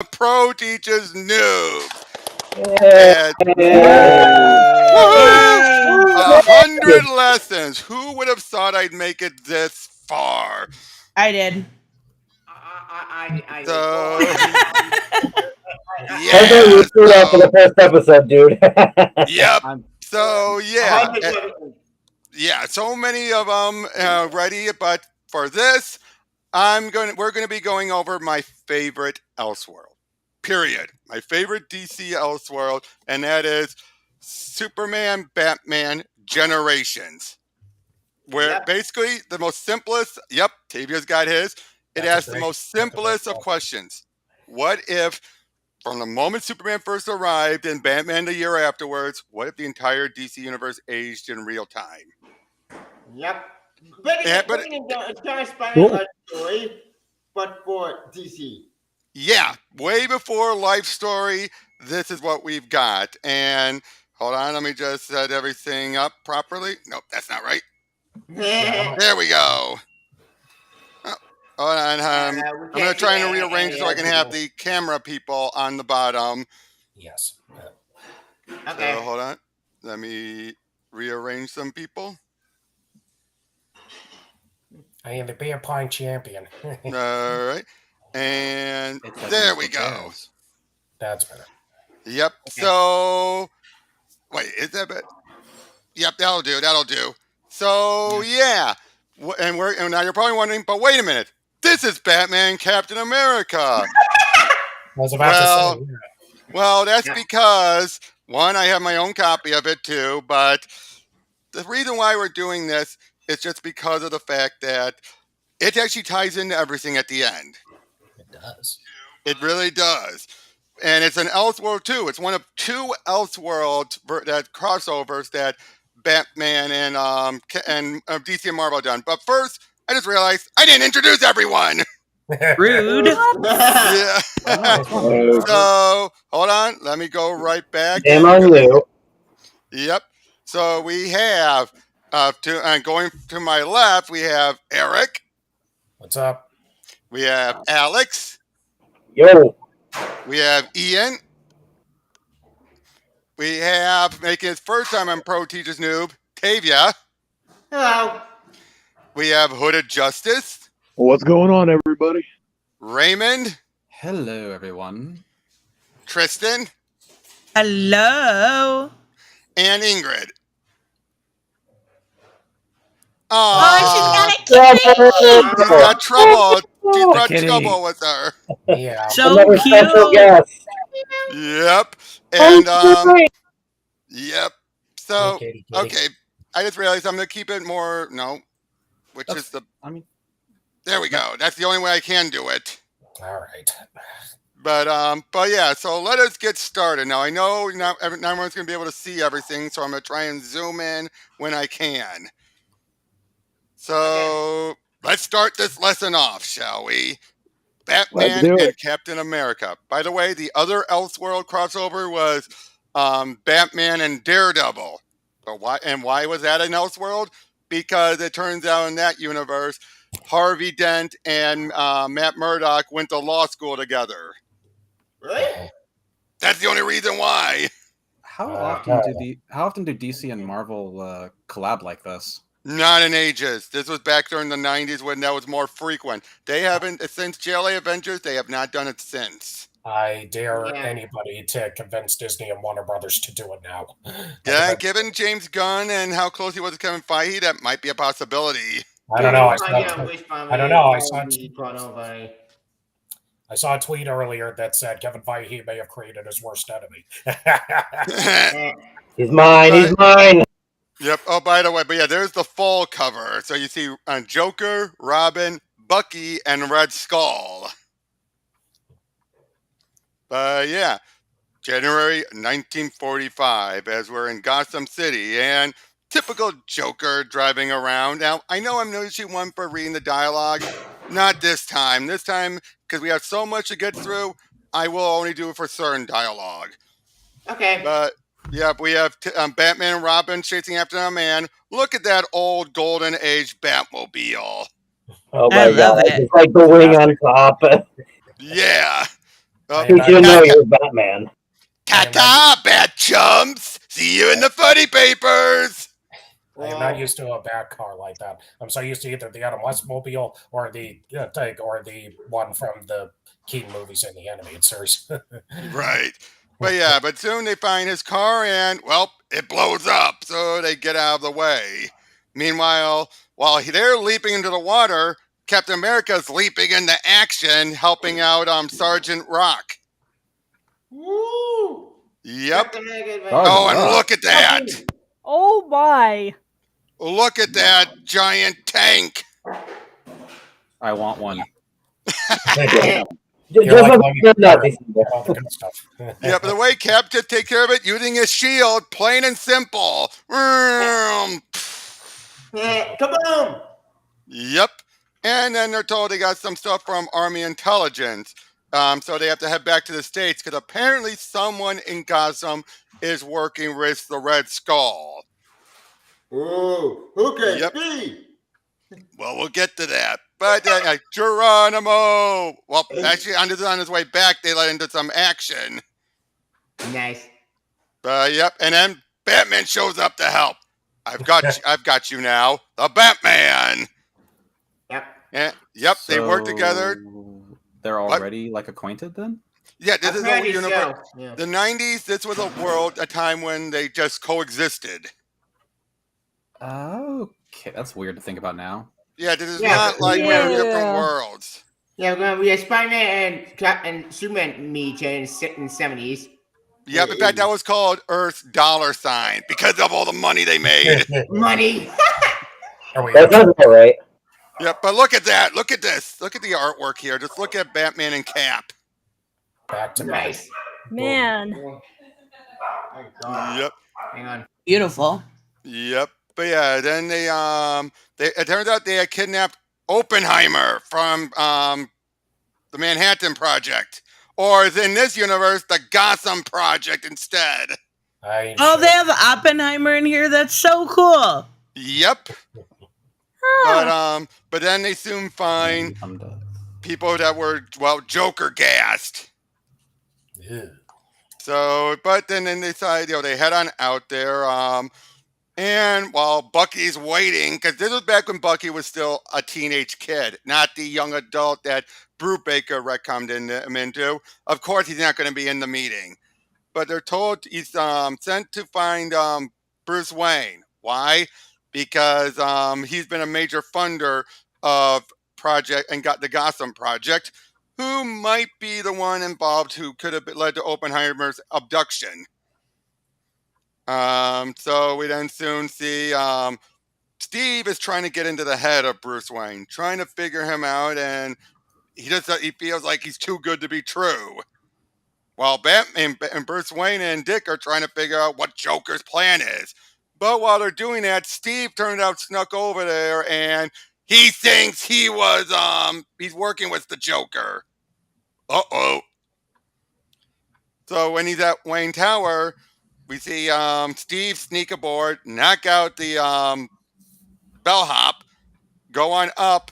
Pro Teaches Noob. Yeah. And woohoo! 100 lessons. Who would have thought I'd make it this far? I did. I So, I yeah. thought you screwed up for the first episode, dude. Yep. I'm So, yeah. 100%. Yeah, so many of them ready, but for this, we're going to be going over my favorite Elseworld. Period. My favorite DC Elseworld, and that is Superman, Batman, Generations. Where Yep. basically the most simplest, yep, Tavia's got his. It That's a asks the great- most that's a simplest great of one. questions. What if, from the moment Superman first arrived and Batman the year afterwards, what if the entire DC universe aged in real time? Yep. But Yeah, it's kind of inspiring a story, but for DC. Yeah, way before Life Story, this is what we've got. And hold on, let me just set everything up properly. Nope, that's not right. There we go. Oh, hold on. I'm going to try and rearrange it so I can have the camera people on the bottom. Yes. Okay. So hold on. Let me rearrange some people. I am the beer pong champion. All right. And It's like there musical we go. chairs. That's better. Yep. Okay. So, wait, is that better? Yep, that'll do. That'll do. So, yeah. And now you're probably wondering, but wait a minute. This is Batman Captain America. I was about to say. Well, that's Yeah. because, one, I have my own copy of it too, but the reason why we're doing this is just because of the fact that it actually ties into everything at the end. It does. It really does. And it's an Elseworld too. It's one of two Elseworlds that crossovers that Batman and DC and Marvel done. But first, I just realized I didn't introduce everyone. Rude. Yeah. Oh, So hold on. Let me go right back. Shame on you. Yep. So we have going to my left, we have Eric. What's up? We have Alex. Yo. We have Ian. We have, making his first time on Pro Teachers Noob, Tavia. Hello. We have Hooded Justice. What's going on, everybody? Raymond. Hello, everyone. Tristan. Hello. And Ingrid. Oh, she's got a kitty. She's got trouble. She's brought kitty. trouble with her. Yeah. So Another special cute. guest. Yep. And yep. So Kitty. okay, I just realized I'm gonna keep it more which is the I mean, there we go. That's the only way I can do it. All right. But yeah. So let us get started. Now I know not everyone's gonna be able to see everything, so I'm gonna try and zoom in when I can. So let's start this lesson off, shall we? Let's Batman do it. and Captain America. By the way, the other Elseworld crossover was Batman and Daredevil. But why was that an Elseworld? Because it turns out in that universe, Harvey Dent and Matt Murdock went to law school together. Really? That's the only reason why. how often do DC and Marvel collab like this? Not in ages. This was back during the 90s when that was more frequent. They haven't, since JLA Avengers, they have not done it since. I dare Yeah. anybody to convince Disney and Warner Brothers to do it now. Yeah, and given James Gunn and how close he was to Kevin Feige, that might be a possibility. I don't know. I don't know. saw a tweet earlier that said Kevin Feige may have created his worst enemy. He's mine. He's mine. Yep. Oh, by the way, but yeah, there's the fall cover. So you see Joker, Robin, Bucky, and Red Skull. But yeah, January 1945, as we're in Gotham City, and typical Joker driving around. Now, I know I'm noticing one for reading the dialogue. Not this time. This time, because we have so much to get through, I will only do it for certain dialogue. Okay. But yeah, we have Batman and Robin chasing after a man. Look at that old golden age Batmobile. Oh I my love god. it. It's like the wing on top. Yeah. Oh, Who didn't know you were Batman? ta-ta, bad chumps. See you in the funny papers. I am not used to a bat car like that. I'm so used to either the Adam West Mobile or the one from the Keaton movies and the animated series. Right. But yeah, but soon they find his car and, well, it blows up, so they get out of the way. Meanwhile, while they're leaping into the water, Captain America's leaping into action, helping out Sergeant Rock. Woo! Yep. Captain Oh, and look at that. Oh my. Look at that giant tank. I want one. Just like like Logan that, Paul, all the good stuff. Yeah, but the way Cap just take care of it, using his shield, plain and simple. Kaboom! Yep. And then they're told they got some stuff from Army intelligence. So they have to head back to the States because apparently someone in Gotham is working with the Red Skull. Ooh, who could Yep. be? Well, we'll get to that. But Geronimo! Well, actually, on his way back, they let into some action. Nice. Yep. And then Batman shows up to help. I've got you now. The Batman! Yep. And, yep, they work together. They're already like acquainted then? Yeah, this is a Apparently universe. so, yeah. The 90s, this was a time when they just coexisted. Okay, that's weird to think about now. Yeah, this is Yeah, not like we're in different worlds. Yeah, we had Spider-Man and Superman meet in the 70s. Yeah, in fact, that was called Earth's dollar sign because of all the money they made. Money. That sounds all right. Yeah, but look at that. Look at this. Look at the artwork here. Just look at Batman and Cap. Back to Nice. Man. Yep. Hang on. Beautiful. Yep. But yeah, then they it turns out they had kidnapped Oppenheimer from the Manhattan Project. Or in this universe, the Gotham Project instead. Oh, they have Oppenheimer in here. That's so cool. Yep. But then they soon find people that were, well, Joker gassed. Yeah. So, but then they decide, they head on out there. And while Bucky's waiting, because this was back when Bucky was still a teenage kid, not the young adult that Brubaker retconned him into. Of course, he's not going to be in the meeting. But they're told he's sent to find Bruce Wayne. Why? Because he's been a major funder of project and got the Gotham Project, who might be the one involved who could have led to Oppenheimer's abduction. So we then soon see Steve is trying to get into the head of Bruce Wayne, trying to figure him out, and he feels like he's too good to be true. While Batman and Bruce Wayne and Dick are trying to figure out what Joker's plan is. But while they're doing that, Steve turned out snuck over there and he thinks he was he's working with the Joker. Uh-oh. So when he's at Wayne Tower, we see Steve sneak aboard, knock out the bellhop, go on up,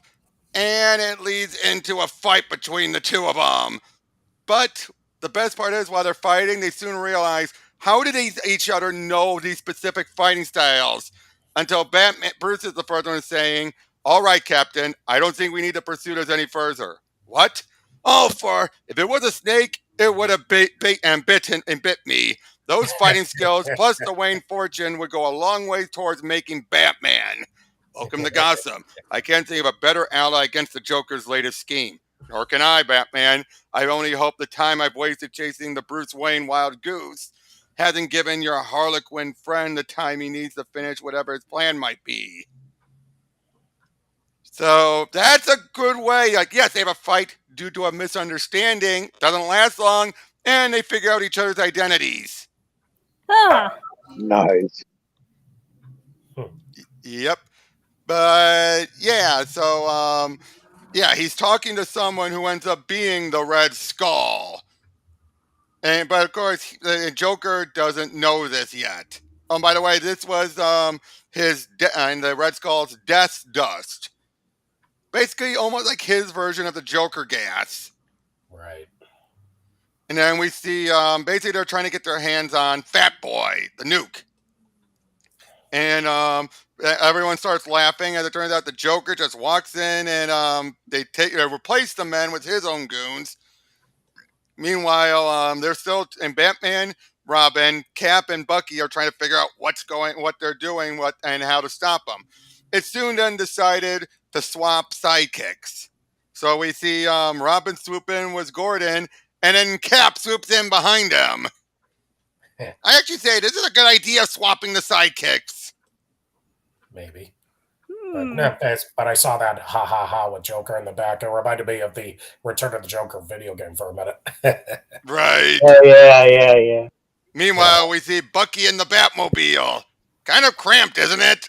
and it leads into a fight between the two of them. But the best part is, while they're fighting, they soon realize, how did each other know these specific fighting styles? Until Bruce is the first one saying, all right, Captain, I don't think we need to pursue this any further. What? Oh, if it was a snake, it would have bit me. Those fighting skills, plus the Wayne fortune, would go a long way towards making Batman. Welcome to Gotham. I can't think of a better ally against the Joker's latest scheme. Nor can I, Batman. I only hope the time I've wasted chasing the Bruce Wayne wild goose hasn't given your Harlequin friend the time he needs to finish whatever his plan might be. So that's a good way. Like, yes, they have a fight due to a misunderstanding. Doesn't last long, and they figure out each other's identities. Nice. Yep. But yeah, so he's talking to someone who ends up being the Red Skull. But of course, the Joker doesn't know this yet. Oh, by the way, this was and the Red Skull's death dust. Basically, almost like his version of the Joker gas. Right. And then we see basically they're trying to get their hands on Fat Boy, the nuke. And everyone starts laughing. As it turns out, the Joker just walks in and they replace the men with his own goons. Meanwhile, they're still in Batman, Robin, Cap, and Bucky are trying to figure out what they're doing, and how to stop them. It's soon then decided to swap sidekicks. So we see Robin swoop in with Gordon, and then Cap swoops in behind him. I actually say this is a good idea, swapping the sidekicks. Maybe. But I saw that ha ha ha with Joker in the back. It reminded me of the Return of the Joker video game for a minute. Right. Oh yeah. Meanwhile, we see Bucky in the Batmobile. Kind of cramped, isn't it?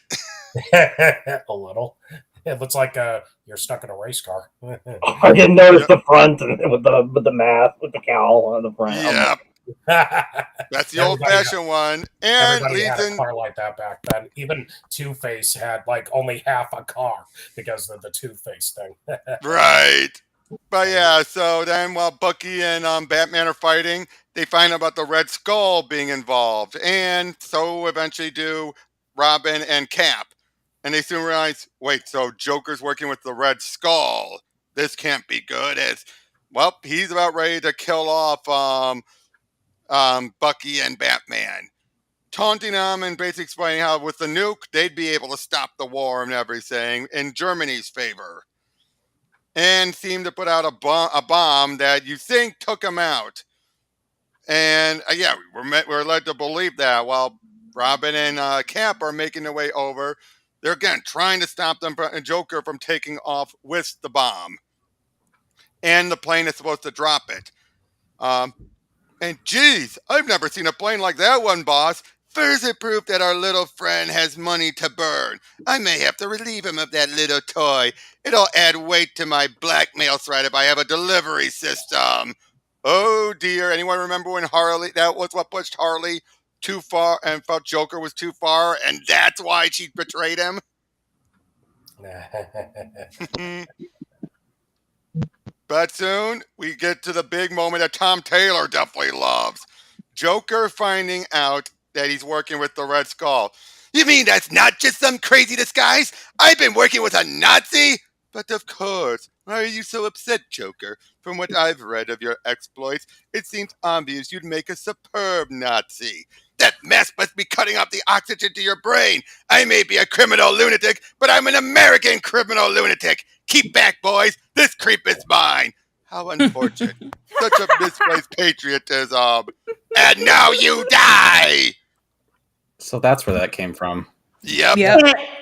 A little. It looks like you're stuck in a race car. I didn't notice the front with the mask with the cowl on the front. Yep. That's the old-fashioned one. And everybody had a car like that back then. Even Two-Face had like only half a car because of the Two-Face thing. Right. But yeah, so then while Bucky and Batman are fighting, they find out about the Red Skull being involved. And so eventually do Robin and Cap. And they soon realize, wait, so Joker's working with the Red Skull. This can't be good. Well, he's about ready to kill off Bucky and Batman, taunting them and basically explaining how with the nuke, they'd be able to stop the war and everything in Germany's favor. And seemed to put out a bomb that you think took him out. And yeah, we're led to believe that while Robin and Cap are making their way over, they're again trying to stop them from Joker from taking off with the bomb. And the plane is supposed to drop it. And geez, I've never seen a plane like that one, boss. Further proof that our little friend has money to burn. I may have to relieve him of that little toy. It'll add weight to my blackmail threat if I have a delivery system. Oh dear, anyone remember when that was what pushed Harley too far and felt Joker was too far, and that's why she betrayed him? But soon, we get to the big moment that Tom Taylor definitely loves. Joker finding out that he's working with the Red Skull. You mean that's not just some crazy disguise? I've been working with a Nazi? But of course. Why are you so upset, Joker? From what I've read of your exploits, it seems obvious you'd make a superb Nazi. That mess must be cutting off the oxygen to your brain. I may be a criminal lunatic, but I'm an American criminal lunatic. Keep back, boys. This creep is mine. How unfortunate. Such a misplaced patriotism. And now you die. So that's where that came from. Yep.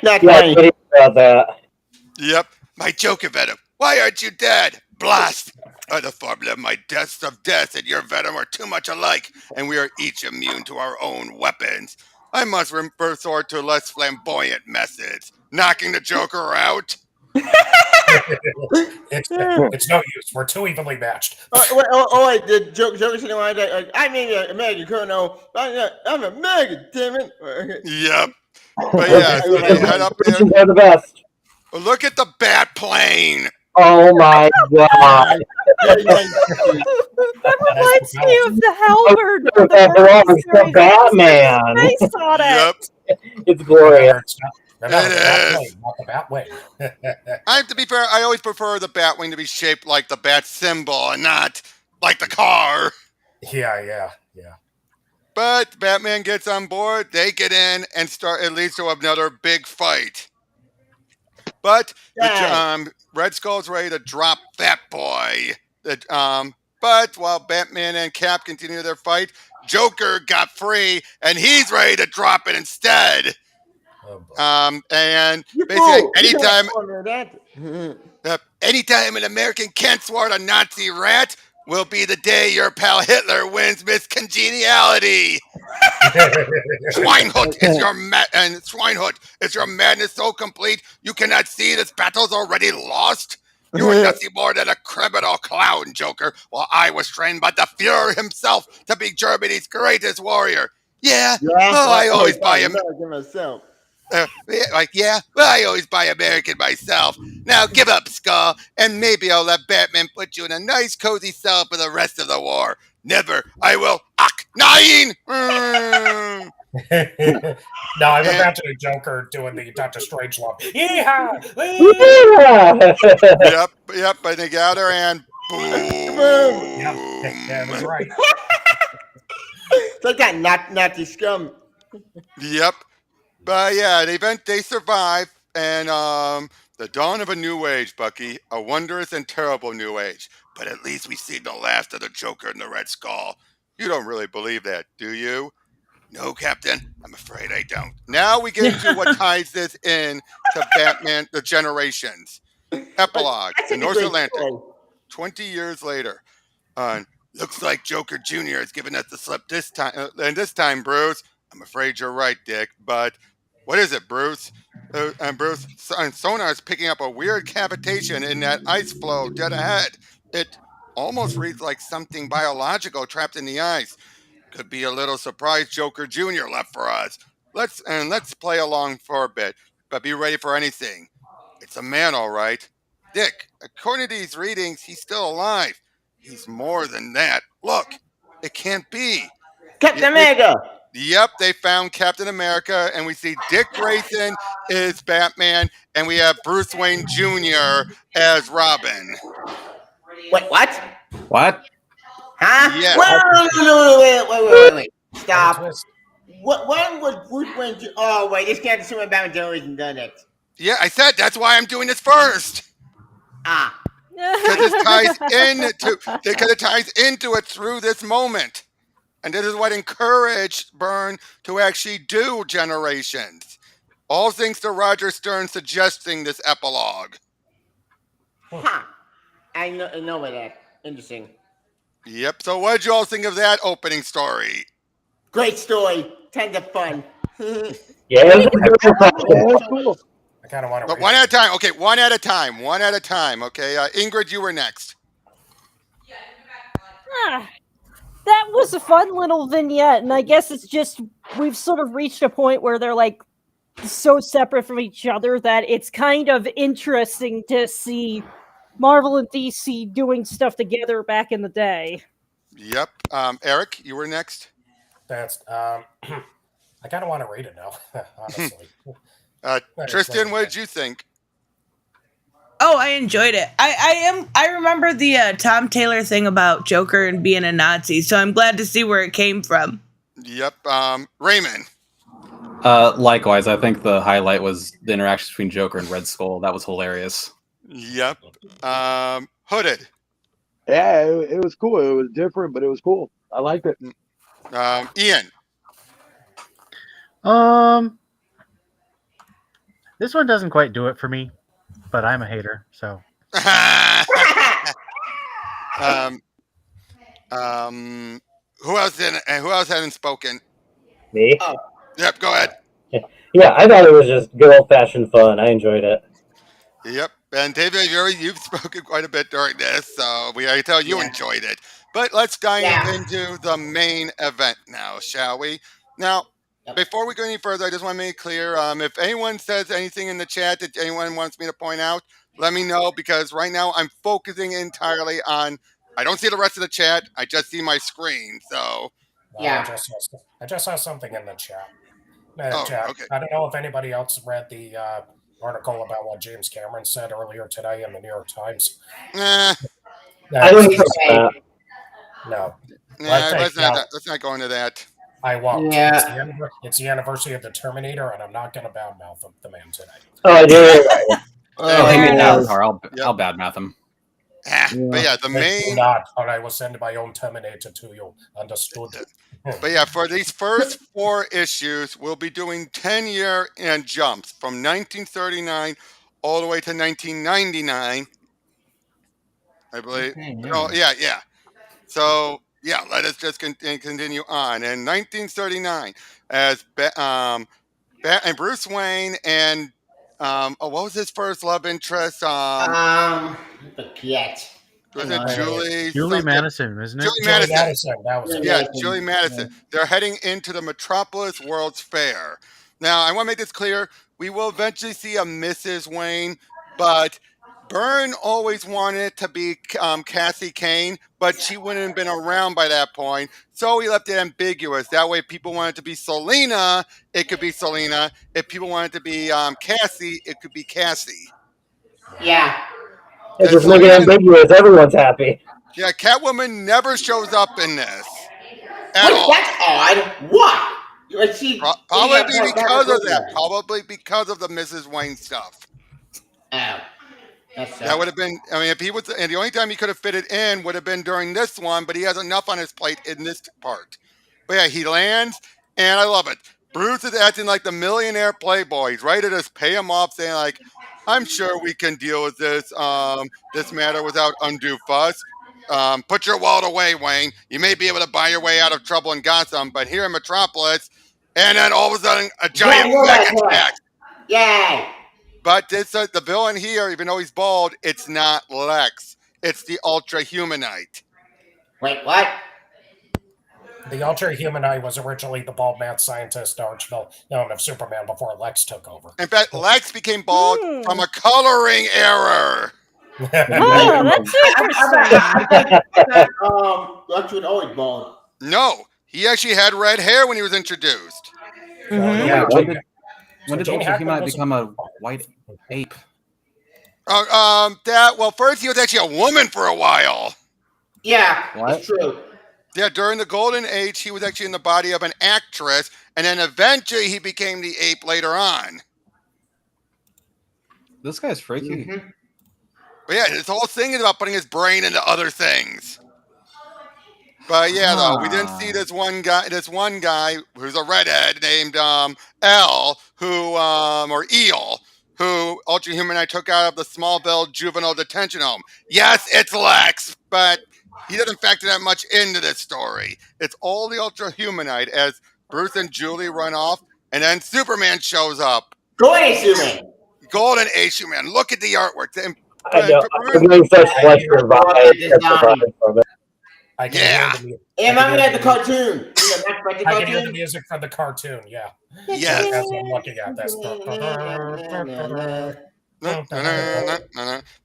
Not Yeah, funny. I didn't know about that. Yep. My Joker venom. Why aren't you dead? Blast. The formula of my deaths of death and your venom are too much alike, and we are each immune to our own weapons. I must resort to less flamboyant methods. Knocking the Joker out? It's no use. We're too evenly matched. Wait, the Joker sitting around like, I mean, American colonel. I'm American, damn it. Yep. But yeah, so they head up there. Russians are the best. Look at the bat plane. Oh my god. That reminds me of the Halberd. That belongs to Batman. Face on it. Yep. It's glorious. Not the Batwing. I have to be fair, I always prefer the Batwing to be shaped like the bat symbol and not like the car. Yeah. But Batman gets on board, they get in and it leads to another big fight. But Red Skull's ready to drop Fat Boy. But while Batman and Cap continue their fight, Joker got free and he's ready to drop it instead. And basically, anytime an American can't thwart a Nazi rat will be the day your pal Hitler wins Miss Congeniality. Schweinhut, is your madness so complete you cannot see this battle's already lost? You are nothing more than a criminal clown, Joker, while I was trained by the Fuhrer himself to be Germany's greatest warrior. I always buy him. myself. I always buy American myself. Now give up, Skull, and maybe I'll let Batman put you in a nice cozy cell for the rest of the war. Never. I will. Nine. No, I went back to the Joker doing the Doctor Strange love. Yeehaw! Yeah. Yep. And they gather and boom. Yeah, that's right. It's like that Nazi scum. Yep. But yeah, they survive, and the dawn of a new age, Bucky, a wondrous and terrible new age. But at least we see the last of the Joker and the Red Skull. You don't really believe that, do you? No, Captain. I'm afraid I don't. Now we get into what ties this in to Batman: The Generations. Epilogue: That's The a North great Atlantic. story. 20 years later. Looks like Joker Jr. has given us the slip this time. And this time, Bruce, I'm afraid you're right, Dick. But what is it, Bruce? And Bruce, sonar is picking up a weird cavitation in that ice flow dead ahead. It almost reads like something biological trapped in the ice. Could be a little surprise Joker Jr. left for us. Let's play along for a bit, but be ready for anything. It's a man, all right. Dick, according to these readings, he's still alive. He's more than that. Look, it can't be. Captain America. Yep, they found Captain America, and we see Dick Grayson is Batman, and we have Bruce Wayne Jr. as Robin. Wait, what? What? Huh? Yeah. Wait. Stop. When was Bruce Wayne? Oh, wait, this can't assume about Joey's done it. Yeah, I said that's why I'm doing this first. Ah. Because it ties into it through this moment. And this is what encouraged Byrne to actually do Generations. All thanks to Roger Stern suggesting this epilogue. Huh. I know about that. Interesting. Yep. So what did you all think of that opening story? Great story. Tons of fun. Yeah, it was cool. I kind of want to. But one at a time. Okay, one at a time. Okay, Ingrid, you were next. That was a fun little vignette, and I guess it's just we've sort of reached a point where they're like so separate from each other that it's kind of interesting to see Marvel and DC doing stuff together back in the day. Yep. Eric, you were next. That's I kind of want to read it now, honestly. Tristan, what did you think? Oh, I enjoyed it. I remember the Tom Taylor thing about Joker and being a Nazi, so I'm glad to see where it came from. Yep. Raymond. Likewise, I think the highlight was the interaction between Joker and Red Skull. That was hilarious. Yep. Hooded. Yeah, it was cool. It was different, but it was cool. I liked it. Ian. This one doesn't quite do it for me, but I'm a hater, so. Who else hasn't spoken? Me? Yep, go ahead. Yeah, I thought it was just good old-fashioned fun. I enjoyed it. Yep. And David, you've spoken quite a bit during this, so I can tell you enjoyed it. But let's dive into the main event now, shall we? Now, before we go any further, I just want to make it clear, if anyone says anything in the chat that anyone wants me to point out, let me know, because right now I'm focusing entirely on, I don't see the rest of the chat, I just see my screen, so. I just saw something in the chat. Okay. I don't know if anybody else read the article about what James Cameron said earlier today in the New York Times. I didn't hear that. No. Let's not go into that. I won't. Yeah. It's the anniversary of the Terminator, and I'm not going to badmouth the man today. Oh, I did. I'll badmouth him. But yeah, the main. I will send my own Terminator to you. Understood. But yeah, for these first 4 issues, we'll be doing 10-year and jumps from 1939 all the way to 1999. I believe. Oh, yeah. So, yeah, let us just continue on. In 1939, as and Bruce Wayne and what was his first love interest? Forget. Was it Julie Madison, isn't it? Julie Madison. That was it. Yeah, Julie Madison. They're heading into the Metropolis World's Fair. Now, I want to make this clear. We will eventually see a Mrs. Wayne, but Byrne always wanted it to be Cassie Kane, but she wouldn't have been around by that point, so he left it ambiguous. That way, if people wanted to be Selena, it could be Selena. If people wanted to be Cassie, it could be Cassie. Yeah. It just So make it even, ambiguous. Everyone's happy. yeah, Catwoman never shows up in this at Wait, all. that's odd. Why? Like she Probably yeah, because of that. Probably because of the Mrs. Wayne stuff. Oh, That would have been. I mean, if he was, and the only time he could have fit it in would have been during this one, but he has enough on his plate in this part. But yeah, he lands, and I love it. Bruce is acting like the millionaire playboy. He's ready to just pay him off, saying like, "I'm sure we can deal with this matter without undue fuss. Put your wallet away, Wayne. You may be able to buy your way out of trouble in Gotham, but here in Metropolis." And then all of a sudden, a giant mech attack. Yay! But this the villain here, even though he's bald, it's not Lex. It's the Ultra Humanite. Wait, what? The Ultra Humanite was originally the bald mad scientist archvillain of Superman before Lex took over. In fact, Lex became bald from a coloring error. Oh, that's interesting. Lex was always bald. No, he actually had red hair when he was introduced. Yeah, when did Gene Ultra Hackman Humanite was- become a white ape? First he was actually a woman for a while. Yeah, What? it's true. Yeah, during the Golden Age, he was actually in the body of an actress, and then eventually he became the ape later on. This guy's freaky. Mm-hmm. But yeah, his whole thing is about putting his brain into other things. But yeah, though, we didn't see this one guy who's a redhead named L, or Eel, who Ultra Humanite took out of the Smallville juvenile detention home. Yes, it's Lex, but he doesn't factor that much into this story. It's all the Ultra Humanite as Bruce and Julie run off, and then Superman shows up. Golden Superman. Golden Age Superman. Look at the artwork. I know. I'm getting such pleasure from it. I can Yeah. hear the music. And I'm at the cartoon. I can hear the music from the cartoon. Yeah, Yes. that's what I'm looking at. That's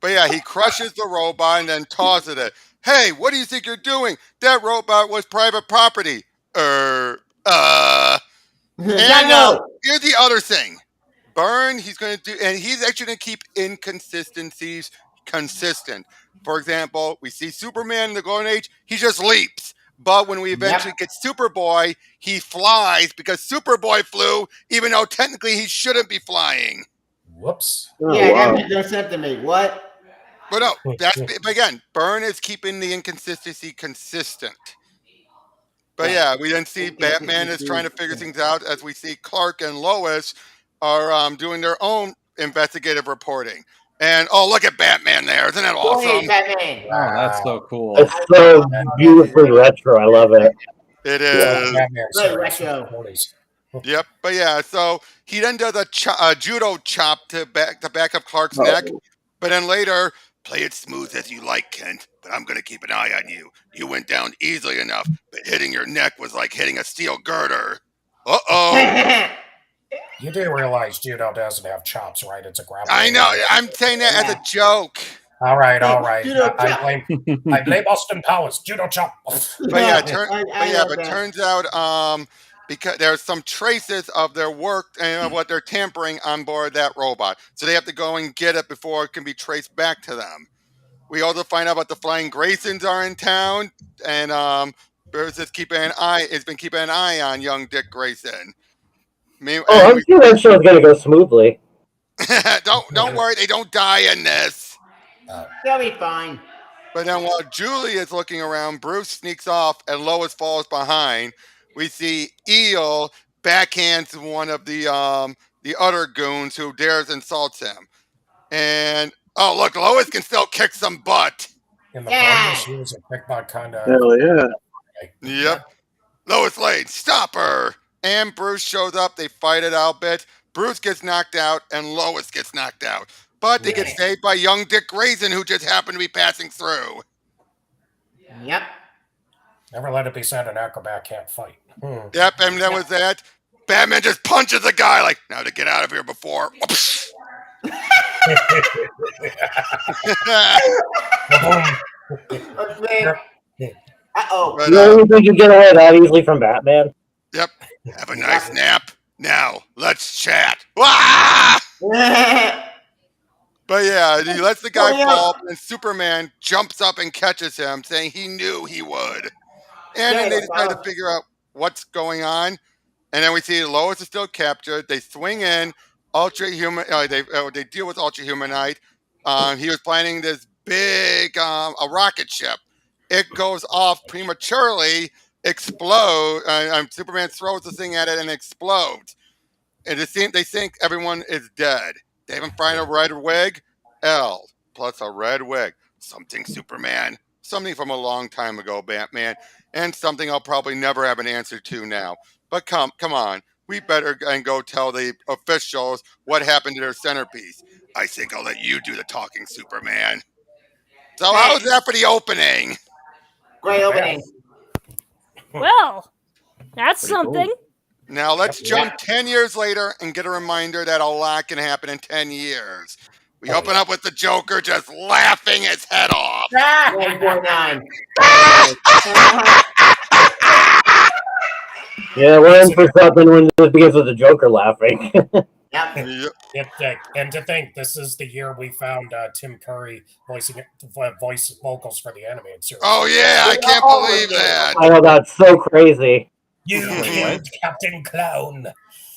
But yeah, he crushes the robot and then tosses it. Hey, what do you think you're doing? That robot was private property. And now, here's the other thing. Byrne, he's going to do, and he's actually going to keep inconsistencies consistent. For example, we see Superman in the Golden Age, he just leaps. But when we eventually get Superboy, he flies because Superboy flew, even though technically he shouldn't be flying. Whoops. Oh, Yeah, wow. that makes no sense to me. What? But no, but again, Byrne is keeping the inconsistency consistent. But yeah, we then see Batman is trying to figure things out as we see Clark and Lois are doing their own investigative reporting. And oh, look at Batman there. Isn't that awesome? Batman. Oh, that's so cool. It's so beautifully retro. I love it. It is. Very retro. Yep. But yeah, so he then does a judo chop to back up Clark's neck. But then later, play it smooth as you like, Kent. But I'm going to keep an eye on you. You went down easily enough, but hitting your neck was like hitting a steel girder. Uh-oh. You do realize judo doesn't have chops, right? It's a grappling. I know. I'm saying that as a joke. All right. Judo I blame Austin Powers. Judo chop. But yeah, turns out because there's some traces of their work and of what they're tampering on board that robot, so they have to go and get it before it can be traced back to them. We also find out about the Flying Graysons are in town, and Bruce has been keeping an eye on young Dick Grayson. I'm sure that show's gonna go smoothly. Don't worry, they don't die in this. They'll be fine. But then while Julie is looking around, Bruce sneaks off and Lois falls behind. We see Eel backhands one of the other goons who dares insults him. And oh look, Lois can still kick some butt. In the yeah. She was a big butt kind of. Hell yeah. Yep. Lois Lane, stop her. And Bruce shows up. They fight it out a bit. Bruce gets knocked out and Lois gets knocked out. But they get saved by young Dick Grayson, who just happened to be passing through. Yep. Never let it be said an acrobat can't fight. Yep, and that was that. Batman just punches the guy like, now to get out of here before. Uh-oh. But, You don't think you get away that easily from Batman? yep. Have a nice nap. Now, let's chat. Wah! But yeah, he lets the guy fall, and Superman jumps up and catches him, saying he knew he would. And then they decide to figure out what's going on. And then we see Lois is still captured. They swing in Ultra Human. They deal with Ultra Humanite. He was planning this big a rocket ship. It goes off prematurely, explode. Superman throws the thing at it and explodes. And they think everyone is dead. They even find a red wig. L plus a red wig. Something Superman. Something from a long time ago, Batman. And something I'll probably never have an answer to now. But come on. We better go tell the officials what happened to their centerpiece. I think I'll let you do the talking, Superman. So how's that for the opening? Great opening. Well, that's Pretty cool. something. Now let's jump 10 years later and get a reminder that a lot can happen in 10 years. We open up with the Joker just laughing his head off. 149. Yeah, we're in for something when this begins with the Joker laughing. And to think, this is the year we found Tim Curry voice vocals for the animated series. Oh yeah, I can't believe that. I know, that's so crazy. You killed Captain Clown.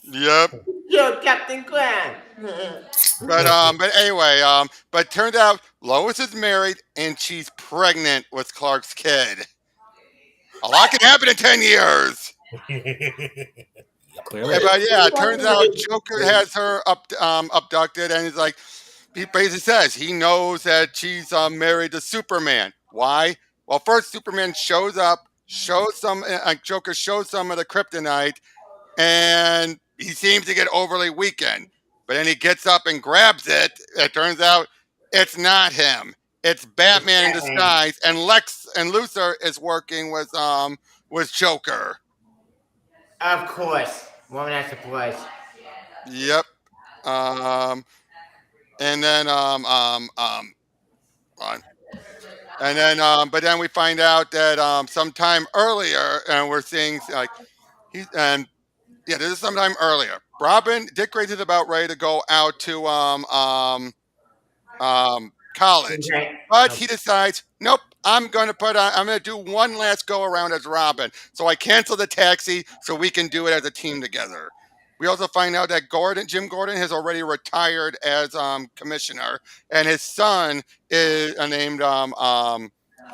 Yep. Yo, Captain Clown. But anyway, but turned out Lois is married and she's pregnant with Clark's kid. A lot can happen in 10 years. Clearly. But yeah, it turns out Joker has her abducted, and he's like, he basically says he knows that she's married to Superman. Why? Well, first Superman shows up, Joker shows some of the kryptonite, and he seems to get overly weakened. But then he gets up and grabs it. It turns out it's not him. It's Batman in disguise, and Lex and Luthor is working with Joker. Of course. Woman has to place. Yep. And then but then we find out that sometime earlier, and we're seeing like this is sometime earlier. Dick Grayson is about ready to go out to college, but he decides, nope, I'm gonna do one last go around as Robin. So I cancel the taxi so we can do it as a team together. We also find out that Jim Gordon has already retired as commissioner, and his son is named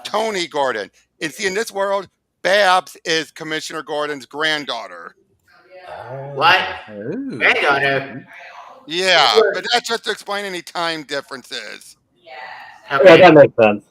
Tony Gordon. And see, in this world, Babs is Commissioner Gordon's granddaughter. What? Ooh. Granddaughter? Yeah, but that's just to explain any time differences. Okay. Yeah, that makes sense.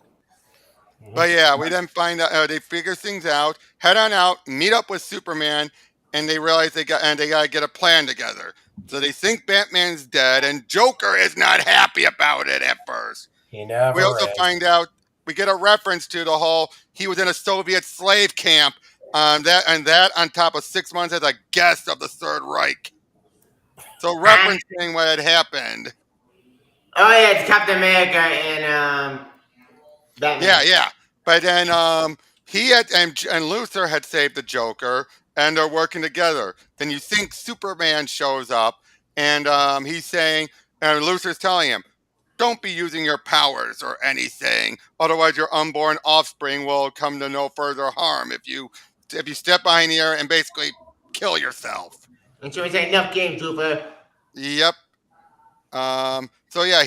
But yeah, we then find out they figure things out, head on out, meet up with Superman, and they realize they got to get a plan together. So they think Batman's dead, and Joker is not happy about it at first. He never We also is. find out we get a reference to the whole he was in a Soviet slave camp, that on top of 6 months as a guest of the Third Reich. So referencing what had happened. Oh yeah, it's Captain America and Batman. Yeah. But then he had and Luthor had saved the Joker, and they're working together. Then you think Superman shows up, and he's saying, and Luthor's telling him, don't be using your powers or anything, otherwise your unborn offspring will come to no further harm if you step behind here and basically kill yourself. And so we say enough game, Trooper. Yep. So yeah,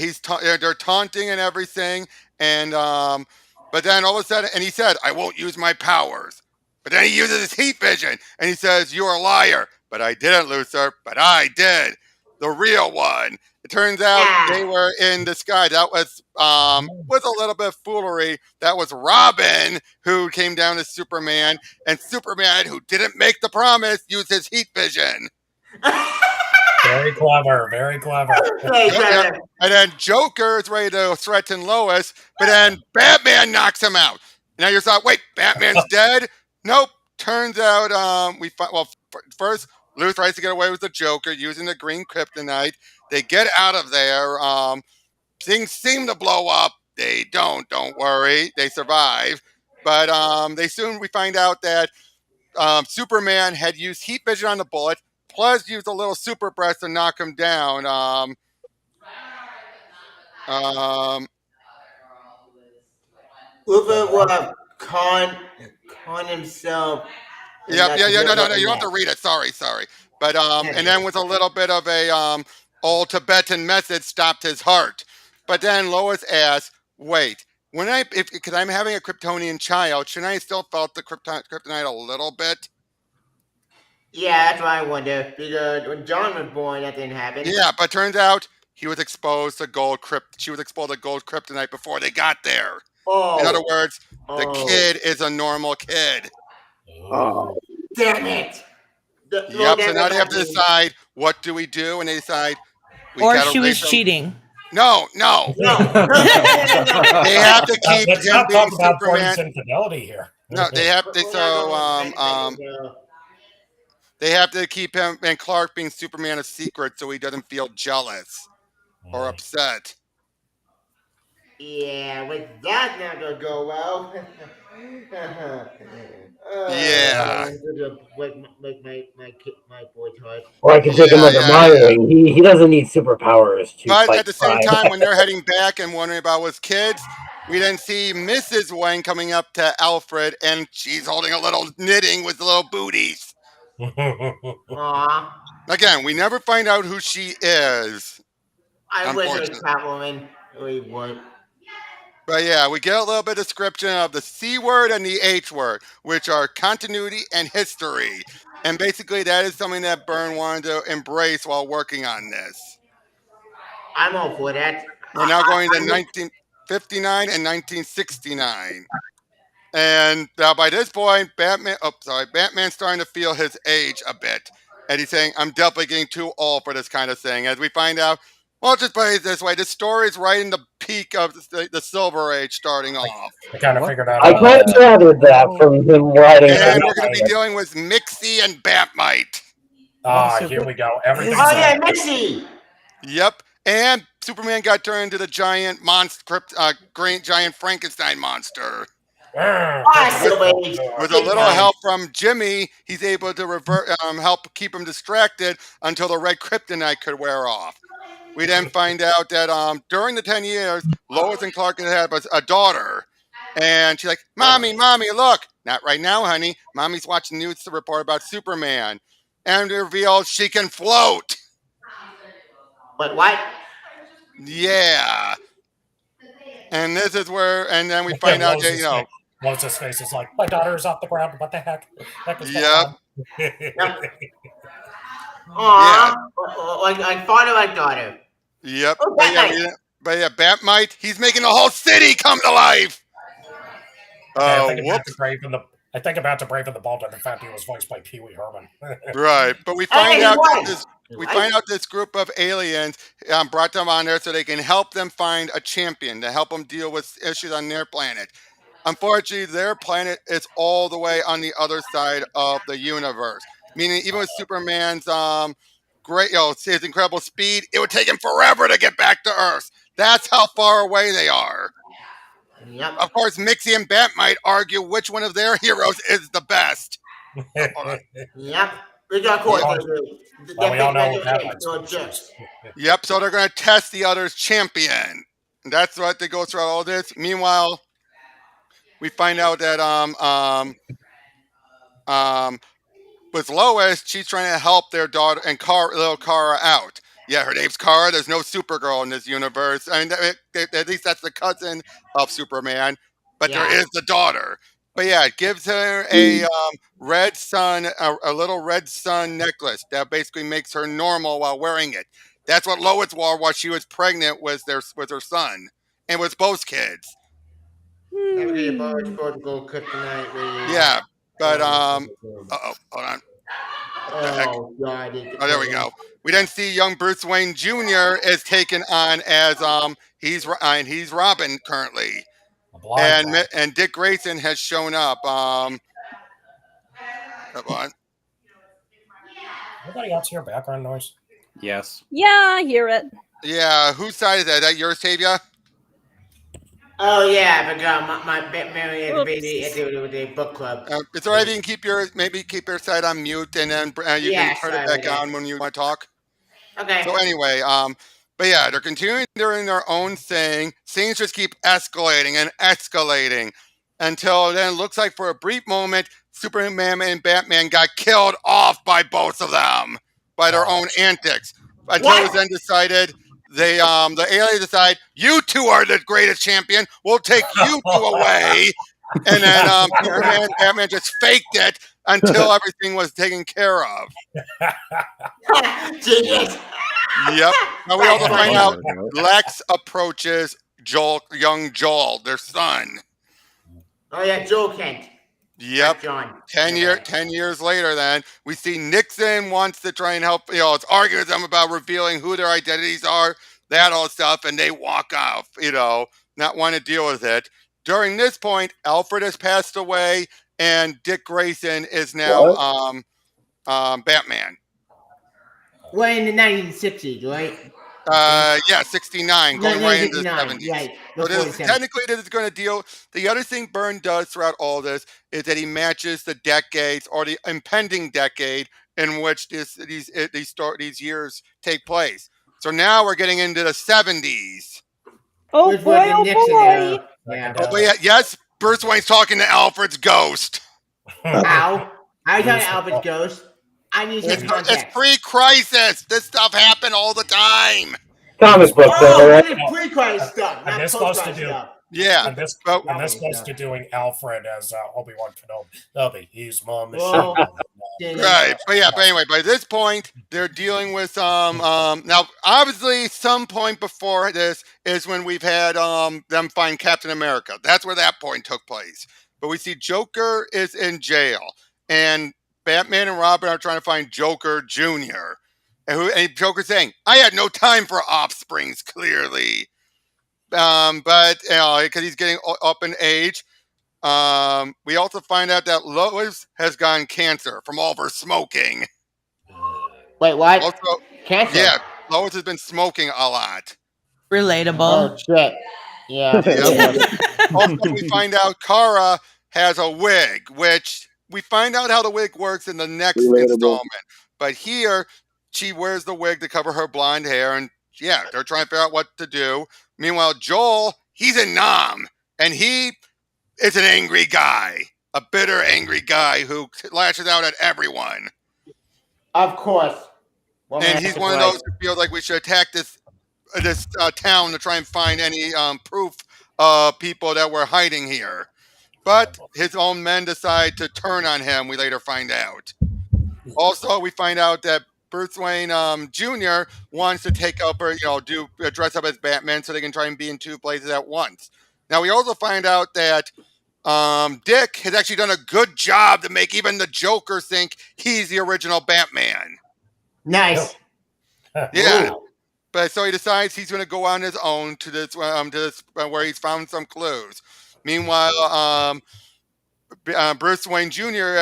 they're taunting and everything, and but then all of a sudden, and he said, "I won't use my powers." But then he uses his heat vision, and he says, "You're a liar." But I didn't, Luthor. But I did. The real one. It turns out they were in disguise. That was with a little bit of foolery. That was Robin who came down to Superman, and Superman, who didn't make the promise, used his heat vision. Very clever, very clever. And then Joker is ready to threaten Lois, but then Batman knocks him out. Now you're thought, wait, Batman's dead? Nope. Turns out first Luthor tries to get away with the Joker using the green kryptonite. They get out of there. things seem to blow up. They don't. Don't worry. They survive. But we find out that Superman had used heat vision on the bullet, plus used a little super breath to knock him down. Con himself. Yep, yeah. No. You don't have to read it. Sorry. But and then with a little bit of a old Tibetan method, stopped his heart. But then Lois asks, "Wait, because I'm having a Kryptonian child, shouldn't I still felt the kryptonite a little bit?" Yeah, that's what I wonder. Because when John was born, that didn't happen. Yeah, but turns out he was exposed to She was exposed to gold kryptonite before they got there. In other words, the kid is a normal kid. Oh, Damn it! Yep. So now they have to decide what do we do, and they decide we Or gotta she was raise him. cheating. No. No. They have to keep Let's him not being talk about Superman. Byrne's infidelity here. No, they have to. They have to keep him and Clark being Superman a secret, so he doesn't feel jealous or upset. Yeah, but that's not gonna go well. Yeah. My boy's heart. Or I can take him under my Yeah. wing. He doesn't need superpowers to But fight at the same crime. time, when they're heading back and wondering about his kids, we then see Mrs. Wayne coming up to Alfred, and she's holding a little knitting with little booties. Aww. Again, we never find out who she is. I wish it was Catwoman. We would. But yeah, we get a little bit of description of the C word and the H word, which are continuity and history. And basically, that is something that Byrne wanted to embrace while working on this. I'm all for that. We're now going to 1959 and 1969. And now by this point, Batman's starting to feel his age a bit. And he's saying, I'm definitely getting too old for this kind of thing. As we find out, well, just put it this way, the story is right in the peak of the Silver Age starting off. I kind of figured out. I kind of gathered that from him writing. And we're going to be dealing with Mixie and Batmite. Here we go. Everything's Mixie! Yep. And Superman got turned into the giant monster, giant Frankenstein monster. With a little help from Jimmy, he's able to help keep him distracted until the red kryptonite could wear off. We then find out that during the 10 years, Lois and Clark had a daughter. And she's like, Mommy, look. Not right now, honey. Mommy's watching the news report about Superman. And reveals she can float. But what? Yeah. And this is where, and then we find out that, Lois' face is like, my daughter is off the ground. What the heck? Is going on? Aww. Like father, like daughter. Yep. Oh, but yeah, Batmite, he's making the whole city come to life. I think about to brave in the Bald and the fact he was voiced by Pee Wee Herman. Right, but we find out this group of aliens brought them on there so they can help them find a champion to help them deal with issues on their planet. Unfortunately, their planet is all the way on the other side of the universe. Meaning, even with Superman's his incredible speed, it would take him forever to get back to Earth. That's how far away they are. Yep. Of course, Mixie and Bat might argue which one of their heroes is the best. Yep. We got caught. We all know Yep, so they're going to test the other's champion. And that's what they go through all this. Meanwhile, we find out that with Lois, she's trying to help their daughter and little Kara out. Yeah, her name's Kara. There's no Supergirl in this universe. I mean, at least that's the cousin of Superman. But there is the daughter. But yeah, it gives her a red sun, a little red sun necklace that basically makes her normal while wearing it. That's what Lois wore while she was pregnant with her son and with both kids. Yeah, but hold on. Oh God! Oh, there we go. We then see young Bruce Wayne Jr. is taken on as he's Robin currently, and Dick Grayson has shown up. Anybody else hear background noise? Yes. Yeah, I hear it. Yeah, whose side is that? Is that yours, Tavia? Oh yeah, I forgot my Mary at Oops. the book club. It's all right if you can keep your side on mute, and then you can Yeah, turn it sorry back about on when you want to talk. that. Okay. So anyway, but yeah, they're continuing doing their own thing. Scenes just keep escalating and escalating until then it looks like for a brief moment, Superman and Batman got killed off by both of them by their own antics. Until it was What? then decided the aliens decide you two are the greatest champion. We'll take you two away. And then Superman and Batman just faked it until everything was taken care of. Genius. Yep. Now we also That's find funny. out Lex approaches young Joel, their son. Oh yeah, Joel Kent. Yep. Not John. 10 years later, then we see Nixon wants to try and help. It's arguing with them about revealing who their identities are, that all stuff, and they walk off. Not want to deal with it. During this point, Alfred has passed away, and Dick Grayson is now Batman. Well, in the 1960s, right? Yeah, 69, going right into the 1969, 70s. right. So Before this, the 70s. technically, this is going to deal. The other thing Byrne does throughout all this is that he matches the decades or the impending decade in which these years take place. So now we're getting into the 70s. Oh Which was boy, the oh Nixon boy. era. Yeah. Oh, but yes, Bruce Wayne's talking to Alfred's ghost. How? How you talking Albert's ghost? I need some It's context. pre-crisis. This stuff happened all the time. Comic book, though, Oh, right? this is pre-crisis stuff, not they're supposed to post-crisis do. stuff. Yeah, And this, but and they're supposed to doing Alfred as Obi-Wan Kenobi. He's my machine. Well, right, but anyway, by this point, they're dealing with now obviously some point before this is when we've had them find Captain America. That's where that point took place. But we see Joker is in jail, and Batman and Robin are trying to find Joker Jr. And Joker's saying, "I had no time for offsprings, clearly." But because he's getting up in age. We also find out that Lois has gotten cancer from all of her smoking. Wait, what? Also, Cancer? yeah, Lois has been smoking a lot. Relatable. Oh, shit. Yeah. Yep. Also, we find out Kara has a wig, which we find out how the wig works in the next Relatable. installment. But here, she wears the wig to cover her blonde hair, and yeah, they're trying to figure out what to do. Meanwhile, Joel, he's in Nam, and he is an angry guy, a bitter, angry guy who lashes out at everyone. Of course. Well, And he's one of those who feels like we should attack this town to try and find any proof of people that were hiding here. But his own men decide to turn on him, we later find out. Also, we find out that Bruce Wayne Jr. wants to take up or, dress up as Batman so they can try and be in two places at once. Now, we also find out that Dick has actually done a good job to make even the Joker think he's the original Batman. Nice. Yeah. Ooh. But so he decides he's going to go on his own to this where he's found some clues. Meanwhile, Bruce Wayne Jr.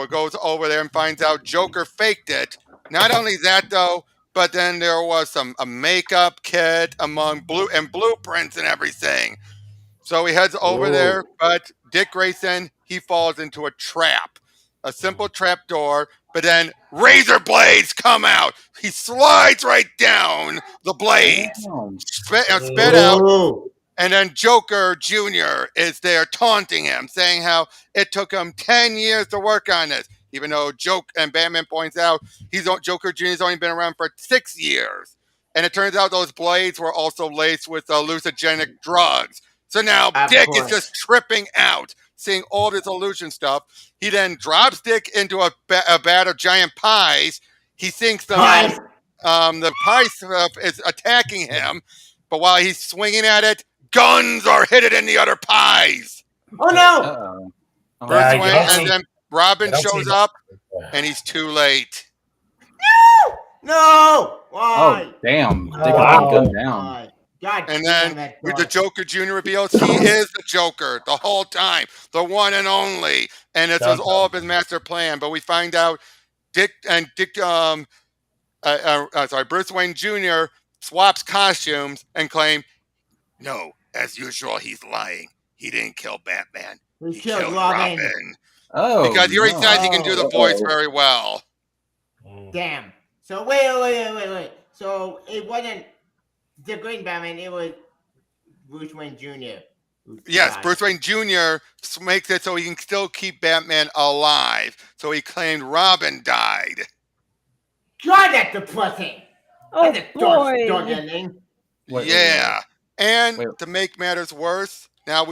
goes over there and finds out Joker faked it. Not only that though, but then there was a makeup kit among blueprints and everything. So he heads over there, but Dick Grayson, he falls into a trap, a simple trap door. But then razor blades come out. He slides right down the blades, spit out. Ooh. And then Joker Jr. is there taunting him, saying how it took him 10 years to work on this. Even though Batman points out Joker Jr. has only been around for 6 years. And it turns out those blades were also laced with hallucinogenic drugs. So now Dick is just tripping out, seeing all this illusion stuff. He then drops Dick into a vat of giant pies. He thinks the pie stuff is attacking him. But while he's swinging at it, guns are hidden in the other pies. Oh no! Bruce Wayne, and then Robin shows up, and he's too late. No! Why? Oh, damn. Dick got gunned down. God and then with the Joker Jr. reveals, he is the Joker the whole time, the one and only. And this was all of his master plan. But we find out Dick Bruce Wayne Jr. swaps costumes and claim, no, as usual, he's lying. He didn't kill Batman. He He killed killed Robin. Robin. Oh, Because he already says he can do the voice Oh. very well. Damn. So wait. So it wasn't the Green Batman. It was Bruce Wayne Jr. Yes, Bruce Wayne Jr. makes it so he can still keep Batman alive. So he claimed Robin died. God, that's depressing. Oh That's a boy! dark ending. Wait. And Wait. to make matters worse, now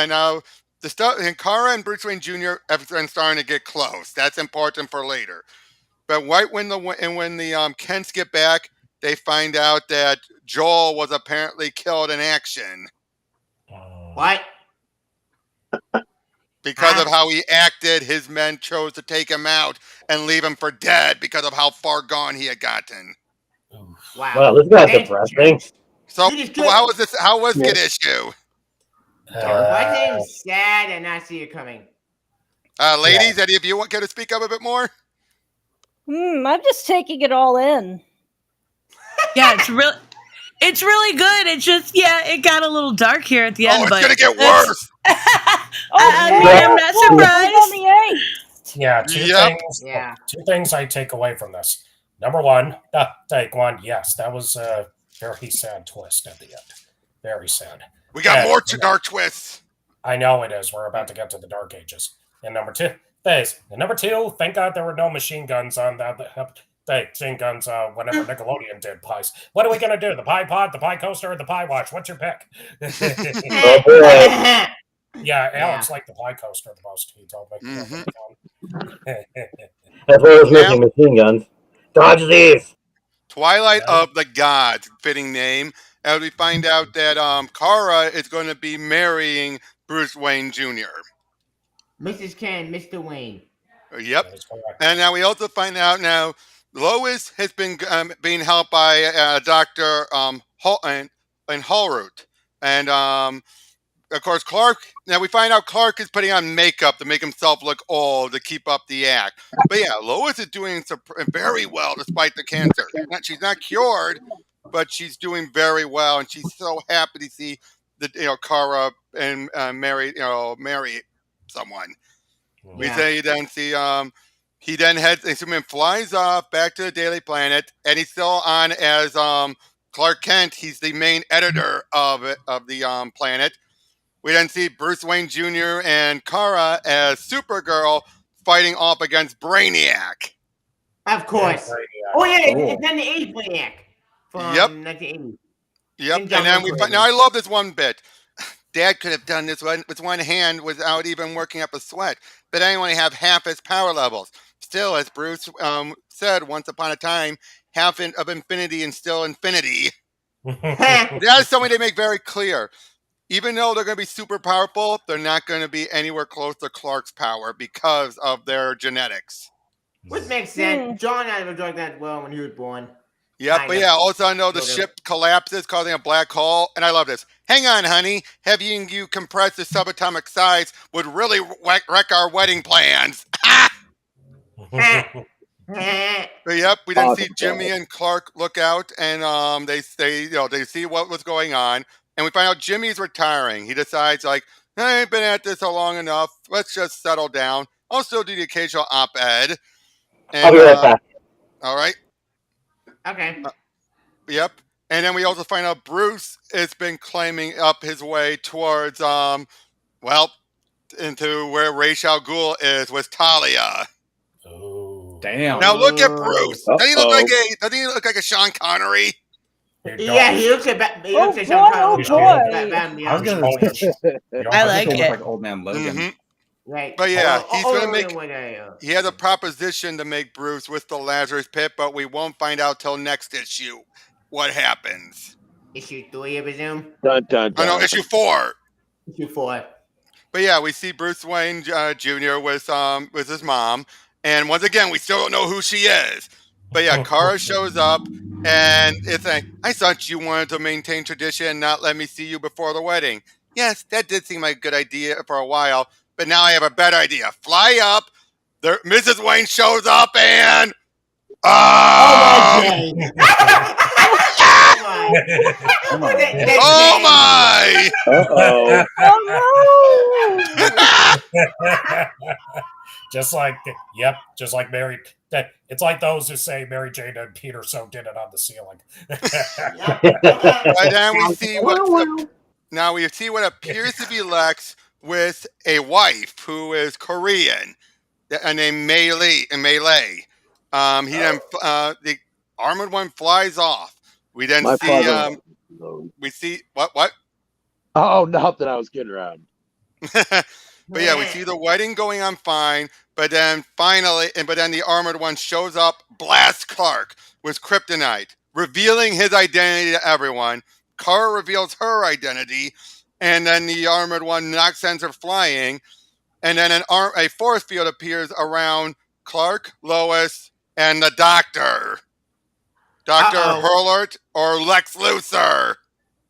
now the stuff and Kara and Bruce Wayne Jr. have been starting to get close. That's important for later. But right when the Kents get back, they find out that Joel was apparently killed in action What? because of how he acted. His men chose to take him out and leave him for dead because of how far gone he had gotten. Wow. Well, this guy's depressing. So You just killed- how was this? How was Kid Issue? Depressing, sad, and I see it coming. Ladies, Eddie, if you want to speak up a bit more. I'm just taking it all in. Yeah, it's really good. It's just it got a little dark here at the end. It's but gonna get worse. I'm not surprised. On the 8th. Yeah, Yep. two things I take away from this. Number one, take one. Yes, that was a very sad twist at the end. Very sad. We got more dark twists. I know it is. We're about to get to the Dark Ages. And number two, thank God there were no machine guns on that. Machine guns whenever Nickelodeon did pies. What are we going to do? The pie pod, the pie coaster, or the pie watch? What's your pick? Oh boy. Yeah, Alex liked the pie coaster the most, he told me. That's why I was making machine guns. Dodge these. Twilight of the Gods, fitting name. As we find out that Kara is going to be marrying Bruce Wayne Jr. Mrs. Ken, Mr. Wayne. Yep. And now we also find out now Lois has been being helped by Dr. Hallroot. And of course, Clark. Now we find out Clark is putting on makeup to make himself look old to keep up the act. But yeah, Lois is doing very well despite the cancer. She's not cured, but she's doing very well, and she's so happy to see Kara and marry someone. We say then see he then heads. Superman flies off back to the Daily Planet, and he's still on as Clark Kent. He's the main editor of the planet. We then see Bruce Wayne Jr. and Kara as Supergirl fighting off against Brainiac. Of course. Oh yeah, it's 1980 Brainiac from 1980. Yep. And then now I love this one bit. Dad could have done this with one hand without even working up a sweat, but I only have half his power levels. Still, as Bruce said once upon a time, half of infinity and still infinity. That is something they make very clear. Even though they're going to be super powerful, they're not going to be anywhere close to Clark's power because of their genetics. Which makes sense. John had a drug that well when he was born. Yep, but yeah, also I know the ship collapses, causing a black hole, and I love this. Hang on, honey. Having you compress to subatomic size would really wreck our wedding plans. But yep, we then see Jimmy and Clark look out, and they see what was going on, and we find out Jimmy's retiring. He decides, like, I ain't been at this so long enough. Let's just settle down. I'll still do the occasional op-ed. I'll be right back. All right. Okay. Yep. And then we also find out Bruce has been climbing up his way towards, into where Ra's al Ghul is with Talia. Oh, damn! Now look at Bruce. Doesn't he look like a Sean Connery? Yeah, he looks like Sean Connery. I was gonna say, I like look it. like Old Man Logan. Mm-hmm. Right. But yeah, he's gonna make. He has a proposition to make Bruce with the Lazarus Pit, but we won't find out till next issue what happens. Issue 3, I presume. Dun, dun, dun. Oh no, issue 4. Issue 4. But yeah, we see Bruce Wayne Jr. with his mom, and once again, we still don't know who she is. But yeah, Kara shows up, and it's like, I thought you wanted to maintain tradition and not let me see you before the wedding. Yes, that did seem like a good idea for a while, but now I have a better idea. Fly up. Mrs. Wayne shows up, and Oh Oh, my Jane. Oh my. oh my! Uh-oh. Oh Just like Mary. It's like those who say Mary Jane and Peter so did it on the ceiling. But then we see now we see what appears to be Lex with a wife who is Korean, named Melee. He then the armored one flies off. We then My see father. we see what? Oh, nothing. I was kidding around. But yeah, we see the wedding going on fine, but then the armored one shows up, blasts Clark with kryptonite, revealing his identity to everyone. Kara reveals her identity, and then the armored one sends her flying, and then a force field appears around Clark, Lois, and the Doctor. Dr. Hurlert or Lex Luthor.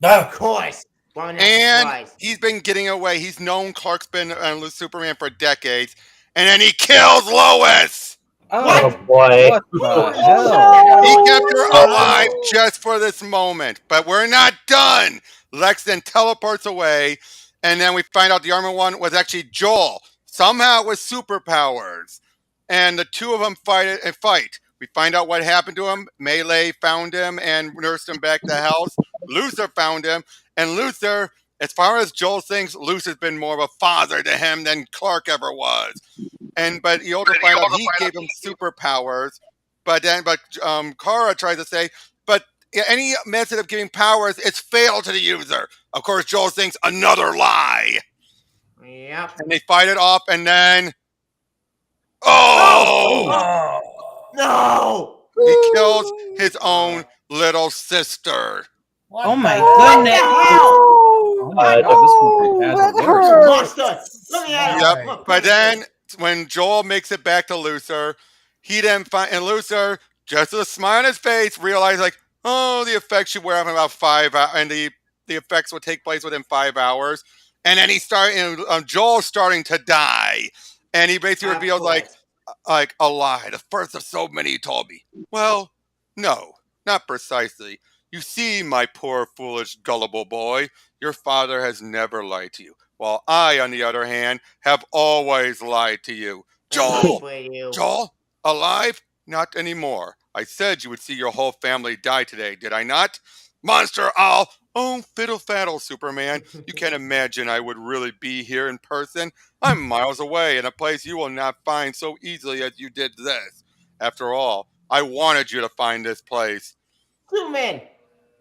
Of course. And he's been getting away. He's known Clark's been Superman for decades. And then he kills Lois. Oh boy. What the hell? He kept her alive just for this moment. But we're not done. Lex then teleports away. And then we find out the armored one was actually Joel. Somehow with superpowers. And the two of them fight. We find out what happened to him. Melee found him and nursed him back to health. Luthor found him. And Luthor, as far as Joel thinks, Luthor's been more of a father to him than Clark ever was. But you also find out he gave him superpowers. But Kara tries to say, but any method of giving powers, it's fatal to the user. Of course, Joel thinks another lie. Yep. And they fight it off, and then oh no! He kills his own little sister. Oh my What the goodness. hell? Oh my god, this one's bad that the worst. hurts. Monster! Look at Yep. him! Look, But then when Joel makes it back to Luthor, he then and Luthor, just with a smile on his face, realized the effects should wear off in about 5 hours, and the effects will take place within 5 hours. And then Joel's starting to die, and he basically reveals like a lie, the first of so many he told me. Well, no, not precisely. You see, my poor, foolish, gullible boy, your father has never lied to you, while I, on the other hand, have always lied to you. Joel, alive? Not anymore. I said you would see your whole family die today, did I not? Monster owl! Oh, fiddle faddle, Superman. You can't imagine I would really be here in person. I'm miles away in a place you will not find so easily as you did this. After all, I wanted you to find this place. Superman!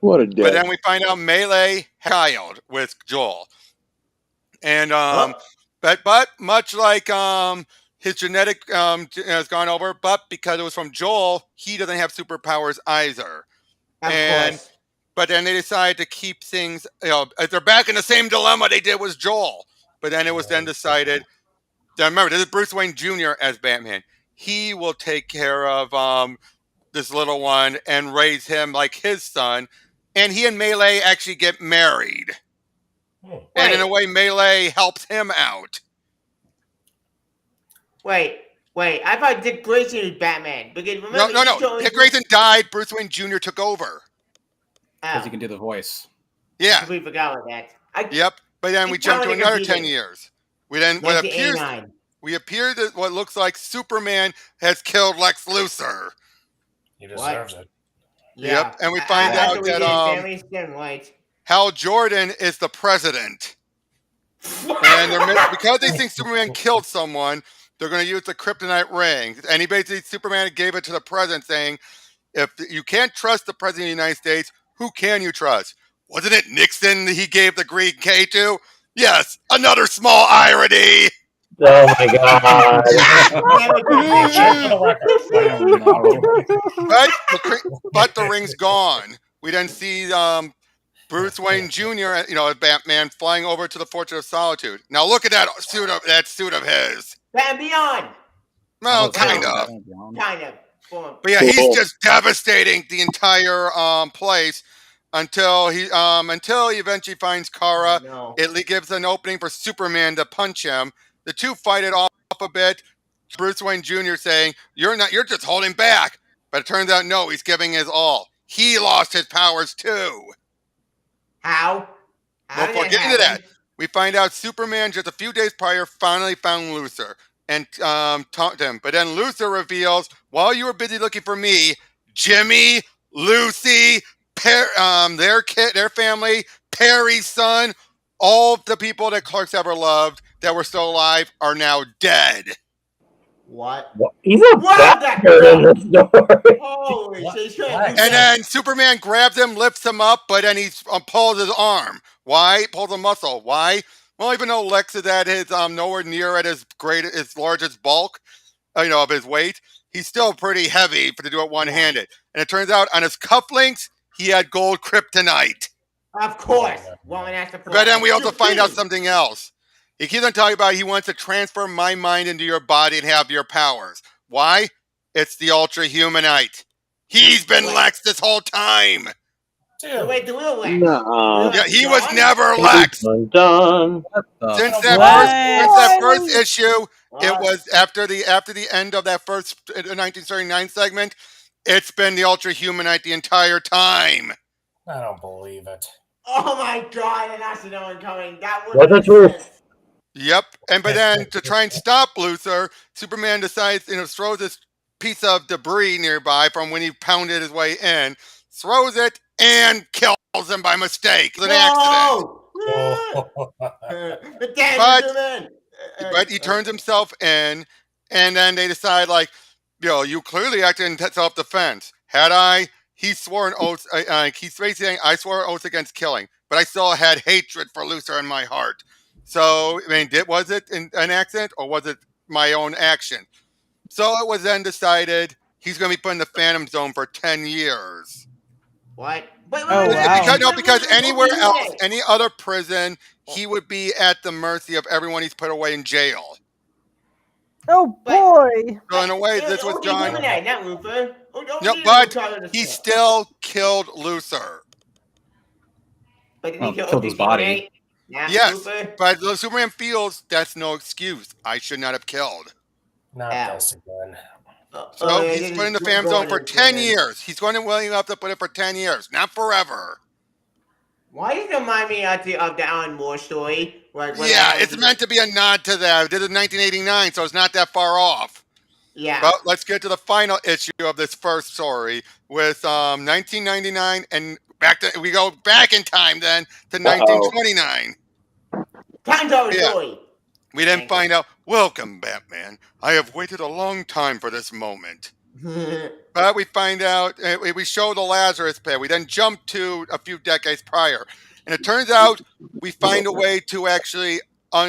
What a day. But then we find out Melee child with Joel. And but much like his genetic has gone over, but because it was from Joel, he doesn't have superpowers either. Of course. But then they decided to keep things, they're back in the same dilemma they did with Joel. But then it was then decided, remember, this is Bruce Wayne Jr. as Batman. He will take care of this little one and raise him like his son. And he and Melee actually get married. And in a way, Melee helps him out. Wait. I thought Dick Grayson was Batman. Because remember, No. Dick Grayson died. Bruce Wayne Jr. took over. Because he can do the voice. Yeah. We forgot about that. Yep. But then we jump to another 10 years. We then what appears that what looks like Superman has killed Lex Luthor. He deserves it. Yep. And we find out that Hal Jordan is the president. And because they think Superman killed someone, they're going to use the kryptonite ring. And Superman gave it to the president saying, if you can't trust the president of the United States, who can you trust? Wasn't it Nixon he gave the green K to? Yes, another small irony. Oh my god. But the ring's gone. We then see Bruce Wayne Jr., as Batman, flying over to the Fortress of Solitude. Now look at that suit of his. Batman Beyond. Well, kind of. Kind of. But yeah, he's just devastating the entire place until he eventually finds Kara. It gives an opening for Superman to punch him. The two fight it off a bit. Bruce Wayne Jr. saying, "You're just holding back." But it turns out, no, he's giving his all. He lost his powers too. How? How Before did getting that to that, happen? we find out Superman just a few days prior finally found Luthor and talked to him. But then Luthor reveals, while you were busy looking for me, Jimmy, Lucy, their kid, their family, Perry's son, all the people that Clark's ever loved that were still alive are now dead. What? He's a What the bastard in this story. Holy What? shit! He's trying What? to And then Superman grabs him, lifts him up, but then he pulls his arm. Why? Pulls a muscle. Why? Well, even though Lex is at his nowhere near at his largest bulk, of his weight, he's still pretty heavy to do it one-handed. And it turns out on his cufflinks, he had gold kryptonite. Of course. Woman has to. But then we also find out something else. He keeps on talking about he wants to transfer my mind into your body and have your powers. Why? It's the Ultra Humanite. He's been Lex this whole time. Dude, Wait, the real Lex. Nuh-uh. Yeah, he was John? never Lex. Done. Since What? that first issue, What? it was after the end of that first 1939 segment. It's been the Ultra Humanite the entire time. I don't believe it. Oh my god! And I see no one coming. That would. What's the truth? Yep. But then to try and stop Luthor, Superman decides, throws this piece of debris nearby from when he pounded his way in, throws it, and kills him by mistake. It's an accident. But he turns himself in, and then they decide, you clearly acted in self-defense. Had I? He swore an oath. He's basically saying, I swore an oath against killing, but I still had hatred for Luthor in my heart. So, was it an accident, or was it my own action? So it was then decided he's going to be put in the Phantom Zone for 10 years. What? Oh, wow. Because anywhere else, any other prison, he would be at the mercy of everyone he's put away in jail. Oh boy! So in a way, this was done. Not Luthor. No, but he still killed Luthor. But did Oh, he kill killed his body. Yes, Luthor? but Superman feels that's no excuse. I should not have killed. Not this again. So he's put in the Phantom Zone for 10 years. He's going to willing enough to put it for 10 years, not forever. Why does it remind me of the Alan Moore story? It's meant to be a nod to that. This is 1989, so it's not that far off. Yeah. But let's get to the final issue of this first story with 1999, and we go back in time then to 1929. Time travel story. We then find out, welcome, Batman. I have waited a long time for this moment. But we find out, we show the Lazarus Pit. We then jump to a few decades prior. And it turns out we find a way to actually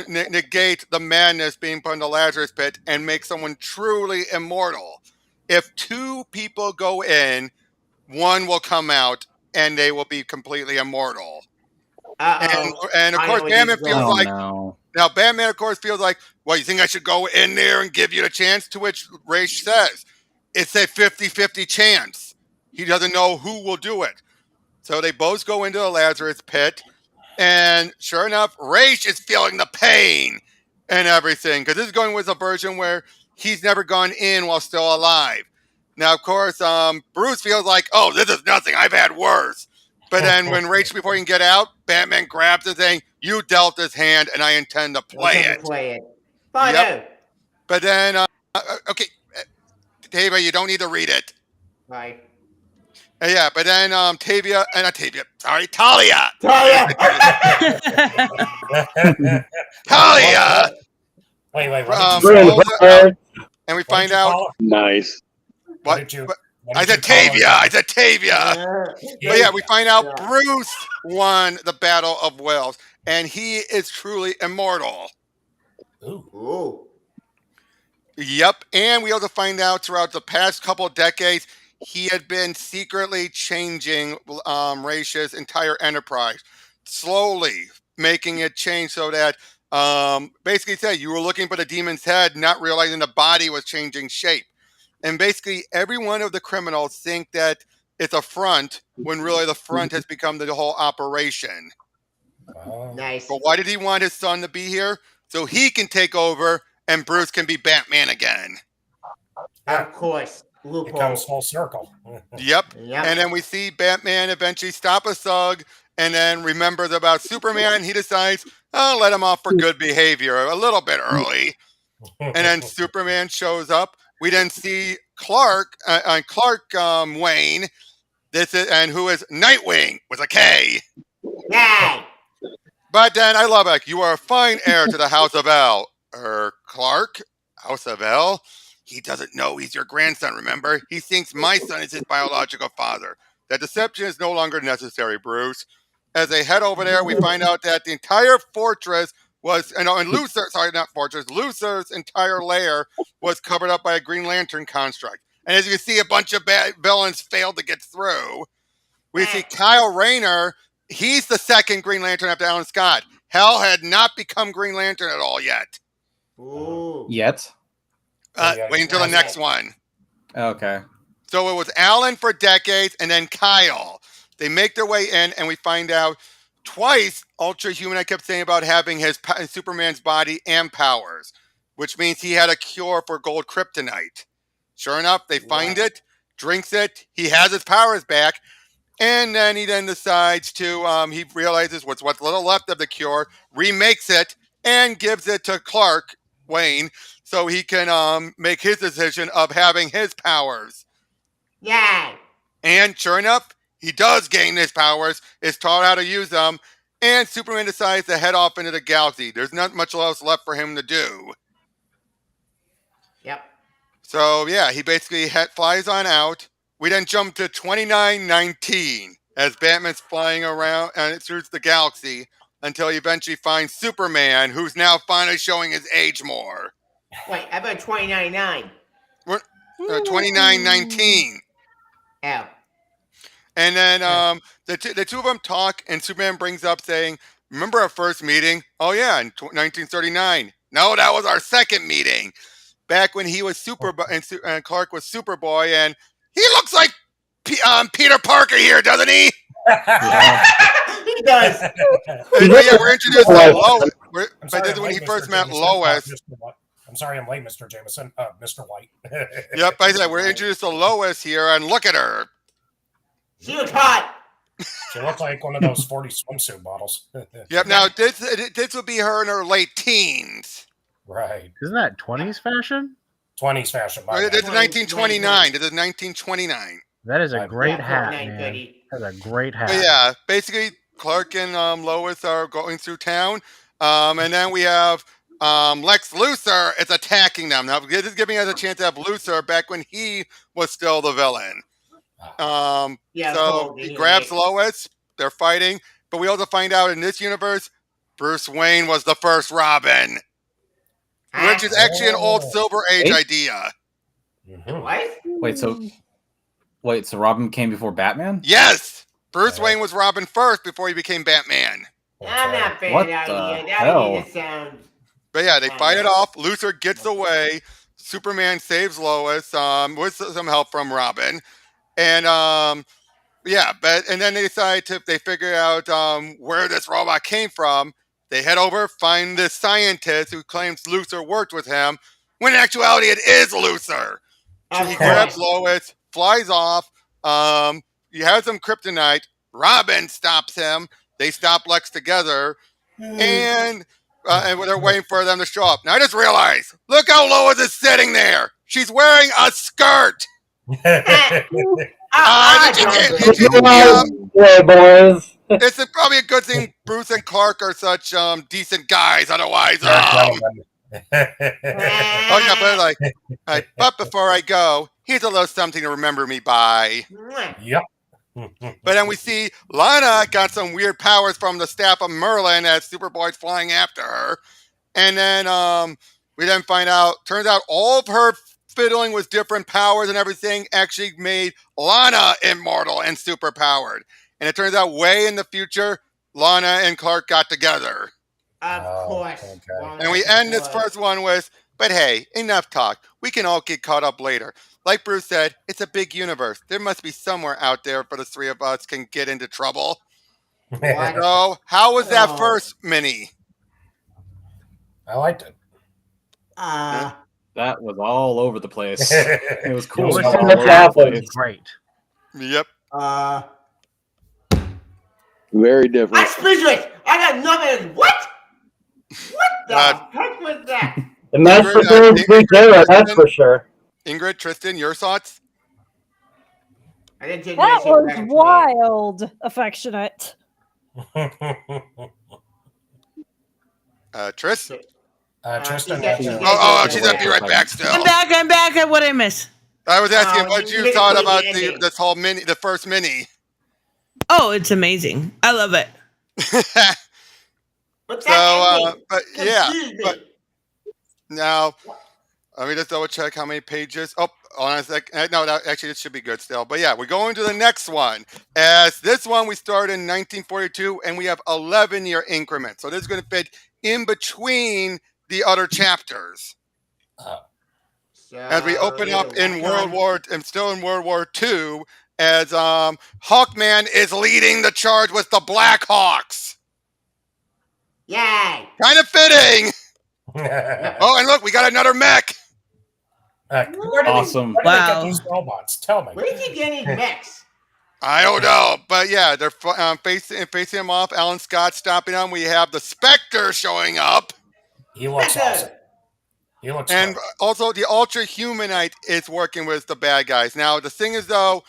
negate the madness being put in the Lazarus Pit and make someone truly immortal. If two people go in, one will come out and they will be completely immortal. And of course, Batman feels now Batman, of course, feels like, well, you think I should go in there and give you the chance? To which Raish says, it's a 50-50 chance. He doesn't know who will do it. So they both go into the Lazarus Pit, and sure enough, Raish is feeling the pain and everything, because this is going with a version where he's never gone in while still alive. Now, of course, Bruce feels like, oh, this is nothing. I've had worse. But then when Raish, before he can get out, Batman grabs the thing. You dealt his hand, and I intend to play it. Yep. But then, okay, Tavia, you don't need to read it. Right. Yeah, but then Talia. Talia! Wait. And we find out. Nice. What? I said Tavia. But yeah, we find out Bruce won the Battle of Wales, and he is truly immortal. Ooh. Yep, and we also find out throughout the past couple of decades, he had been secretly changing Raish's entire enterprise, slowly making it change so that basically said you were looking for the demon's head, not realizing the body was changing shape. And basically every one of the criminals think that it's a front when really the front has become the whole operation. Nice. But why did he want his son to be here? So he can take over and Bruce can be Batman again. Of course. It Loophole. comes full circle. Yep. Yep. And then we see Batman eventually stop a thug and then remembers about Superman. He decides, I'll let him off for good behavior a little bit early. And then Superman shows up. We then see Clark Wayne. And who is Nightwing with a K. Yay! But then I love it. You are a fine heir to the House of L. Clark, House of L. He doesn't know he's your grandson, remember? He thinks my son is his biological father. That deception is no longer necessary, Bruce. As they head over there, we find out that the entire fortress was, and Luthor's entire lair was covered up by a Green Lantern construct. And as you can see, a bunch of bad villains failed to get through. We see Kyle Rayner. He's the second Green Lantern after Alan Scott. Hal had not become Green Lantern at all yet. Ooh. Yet? Wait until the next one. Okay. So it was Alan for decades and then Kyle. They make their way in and we find out twice Ultra Human I kept saying about having his Superman's body and powers, which means he had a cure for gold kryptonite. Sure enough, they find it, drinks it, he has his powers back, and then he decides to, he realizes what's little left of the cure, remakes it, and gives it to Clark Wayne so he can make his decision of having his powers. Yay! And sure enough, he does gain his powers, is taught how to use them, and Superman decides to head off into the galaxy. There's not much else left for him to do. Yep. So, yeah, he basically flies on out. We then jump to 2919 as Batman's flying around and through the galaxy until he eventually finds Superman, who's now finally showing his age more. Wait, I bet 29.9. 2919. Oh. And then the two of them talk, and Superman brings up saying, remember our first meeting? Oh, yeah, in 1939. No, that was our second meeting. Back when he was and Clark was Superboy, and he looks like Peter Parker here, doesn't he? He does. Yeah, we're introduced to Lois. But this is when he first met Lois. I'm sorry I'm late, Mr. Jameson. Mr. White. Yep, I said we're introduced to Lois here, and look at her. She looks hot. She looks like one of those 40 swimsuit models. Yep, now this would be her in her late teens. Right. Isn't that 20s fashion? 20s fashion. This is 1929. This is 1929. That is a great hat, man. That's a great hat. But yeah, basically Clark and Lois are going through town, and then we have Lex Luthor is attacking them. Now this is giving us a chance to have Luthor back when he was still the villain. So he grabs Lois. They're fighting, but we also find out in this universe, Bruce Wayne was the first Robin, which is actually an old Silver Age idea. What? Wait, so Robin came before Batman? Yes, Bruce Wayne was Robin first before he became Batman. I'm not bad What idea. the That hell? idea sounds. But yeah, they fight it off. Luthor gets away. Superman saves Lois with some help from Robin. And and then they figure out where this robot came from. They head over, find this scientist who claims Luthor worked with him, when in actuality it is Luthor. So he grabs Lois, flies off. He has some kryptonite. Robin stops him. They stop Lex together, and they're waiting for them to show up. Now I just realized, look how Lois is sitting there. She's wearing a skirt. It's probably a good thing Bruce and Clark are such decent guys. Otherwise, but before I go, here's a little something to remember me by. Yep. But then we see Lana got some weird powers from the staff of Merlin as Superboy's flying after her. And then we then find out, turns out all of her fiddling with different powers and everything actually made Lana immortal and superpowered. And it turns out way in the future, Lana and Clark got together. Of course. Okay. And we end this first one with, but hey, enough talk. We can all get caught up later. Like Bruce said, it's a big universe. There must be somewhere out there for the three of us can get into trouble. So, how was that first mini? I liked it. That was all over the place. It was cool. was but in all the over Chaplain. place. Great. Yep. Very different. I'm speechless. I got nothing. What? What the heck was that? The match Ingrid, for third street era, that's Tristan? for sure. Ingrid, Tristan, your thoughts? I didn't take That that was back to me. wild, affectionate. Tris? Tristan. She's gonna be right back still. I'm back. I'm back. What I miss? I was asking Oh, what you you made a thought crazy about ending. this whole the first mini. Oh, it's amazing. I love it. But that ending but yeah, confused me. but now let me just double check how many pages. Oh, on a sec. No, actually, it should be good still. But yeah, we're going to the next one. As this one we started in 1942, and we have 11-year increments. So this is going to fit in between the other chapters. So, As we open up in World War II, as Hawkman is leading the charge with the Black Hawks. Yay! Kind of fitting. Oh, and look, we got another mech. Awesome. Where do they get Wow. these robots? Tell me. Where did you get any mechs? I don't know, but yeah, they're facing him off. Alan Scott stopping on. We have the Spectre showing up, He looks awesome. He looks and great. also the Ultra Humanite is working with the bad guys. Now the thing is, though,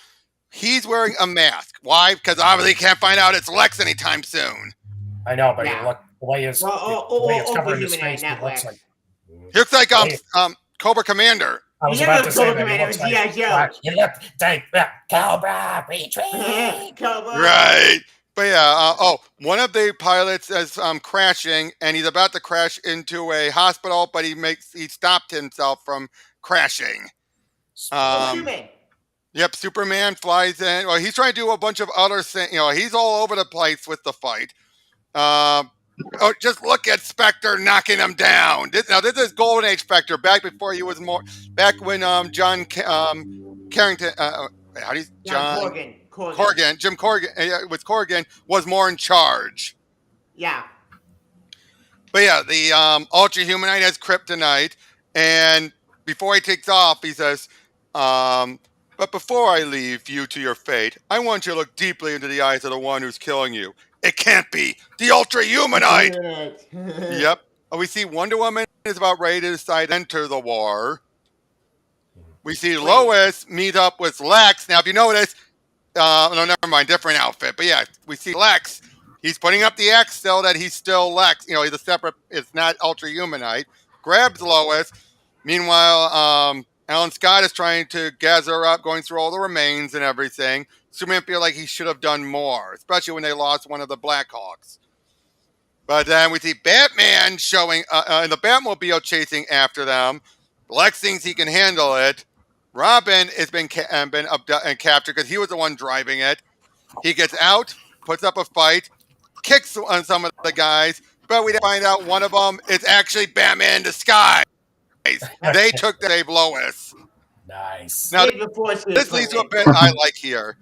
he's wearing a mask. Why? Because obviously he can't find out it's Lex anytime soon. I know, but Yeah. you look the way his Oh, covering his face, Humanite, he not looks Lex. like. He looks like Cobra Commander. I was He about never to say told that him he it looks was like. G.I. Joe. He looked like Cobra retreat. Cobra. Right. But yeah, one of the pilots is crashing, and he's about to crash into a hospital, but he stopped himself from crashing. Superman. Yep, Superman flies in. Well, he's trying to do a bunch of other things. He's all over the place with the fight. Just look at Spectre knocking him down. This is Golden Age Spectre, back before he was more. Back when John Carrington. How do you John Corgan? Jim Corgan with Corgan was more in charge. Yeah. But yeah, the Ultra Humanite has kryptonite, and before he takes off, he says, "But before I leave you to your fate, I want you to look deeply into the eyes of the one who's killing you. It can't be the Ultra Humanite." Yep. We see Wonder Woman is about ready to decide to enter the war. We see Lois meet up with Lex. Now, if you notice, no, never mind, different outfit. But yeah, we see Lex. He's putting up the X still that he's still Lex. He's a separate. It's not Ultra Humanite. Grabs Lois. Meanwhile, Alan Scott is trying to gather her up, going through all the remains and everything. Superman feel like he should have done more, especially when they lost one of the Blackhawks. But then we see Batman showing in the Batmobile chasing after them. Lex thinks he can handle it. Robin has been captured because he was the one driving it. He gets out, puts up a fight, kicks on some of the guys, but we find out one of them is actually Batman in disguise. They took to save Lois. Nice. Now, this leads to a bit I like here.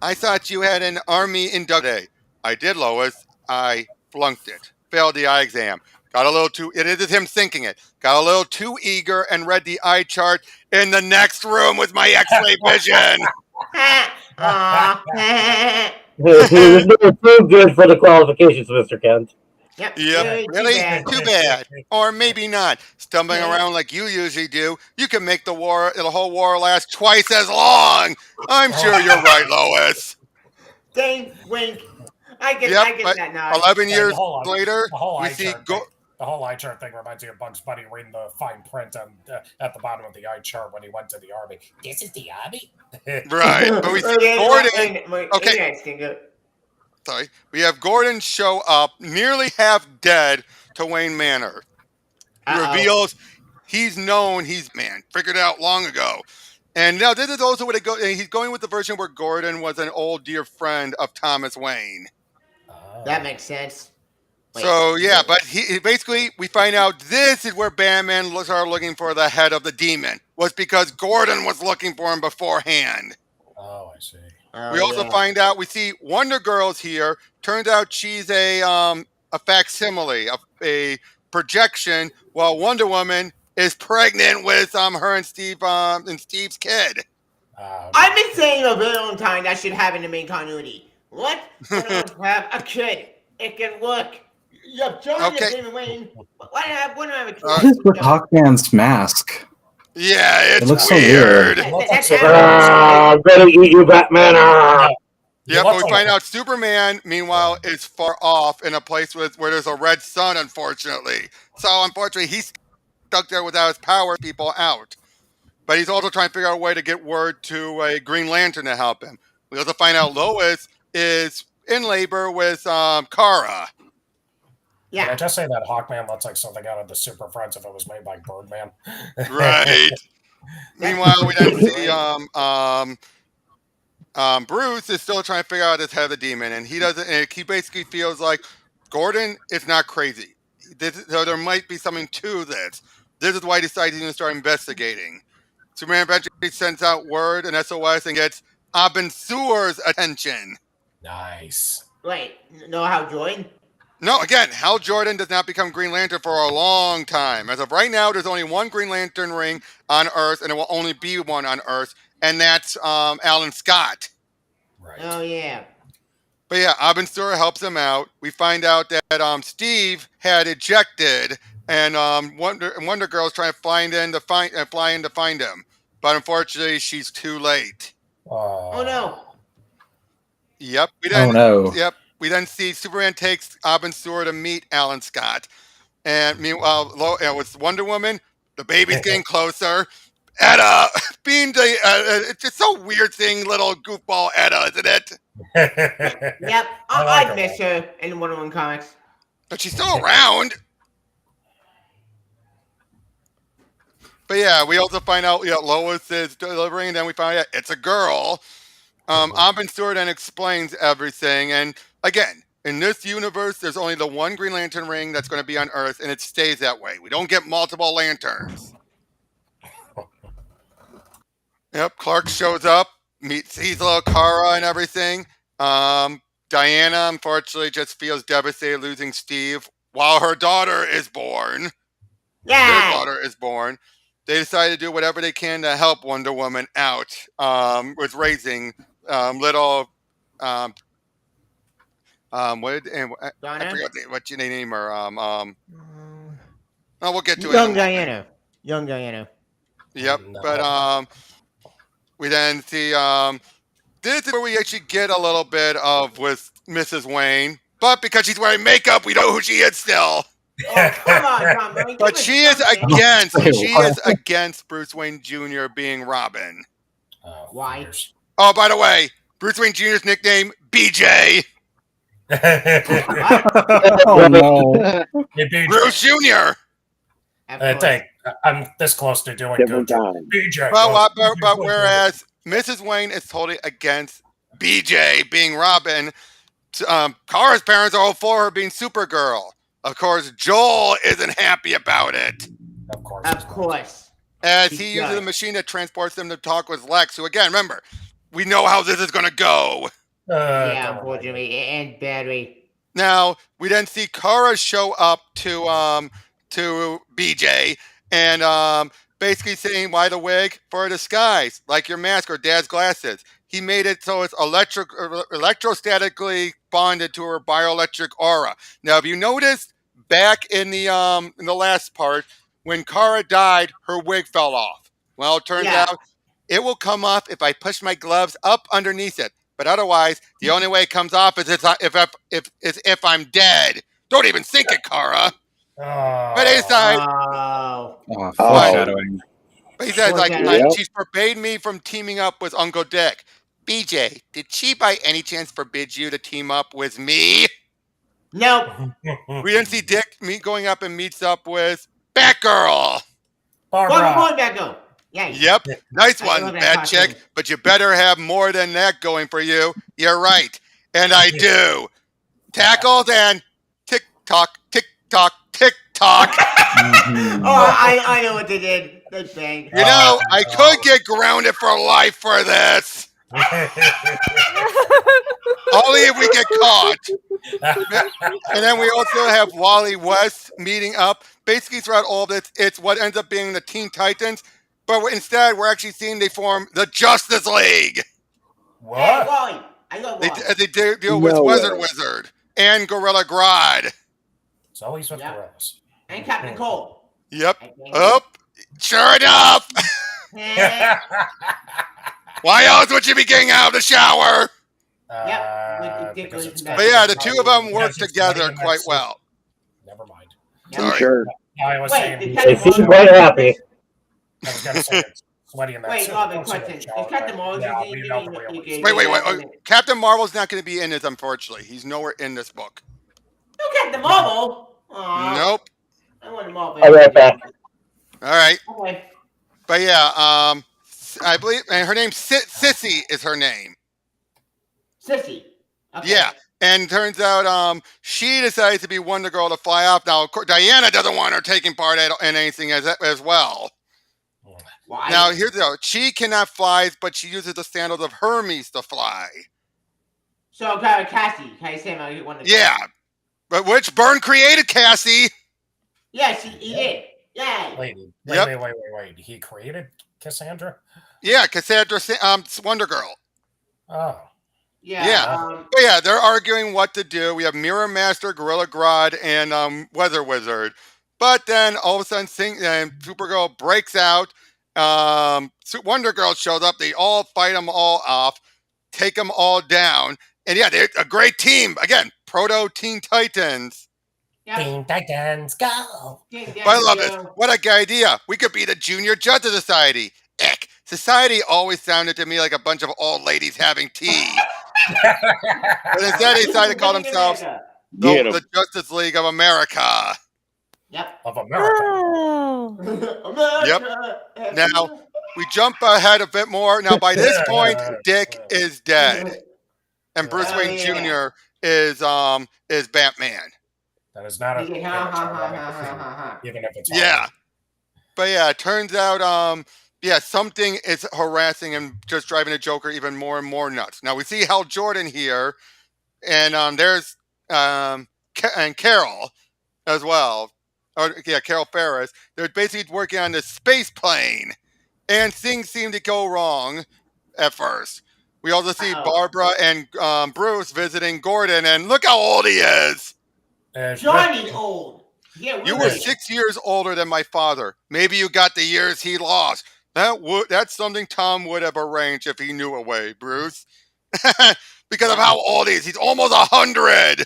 I thought you had an army induction. I did, Lois. I flunked it. Failed the eye exam. Got a little too. It is him thinking it. Got a little too eager and read the eye chart in the next room with my X-ray vision. He was doing too good for the qualifications, Mr. Kent. Yep. Really? Too bad. Or maybe not. Stumbling around like you usually do, you can make the whole war last twice as long. I'm sure you're right, Lois. Dang, wink. I get that now. 11 years later, we see the whole eye chart thing reminds me of Bugs Bunny reading the fine print at the bottom of the eye chart when he went to the army. This is the army? Right. But we see Gordon. Okay. Sorry. We have Gordon show up, nearly half dead, to Wayne Manor. He reveals he's figured it out long ago. And now this is also what he's going with the version where Gordon was an old dear friend of Thomas Wayne. That makes sense. So yeah, but he basically we find out this is where Batman started looking for the head of the demon. Was because Gordon was looking for him beforehand. Oh, I see. We also find out we see Wonder Girl's here. Turns out she's a facsimile, a projection, while Wonder Woman is pregnant with her and Steve and Steve's kid. I've been saying a very long time that should happen in the main continuity. What? When I have a kid, it can work. You have John Okay. and David Wayne. Why do I have a kid? What is with Hawkman's mask? Yeah, it's It looks so weird. weird. That's I'm gonna eat you, Batman. Yeah, but we find out Superman, meanwhile, is far off in a place where there's a red sun, unfortunately. So, unfortunately, he's stuck there without his power, people out. But he's also trying to figure out a way to get word to a Green Lantern to help him. We also find out Lois is in labor with Kara. Can I just say that Hawkman looks like something out of the Super Friends if it was made by Birdman? Right. Meanwhile, we then see Bruce is still trying to figure out his head of the demon, and he doesn't. And he basically feels like Gordon is not crazy. So there might be something to this. This is why he decides he's going to start investigating. Superman eventually sends out word and SOS and gets Abin Sur's attention. Nice. Wait, no, Hal Jordan? No, again, Hal Jordan does not become Green Lantern for a long time. As of right now, there's only one Green Lantern ring on Earth, and it will only be one on Earth, and that's Alan Scott. Right. Oh, yeah. But yeah, Abin Sur helps him out. We find out that Steve had ejected, and Wonder Girl's trying to fly in to find him. But unfortunately, she's too late. Oh no. Yep. Yep. We then see Superman takes Abin Sur to meet Alan Scott. And meanwhile, with Wonder Woman, the baby's getting closer. Etta, being it's just so weird seeing little goofball Etta, isn't it? Yep, I'd miss her in Wonder Woman comics. But she's still around. But yeah, we also find out Lois is delivering, and then we find out it's a girl. Abin Sur then explains everything, and again, in this universe, there's only the one Green Lantern ring that's going to be on Earth, and it stays that way. We don't get multiple lanterns. Yep, Clark shows up, sees little Kara and everything. Diana, unfortunately, just feels devastated losing Steve while her daughter is born. Yeah. Their daughter is born. They decide to do whatever they can to help Wonder Woman out with raising little I forgot what you name her. We'll get to it. Young Diana. Yep, but we then see this is where we actually get a little bit of with Mrs. Wayne, but because she's wearing makeup, we know who she is still. Oh, come on, Tom. But she is against Bruce Wayne Jr. being Robin. Why? Oh, by the way, Bruce Wayne Jr.'s nickname BJ. Oh no, Bruce Jr. I'm this close to doing Different good. time. BJ. But whereas Mrs. Wayne is totally against BJ being Robin, Kara's parents are all for her being Supergirl. Of course, Joel isn't happy about it. Of course. As he uses a machine that transports them to talk with Lex, who again, remember, we know how this is going to go. Yeah, unfortunately, and badly. Now, we then see Kara show up to BJ and basically saying, why the wig? For a disguise, like your mask or dad's glasses. He made it so it's electrostatically bonded to her bioelectric aura. Now, if you noticed, back in the last part, when Kara died, her wig fell off. Well, it turns out it will come off if I push my gloves up underneath it. But otherwise, the only way it comes off is if I'm dead. Don't even think it, Kara. But he said, foreshadowing. But he says, she's forbade me from teaming up with Uncle Dick. BJ, did she by any chance forbid you to team up with me? No. We didn't see Dick going up and meets up with Batgirl. Batgirl. Yeah. Yep. Nice one, Bat Chick. But you better have more than that going for you. You're right. And I do. Tackles and tick-tock, tick-tock, tick-tock. I know what they did. They banged. You know, I could get grounded for life for this. Only if we get caught. And then we also have Wally West meeting up. Basically, throughout all this, it's what ends up being the Teen Titans. But instead, we're actually seeing they form the Justice League. Hey, What? Wally. I love Wally. They deal with No Wizard way. Wizard and Gorilla Grodd. It's always with Yep. gorillas. And Captain Cole. Yep. I think. Oh, sure enough. Eh, Why else would you be getting out of the shower? Because it's But yeah, the two of them work Yes, it's together sweaty in that quite suit. well. Never mind. yep. Sorry. Sure. I was Wait, saying. did They Captain seem Marvel- quite happy. I was gonna say it's sweaty in that Wait, suit. Robin, Don't say question. it's Is all Captain right. Marvel Yeah, doing- we know the doing- real doing- reason. Wait. Captain Marvel's not going to be in this, unfortunately. He's nowhere in this book. No Captain Marvel. Aw, Nope. I want Marvel. I'll be right back. All right. Okay. But yeah, I believe, and her name's Sissy is her name. Sissy. Okay. Yeah. And turns out she decides to be Wonder Girl to fly off. Now, of course, Diana doesn't want her taking part in anything as well. Why? Now, here's the deal. She cannot fly, but she uses the sandals of Hermes to fly. So, Cassie, can I say my Wonder Girl? Yeah. But which Byrne created Cassie. Yes, he did. Yay. Wait. He created Cassandra? Yeah, Cassandra, Wonder Girl. Oh. Yeah. Yeah. But yeah, they're arguing what to do. We have Mirror Master, Gorilla Grodd, and Weather Wizard. But then all of a sudden, Supergirl breaks out. Wonder Girl shows up. They all fight them all off, take them all down. And yeah, they're a great team. Again, Proto Teen Titans. Yep. Teen Titans, go! But I love this. What a good idea. We could be the Junior Justice Society. Eck. Society always sounded to me like a bunch of old ladies having tea. But instead, they decided to call themselves Get 'em. the Justice League of America. Yep. Of America. Oh. America. Now, we jump ahead a bit more. Now, by this point, Dick is dead. And Bruce Oh, Wayne yeah. Jr. is Batman. That is not a Ha. even if it's Yeah. But yeah, it turns out something is harassing and just driving the Joker even more and more nuts. Now we see Hal Jordan here, and there's and Carol as well. Carol Ferris. They're basically working on this space plane, and things seem to go wrong at first. We also see Barbara and Bruce visiting Gordon, and look how old he is. Johnny's old. Yeah, You were really. 6 years older than my father. Maybe you got the years he lost. That's something Tom would have arranged if he knew a way, Bruce. Because of how old he is. He's almost 100.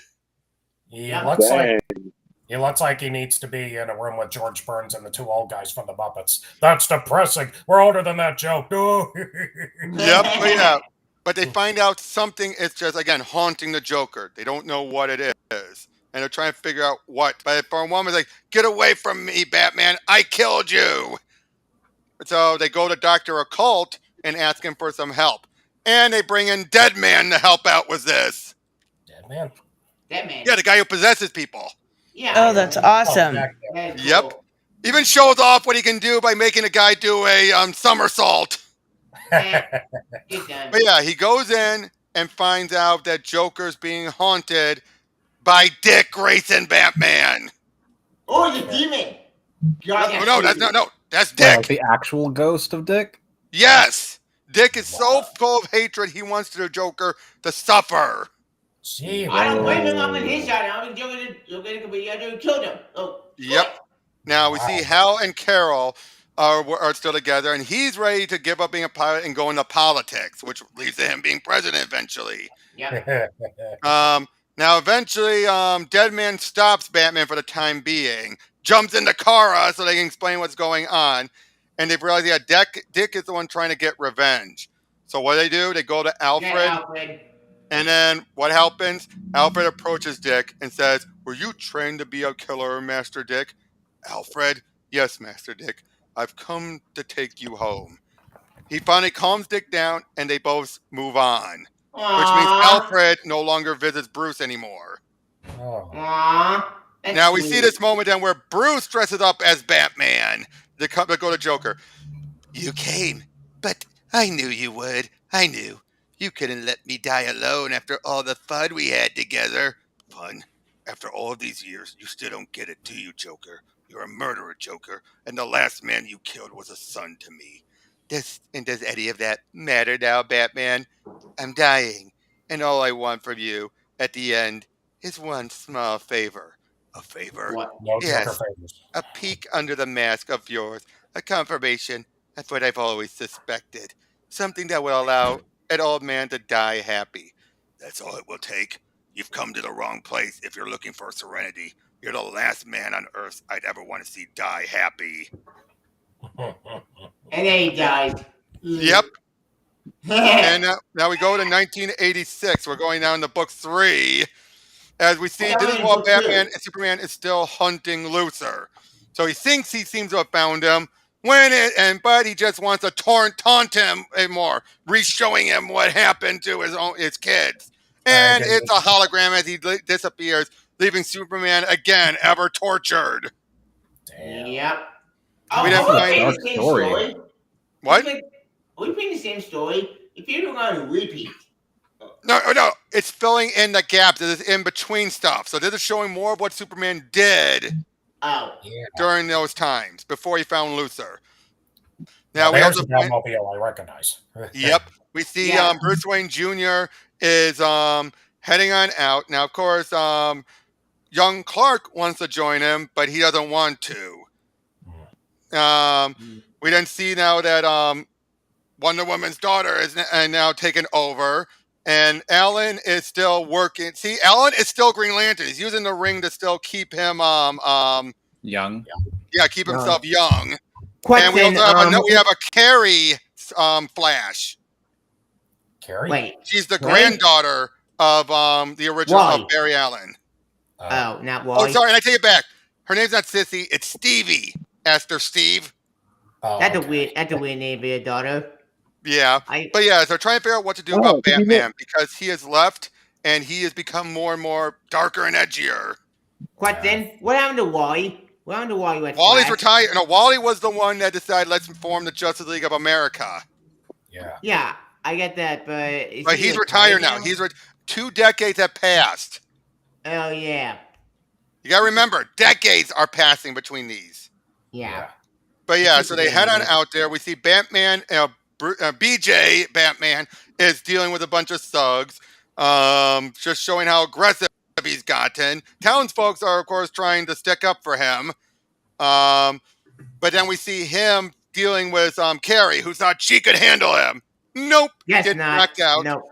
He Yeah. looks like Dang. he looks like he needs to be in a room with George Burns and the two old guys from the Muppets. That's depressing. We're older than that joke. Yep, but yeah. But they find out something is just, again, haunting the Joker. They don't know what it is. And they're trying to figure out what. But for a woman, like, get away from me, Batman. I killed you. So they go to Dr. Occult and ask him for some help. And they bring in Deadman to help out with this. Dead man. That man. Yeah, the guy who possesses people. Yeah. Oh, that's awesome. that- That's Yep. cool. Even shows off what he can do by making a guy do a somersault. He's done. But yeah, he goes in and finds out that Joker's being haunted by Dick Grayson Batman. Oh, the demon. God, No, that's Well, Dick. like the actual ghost of Dick? Yes, Dick is so full of hatred he wants the Joker to suffer. Gee, I don't blame him. I'm on his side. I'm going to kill him. Oh. Yep. Now we see Hal and Carol are still together, and he's ready to give up being a pilot and go into politics, which leads to him being president eventually. Yep. Now eventually, Deadman stops Batman for the time being, jumps into Kara so they can explain what's going on, and they realize, yeah, Dick is the one trying to get revenge. So what do? They go to Alfred, Yeah, Alfred. and then what happens? Alfred approaches Dick and says, "Were you trained to be a killer, Master Dick?" Alfred, "Yes, Master Dick. I've come to take you home." He finally calms Dick down, and they both move on. Which means Alfred no longer visits Bruce anymore. Oh. Aww. That's Now we sweet. see this moment then where Bruce dresses up as Batman to go to Joker. "You came, but I knew you would. I knew. You couldn't let me die alone after all the fun we had together. Fun? After all of these years, you still don't get it, do you, Joker? You're a murderer, Joker, and the last man you killed was a son to me. Does any of that matter now, Batman? I'm dying, and all I want from you at the end is one small favor. A favor? What? No Joker Yes, favors. a peek under the mask of yours, a confirmation of what I've always suspected. Something that will allow an old man to die happy. That's all it will take. You've come to the wrong place if you're looking for serenity. You're the last man on Earth I'd ever want to see die happy. And then he dies. Yep. And now we go to 1986. We're going down to book 3. As we see, this is while Batman and Superman is still hunting Luthor. So he thinks he seems to have found him, but he just wants to taunt him more, re-showing him what happened to his kids. And it's a hologram as he disappears, leaving Superman again ever tortured. Damn. Yep. We didn't find dark story. What? Are we playing the same story? If you're going to repeat. No, it's filling in the gaps. This is in between stuff. So this is showing more of what Superman did during those times before he found Luthor. Now we have the Batmobile I recognize. Yep. We see Bruce Wayne Jr. is heading on out. Now, of course, young Clark wants to join him, but he doesn't want to. We then see now that Wonder Woman's daughter is now taken over. And Alan is still working. See, Alan is still Green Lantern. He's using the ring to still keep him young. Yeah, keep himself young. Question, and we also have a Carrie Flash. Carrie? Wait. She's the granddaughter of the original of Barry Allen. Not Wally. Oh, sorry, and I take it back. Her name's not Sissy, it's Stevie. Esther Steve. That's a weird name for your daughter. Yeah, but yeah, so trying to figure out what to do about Batman because he has left and he has become more and more darker and edgier. Question: what happened to Wally? What happened to Wally? Wally's retired. No, Wally was the one that decided let's form the Justice League of America. Yeah, I get that, but he's retired now. 2 decades have passed. Oh yeah. You gotta remember, decades are passing between these. Yeah. But yeah, so they head on out there. We see Batman. BJ Batman is dealing with a bunch of thugs, just showing how aggressive he's gotten. Townsfolk are, of course, trying to stick up for him. But then we see him dealing with Carrie, who thought she could handle him. Nope. Gets knocked out. Nope.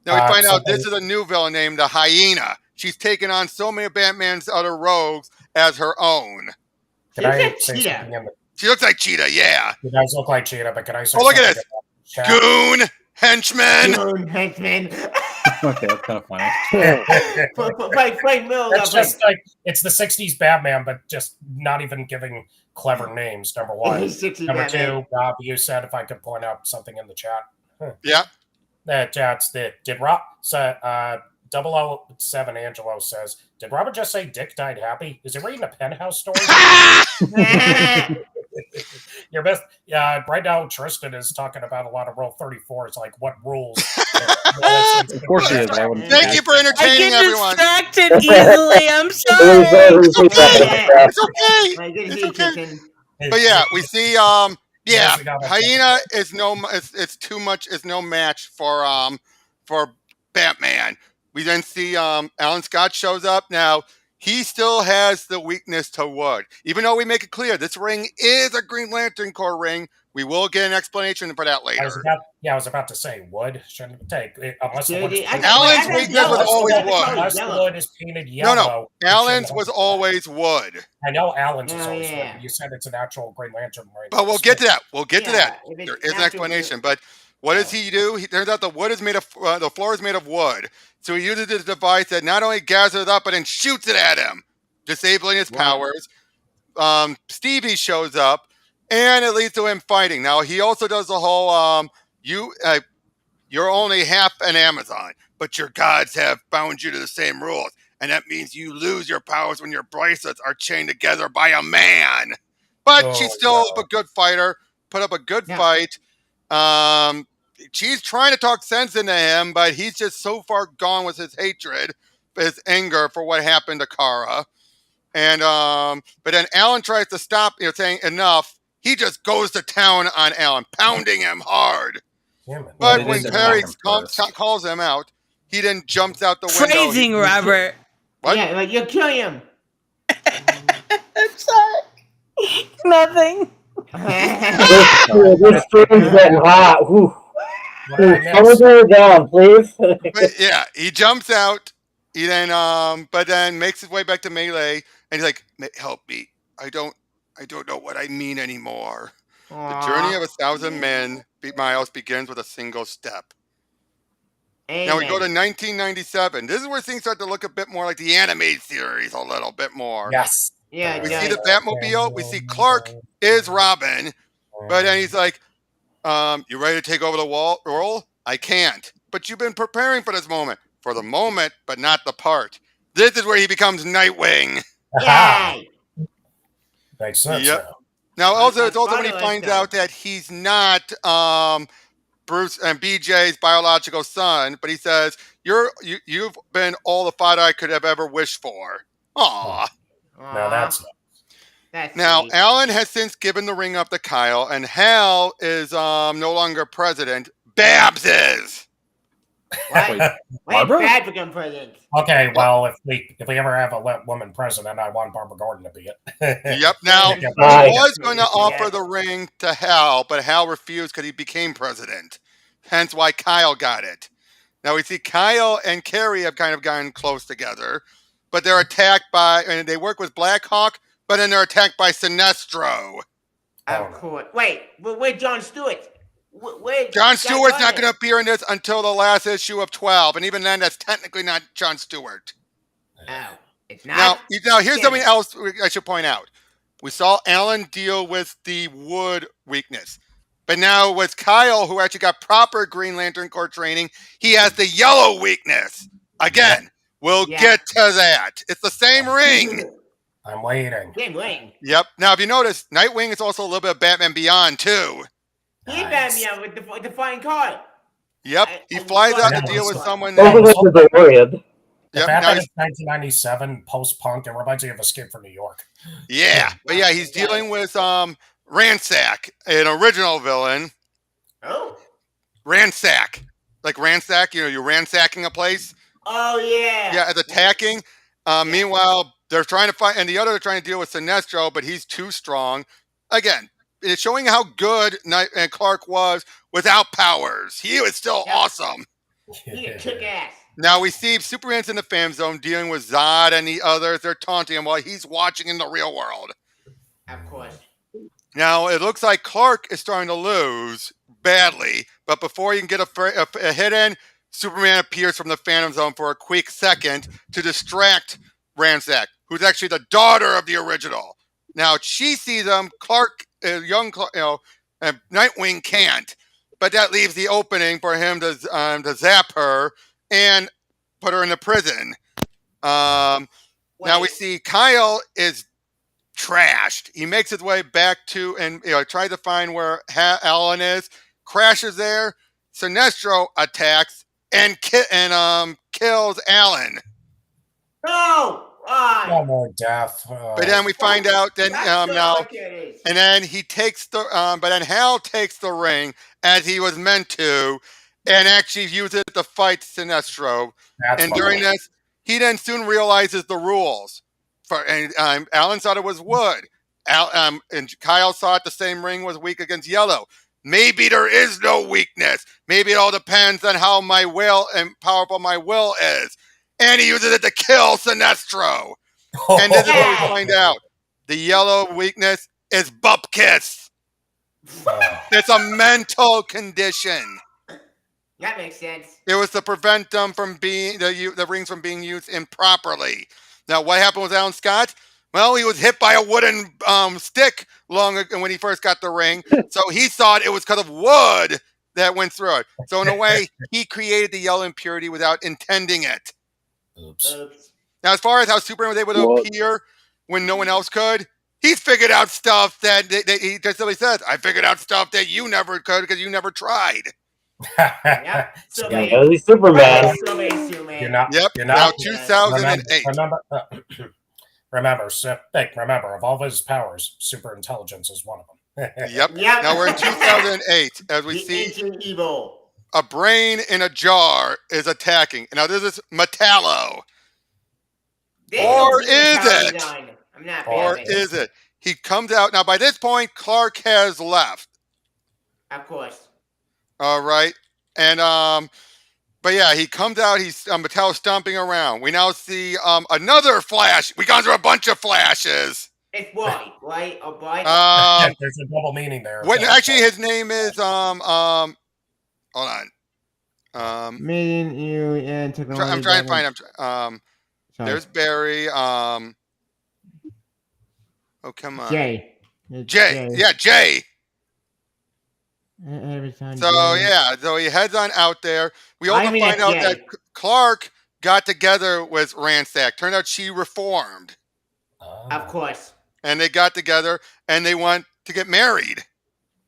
Now we find out this is a new villain named the Hyena. She's taken on so many of Batman's other rogues as her own. She looks like Cheetah, yeah. She does look like Cheetah, but can I say look at this. Goon henchman. Goon henchman. Okay, that's kind of funny. That's just like, it's the 60s Batman, but just not even giving clever names, number one. Number two, Rob, you said if I could point out something in the chat. Yeah. Did Rob, 007 Angelo says, did Robert just say Dick died happy? Is he reading a Penthouse story? Your best, right now Tristan is talking about a lot of Rule 34. It's like what rules. Of course he is. Thank you for entertaining everyone. I get distracted easily. I'm sorry. It's okay. But yeah, we see Hyena is it's too much, is no match for Batman. We then see Alan Scott shows up. Now, he still has the weakness to wood. Even though we make it clear this ring is a Green Lantern Corps ring, we will get an explanation for that later. I was about to say wood shouldn't take unless the wood is Alan's weakness was always wood. Unless the wood is painted yellow. No. Alan's was always wood. I know Alan's is always wood. You said it's an actual Green Lantern ring. But we'll get to that. There is an explanation. But what does he do? He turns out the wood is made of the floor is made of wood. So he uses this device that not only gathers it up, but then shoots it at him, disabling his powers. Stevie shows up, and it leads to him fighting. Now, he also does the whole, you're only half an Amazon, but your gods have bound you to the same rules. And that means you lose your powers when your bracelets are chained together by a man. But she's still a good fighter, put up a good fight. she's trying to talk sense into him, but he's just so far gone with his hatred, his anger for what happened to Kara. And but then Alan tries to stop, saying enough. He just goes to town on Alan, pounding him hard. But when Perry calls him out, he then jumps out the window. Phrasing, Robert. What? Yeah, like you're killing him. I'm sorry. Nothing. This stream's getting hot. Whew. Someone turn it down, please. But yeah, he jumps out. He then, but then makes his way back to Melee, and he's like, "Help me! I don't know what I mean anymore." The journey of 1,000 miles begins with a single step. Amen. Now we go to 1997. This is where things start to look a bit more like the anime series, a little bit more. Yes. Yeah, we see the Batmobile. We see Clark is Robin, but then he's like, "You ready to take over the role? I can't. But you've been preparing for this moment. For the moment, but not the part. This is where he becomes Nightwing." Yay! Makes sense. Yep. Now, also, it's also when he finds out that he's not Bruce and BJ's biological son, but he says, "You've been all the father I could have ever wished for." Aww. Now that's now sweet. Alan has since given the ring up to Kyle, and Hal is no longer president. Babs is. What? When Brad become president? Okay, well, if we ever have a woman president, I want Barbara Gordon to be it. Yep. Now he was going to offer the ring to Hal, but Hal refused because he became president. Hence why Kyle got it. Now we see Kyle and Carrie have kind of gotten close together, but they're attacked by, and they work with Black Hawk, but then they're attacked by Sinestro. Of course. Wait, where's John Stewart? John Stewart's not going to appear in this until the last issue of 12, and even then, that's technically not John Stewart. Oh, it's not? Now here's something else I should point out. We saw Alan deal with the wood weakness, but now with Kyle, who actually got proper Green Lantern Corps training, he has the yellow weakness. Again, we'll get to that. It's the same ring. I'm waiting. Same ring. Yep. Now, if you notice, Nightwing is also a little bit of Batman Beyond, too. He Batman with the flying car. Yep. He flies out to deal with someone. Yep. The Batman is 1997 post-punk. It reminds me of Escape from New York. Yeah, but yeah, he's dealing with Ransack, an original villain. Oh. Ransack, like ransack. You're ransacking a place. Oh yeah. Yeah, as attacking. Meanwhile, they're trying to fight, and the other are trying to deal with Sinestro, but he's too strong. Again, it's showing how good and Clark was without powers. He was still awesome. He kick ass. Now we see Superman's in the fan zone dealing with Zod and the others. They're taunting him while he's watching in the real world. Of course. Now it looks like Clark is starting to lose badly, but before you can get a hit in, Superman appears from the Phantom Zone for a quick second to distract Ransack, who's actually the daughter of the original. Now she sees him. Clark, young Clark, and Nightwing can't, but that leaves the opening for him to zap her and put her in the prison. Now we see Kyle is trashed. He makes his way back to and tries to find where Alan is. Crashes there. Sinestro attacks and kills Alan. No. No more death. But then we find out and then he takes the but then Hal takes the ring as he was meant to, and actually uses it to fight Sinestro. And during this, he then soon realizes the rules. Alan thought it was wood. And Kyle thought the same ring was weak against yellow. Maybe there is no weakness. Maybe it all depends on how my will and powerful my will is. And he uses it to kill Sinestro. And this is what we find out. The yellow weakness is Bupkis. It's a mental condition. That makes sense. It was to prevent them from being the rings from being used improperly. Now, what happened with Alan Scott? Well, he was hit by a wooden stick long ago when he first got the ring, so he thought it was because of wood that went through it. So in a way, he created the yellow impurity without intending it. Oops. Now, as far as how Superman was able to appear when no one else could, he's figured out stuff that he just says, I figured out stuff that you never could because you never tried. Yep. So Yeah, because he's Superman. Strawberry Superman. You're not. Yep. You're Now not. 2008. Remember, of all of his powers, super intelligence is one of them. Yep. Yep. Now we're in 2008 as we The see ancient evil. a brain in a jar is attacking. Now this is Metallo. Or is it? I'm not. Or is it? He comes out now. By this point, Clark has left. Of course. All right, and but yeah, he comes out. He's Metallo stomping around. We now see another flash. We gone through a bunch of flashes. It's white, right? Or white. There's a double meaning there. Wait, no, actually, his name is hold on. Meaning you and technology. I'm trying to find him. There's Barry. Oh, come on. Jay. Jay. Yeah, Jay. Every time. So yeah, so he heads on out there. We also find out that Clark got together with Ransack. Turned out she reformed. Of course. And they got together and they want to get married.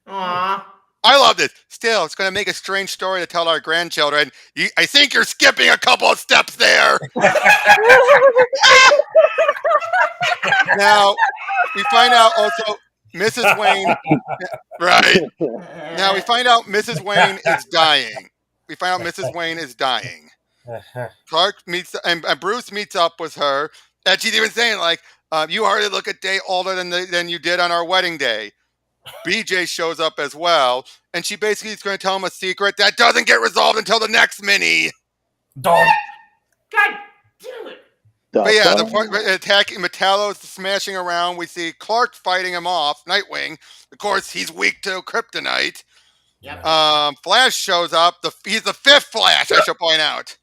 Aww. I love this. Still, it's going to make a strange story to tell our grandchildren. I think you're skipping a couple of steps there. Now, we find out also Mrs. Wayne. Right. Now, we find out Mrs. Wayne is dying. Clark meets, and Bruce meets up with her. And she's even saying, like, you hardly look a day older than you did on our wedding day. BJ shows up as well, and she basically is going to tell him a secret that doesn't get resolved until the next mini. Don't. God damn it. But yeah, the point attacking Metallo is smashing around. We see Clark fighting him off. Nightwing, of course, he's weak to kryptonite. Yep. Flash shows up. He's the fifth Flash, I should point out.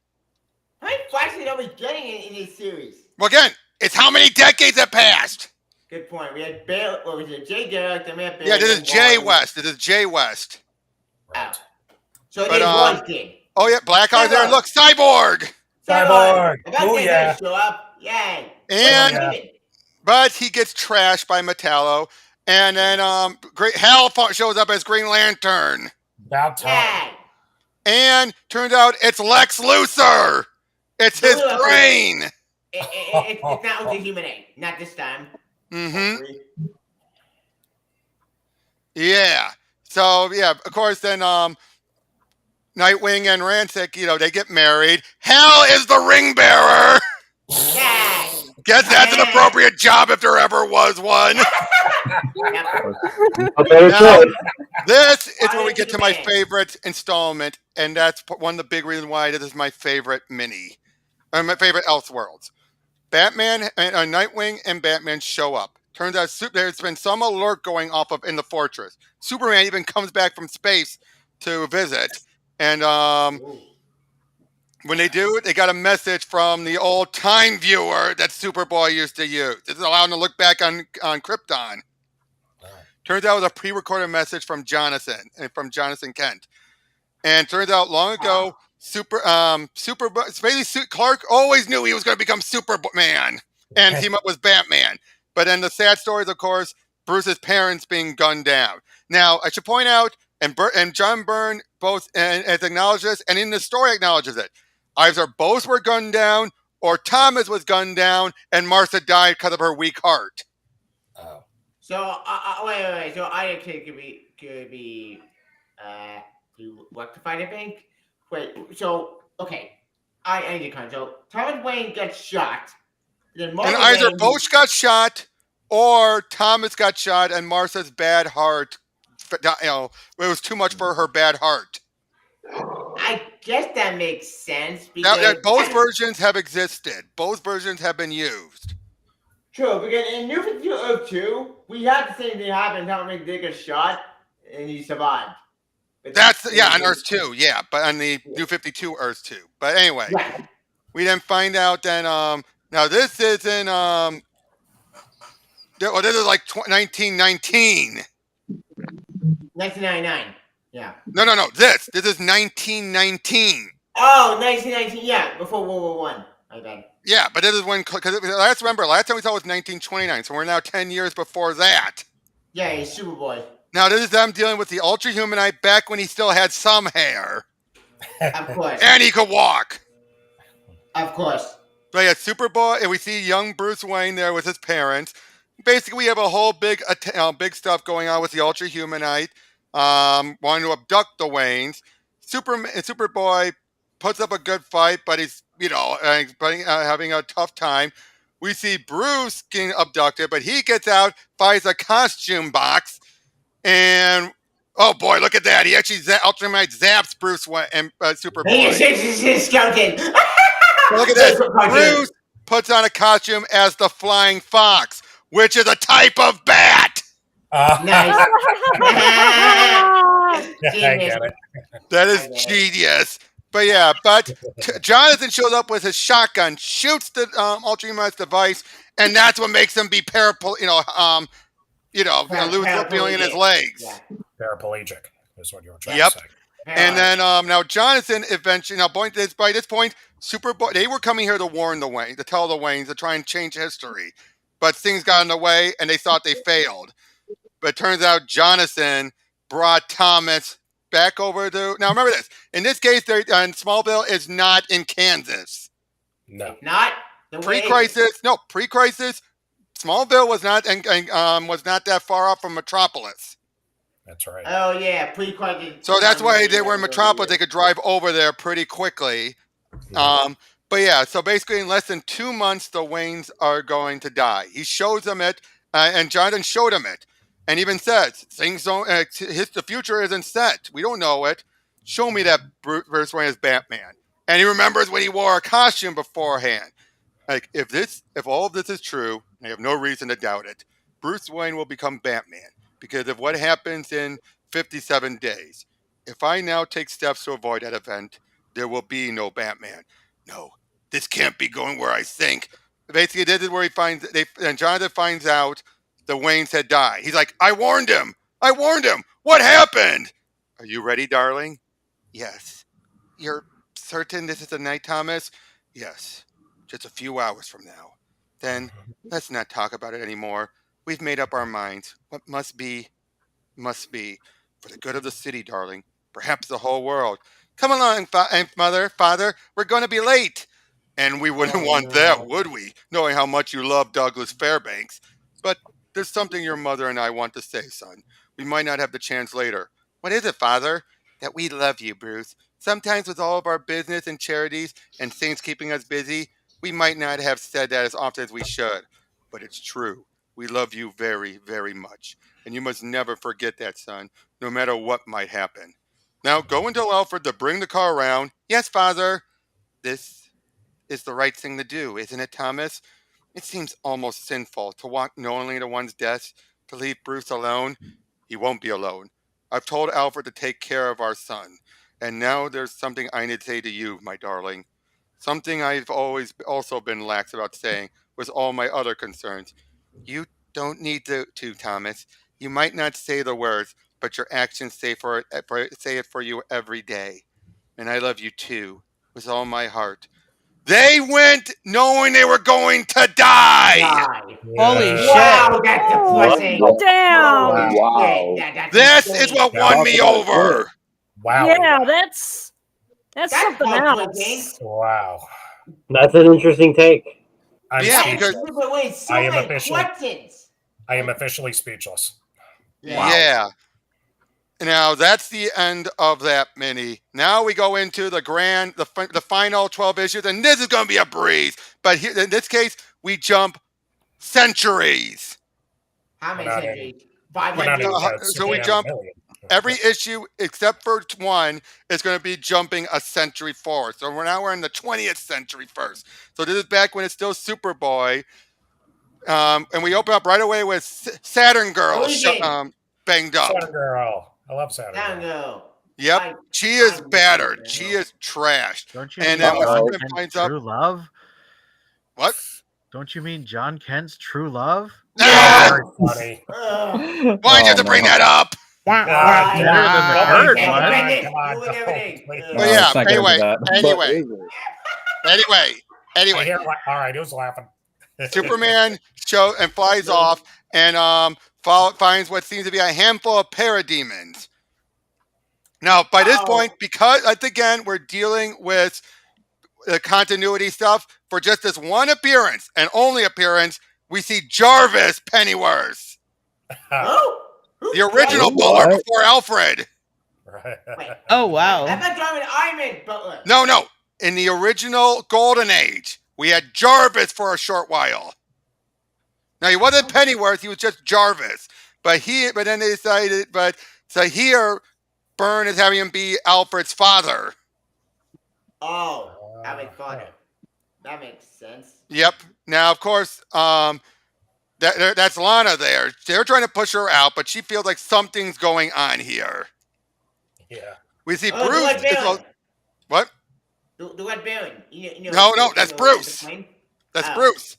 How many Flashes are we getting in this series? Well, again, it's how many decades have passed. Good point. We had Bill. What was it? Jay Garrick. Then we had Bill. Yeah, this is Jay West. Out. So there's one kid. Oh yeah, Blackheart's there. Look, Cyborg. Oh yeah. Show up. Yay. And but he gets trashed by Metallo, and then Great Hal shows up as Green Lantern. About time. And turns out it's Lex Luthor. It's his brain. It's not Ultra-Human A. Not this time. Mm-hmm. Yeah. So yeah, of course then Nightwing and Ransack, they get married. Hal is the ring bearer. Yeah. Guess that's an appropriate job if there ever was one. Now, this is where we get to my favorite installment, and that's one of the big reasons why this is my favorite mini. My favorite Elseworlds. Batman and Nightwing and Batman show up. Turns out there's been some alert going off in the fortress. Superman even comes back from space to visit. And when they do, they got a message from the old time viewer that Superboy used to use. This is allowing them to look back on Krypton. Turns out it was a pre-recorded message from Jonathan Kent. And turns out long ago, Clark always knew he was going to become Superman and team up with Batman. But then the sad stories, of course, Bruce's parents being gunned down. Now, I should point out, and John Byrne both has acknowledged this, and in the story acknowledges it. Either both were gunned down, or Thomas was gunned down, and Martha died because of her weak heart. Oh. So wait. So either kid could be rectified, I think. Wait. So okay, I need to comment. So Thomas Wayne gets shot. Then and either both got shot, or Thomas got shot, and Martha's bad heart. It was too much for her bad heart. I guess that makes sense because now, both versions have existed. Both versions have been used. True, because in New 52 Earth 2, we had the same thing happen. Thomas Wayne did get shot, and he survived. On Earth 2, yeah, but on the New 52 Earth 2. But anyway, we then find out that now this is in this is like 1919. 1999. Yeah. No. This is 1919. Oh, 1919. Yeah, before World War I. I bet. Yeah, but this is when last time we saw it was 1929, so we're now 10 years before that. Yeah, he's Superboy. Now this is them dealing with the Ultra Humanite back when he still had some hair Of course. and he could walk. Of course. So yeah, Superboy, and we see young Bruce Wayne there with his parents. Basically, we have a whole big stuff going on with the Ultra Humanite, wanting to abduct the Waynes. Superboy puts up a good fight, but he's having a tough time. We see Bruce getting abducted, but he gets out, finds a costume box, and oh boy, look at that! He actually Ultra Humanite zaps Bruce Wayne and Superboy. Skeleton. Look at this. Bruce puts on a costume as the Flying Fox, which is a type of bat. Nice. I get it. That is genius. But yeah, Jonathan shows up with his shotgun, shoots the Ultra Humanite's device, and that's what makes him be lose the feeling in his legs. Yeah. Paraplegic is what you were trying to say. And then now Jonathan eventually by this point, Superboy, they were coming here to warn the Waynes, to tell the Waynes to try and change history, but things got in the way and they thought they failed. But it turns out Jonathan brought Thomas back over to. Now remember this: in this case, Smallville is not in Kansas. No, not pre-crisis. No, pre-crisis. Smallville was not that far off from Metropolis. That's right. Oh yeah, pre-crisis. So that's why they were in Metropolis. They could drive over there pretty quickly. But yeah, so basically in less than 2 months, the Waynes are going to die. He shows them it, and Jonathan showed him it, and even says things don't. The future isn't set. We don't know it. Show me that Bruce Wayne is Batman, and he remembers when he wore a costume beforehand. Like if all of this is true, I have no reason to doubt it. Bruce Wayne will become Batman because of what happens in 57 days. If I now take steps to avoid that event, there will be no Batman. No, this can't be going where I think. Basically, this is where and Jonathan finds out the Waynes had died. He's like, I warned him. What happened? Are you ready, darling? Yes. You're certain this is the night, Thomas? Yes. Just a few hours from now. Then let's not talk about it anymore. We've made up our minds. What must be, must be. For the good of the city, darling. Perhaps the whole world. Come along, Father. We're going to be late. And we wouldn't want that, would we? Knowing how much you love Douglas Fairbanks. But there's something your mother and I want to say, son. We might not have the chance later. What is it, Father? That we love you, Bruce. Sometimes with all of our business and charities and things keeping us busy, we might not have said that as often as we should. But it's true. We love you very, very much. And you must never forget that, son, no matter what might happen. Now, go and tell Alfred to bring the car around. Yes, Father. This is the right thing to do, isn't it, Thomas? It seems almost sinful to walk knowingly to one's death, to leave Bruce alone. He won't be alone. I've told Alfred to take care of our son. And now there's something I need to say to you, my darling. Something I've always also been lax about saying with all my other concerns. You don't need to, Thomas. You might not say the words, but your actions say it for you every day. And I love you too, with all my heart. They went knowing they were going to die. Holy shit. Wow, that's depressing. Damn. Wow. This is what won me over. Wow. Yeah, that's something heartbreaking. else. Wow. That's an interesting take. I'm Yeah, speechless. because I am officially speechless. Yeah. Now that's the end of that mini. Now we go into the final 12 issues, and this is going to be a breeze. But here, in this case, we jump centuries. How many We're not centuries? We're not 500. even, So we jump every issue except for one is going to be jumping a century forward. So we're in the 20th century first. So this is back when it's still Superboy. And we open up right away with Saturn Girl banged up. Saturn Girl. I love Saturn Girl. Yep. She is battered. She is trashed. Don't you And mean then when John Superman Kent's finds up, true love? what? Don't you mean John Kent's true love? Ah! Very funny. Why'd you have to bring that up? Better than the current one. But yeah, let's not get into anyway. I hear, all right, who's laughing? Superman flies off and finds what seems to be a handful of parademons. Now, by this point, because again we're dealing with the continuity stuff, for just this one appearance and only appearance, we see Jarvis Pennyworth, the original butler before Alfred. Wait, Oh wow. I'm not driving Iron Man butler. No. In the original Golden Age, we had Jarvis for a short while. Now he wasn't Pennyworth; he was just Jarvis. But then they decided. So here, Byrne is having him be Alfred's father. Oh, Alfred's father. That makes sense. Yep. Now, of course, that's Lana there. They're trying to push her out, but she feels like something's going on here. Yeah. We see Bruce. What? Do what Byrne? No, that's Bruce. That's Bruce.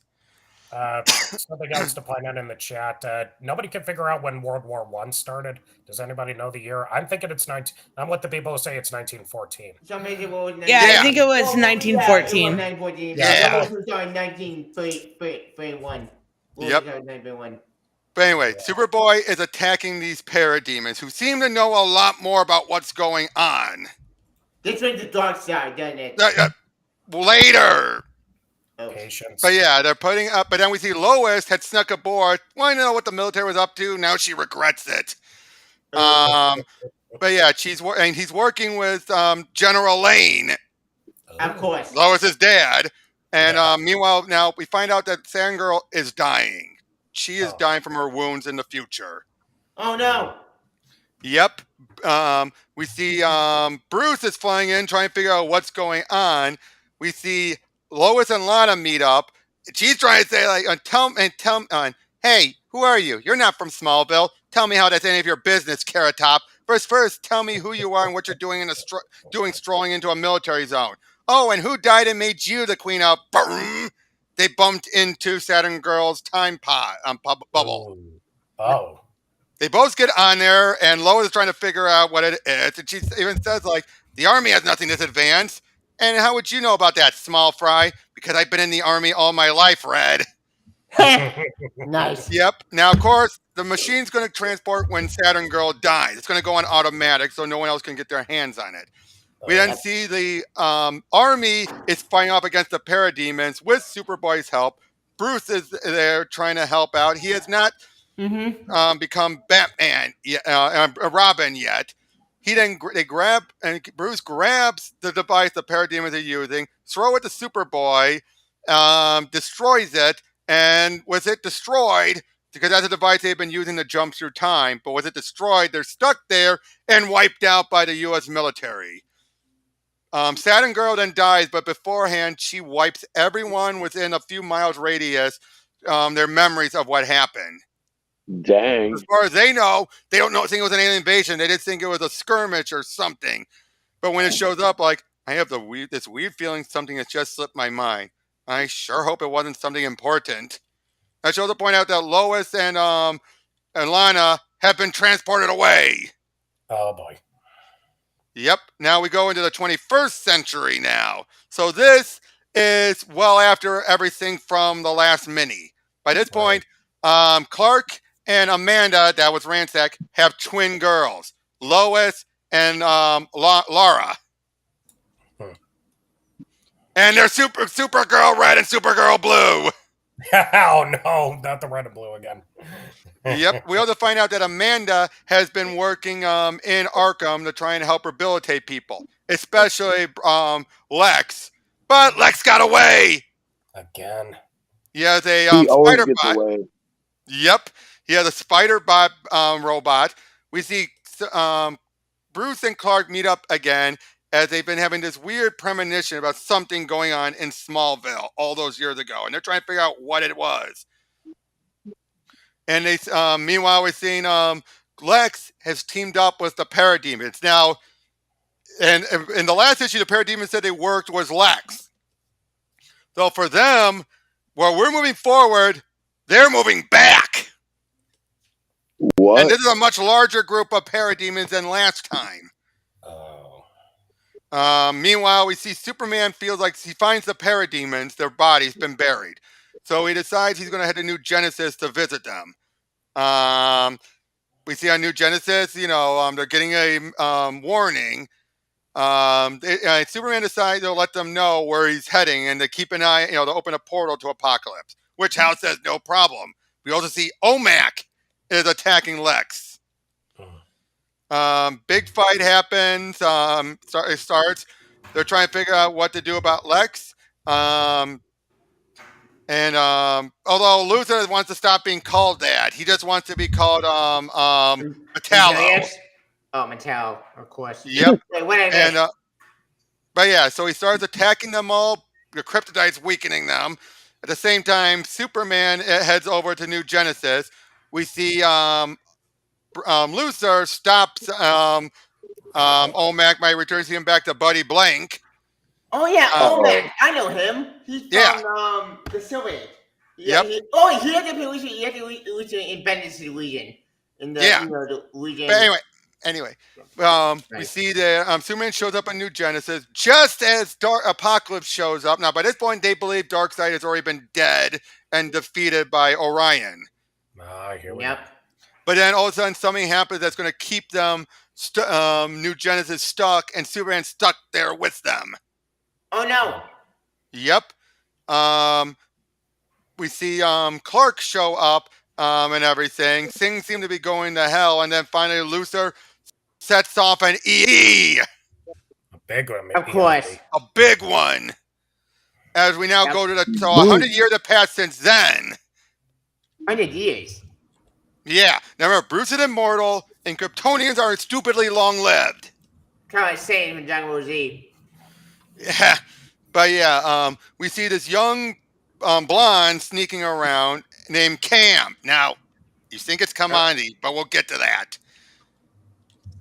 Something else to point out in the chat. Nobody can figure out when World War I started. Does anybody know the year? I'm thinking it's 19. I'm with the people who say it's 1914. Yeah, I think it was 1914. Yeah, it was 1914. Yeah. It was 1931. Yep. But anyway, Superboy is attacking these parademons who seem to know a lot more about what's going on. This was the dark side, doesn't it? Later. Patience. But yeah, they're putting up. But then we see Lois had snuck aboard. Wanted to know what the military was up to. Now she regrets it. But yeah, he's working with General Lane. Of course. Lois's dad. And meanwhile, now we find out that Sandgirl is dying. She is dying from her wounds in the future. Oh no. Yep. We see Bruce is flying in, trying to figure out what's going on. We see Lois and Lana meet up. She's trying to say, like, hey, who are you? You're not from Smallville. Tell me how that's any of your business, Carrot Top. First, tell me who you are and what you're doing strolling into a military zone. Oh, and who died and made you the queen of... They bumped into Saturn Girl's time bubble. Oh. They both get on there, and Lois is trying to figure out what it is. And she even says, like, the Army has nothing this advanced. And how would you know about that, small fry? Because I've been in the Army all my life, Red. Nice. Yep. Now, of course, the machine's going to transport when Saturn Girl dies. It's going to go on automatic, so no one else can get their hands on it. We then see the Army is fighting off against the parademons with Superboy's help. Bruce is there trying to help out. He has not become Batman, Robin yet. Bruce grabs the device the parademons are using, throw it to Superboy, destroys it, and was it destroyed? Because that's a device they've been using to jump through time. But was it destroyed? They're stuck there and wiped out by the U.S. military. Saturn Girl then dies, but beforehand, she wipes everyone within a few miles radius, their memories of what happened. Dang. As far as they know, they don't think it was an alien invasion. They just think it was a skirmish or something. But when it shows up, like, I have this weird feeling something has just slipped my mind. I sure hope it wasn't something important. I shows to point out that Lois and Lana have been transported away. Oh boy. Yep. Now we go into the 21st century now. So this is well after everything from the last mini. By this point, Clark and Amanda, that was Ransack, have twin girls, Lois and Laura. And they're Supergirl Red and Supergirl Blue. Oh no, not the red and blue again. Yep. We also find out that Amanda has been working in Arkham to try and help rehabilitate people, especially Lex. But Lex got away. Again. He has a He always spider gets bot. away. Yep. He has a spider bot robot. We see Bruce and Clark meet up again as they've been having this weird premonition about something going on in Smallville all those years ago. And they're trying to figure out what it was. And they, meanwhile, we're seeing Lex has teamed up with the Parademons. Now, and in the last issue, the Parademons said they worked was Lex. So for them, while we're moving forward, they're moving back. What? And this is a much larger group of Parademons than last time. Meanwhile, we see Superman feels like he finds the Parademons, their body's been buried. So he decides he's going to head to New Genesis to visit them. We see on New Genesis, they're getting a warning. Superman decides to let them know where he's heading and to keep an eye, to open a portal to Apocalypse, which Hal says no problem. We also see OMAC is attacking Lex. Big fight happens. It starts. They're trying to figure out what to do about Lex. Although Luthor wants to stop being called that, he just wants to be called Metallo. Oh, Metallo, of course. Yep. Wait, what I missed? But yeah, so he starts attacking them all. The kryptonite's weakening them. At the same time, Superman heads over to New Genesis. We see Luthor stops OMAC by returning him back to Buddy Blank. Oh yeah, OMAC. I know him. He's from the Silver Age. Yeah, yep. He had to be in Bendis region. In the the region. But anyway, we see that Superman shows up in New Genesis just as Apocalypse shows up. Now, by this point, they believe Darkseid has already been dead and defeated by Orion. Here we go. But then all of a sudden, something happens that's going to keep them, New Genesis, stuck, and Superman stuck there with them. Oh no! Yep. We see Clark show up and everything. Things seem to be going to hell, and then finally Luthor sets off an EE. A big one, of course. A big one. As we now go to 100 years have passed since then. 100 years. Yeah. Now remember, Bruce is immortal, and Kryptonians are stupidly long-lived. Kind of saying from Dragon Ball Z. Yeah. But yeah, we see this young blonde sneaking around named Cam. Now, you think it's Kamandi, but we'll get to that.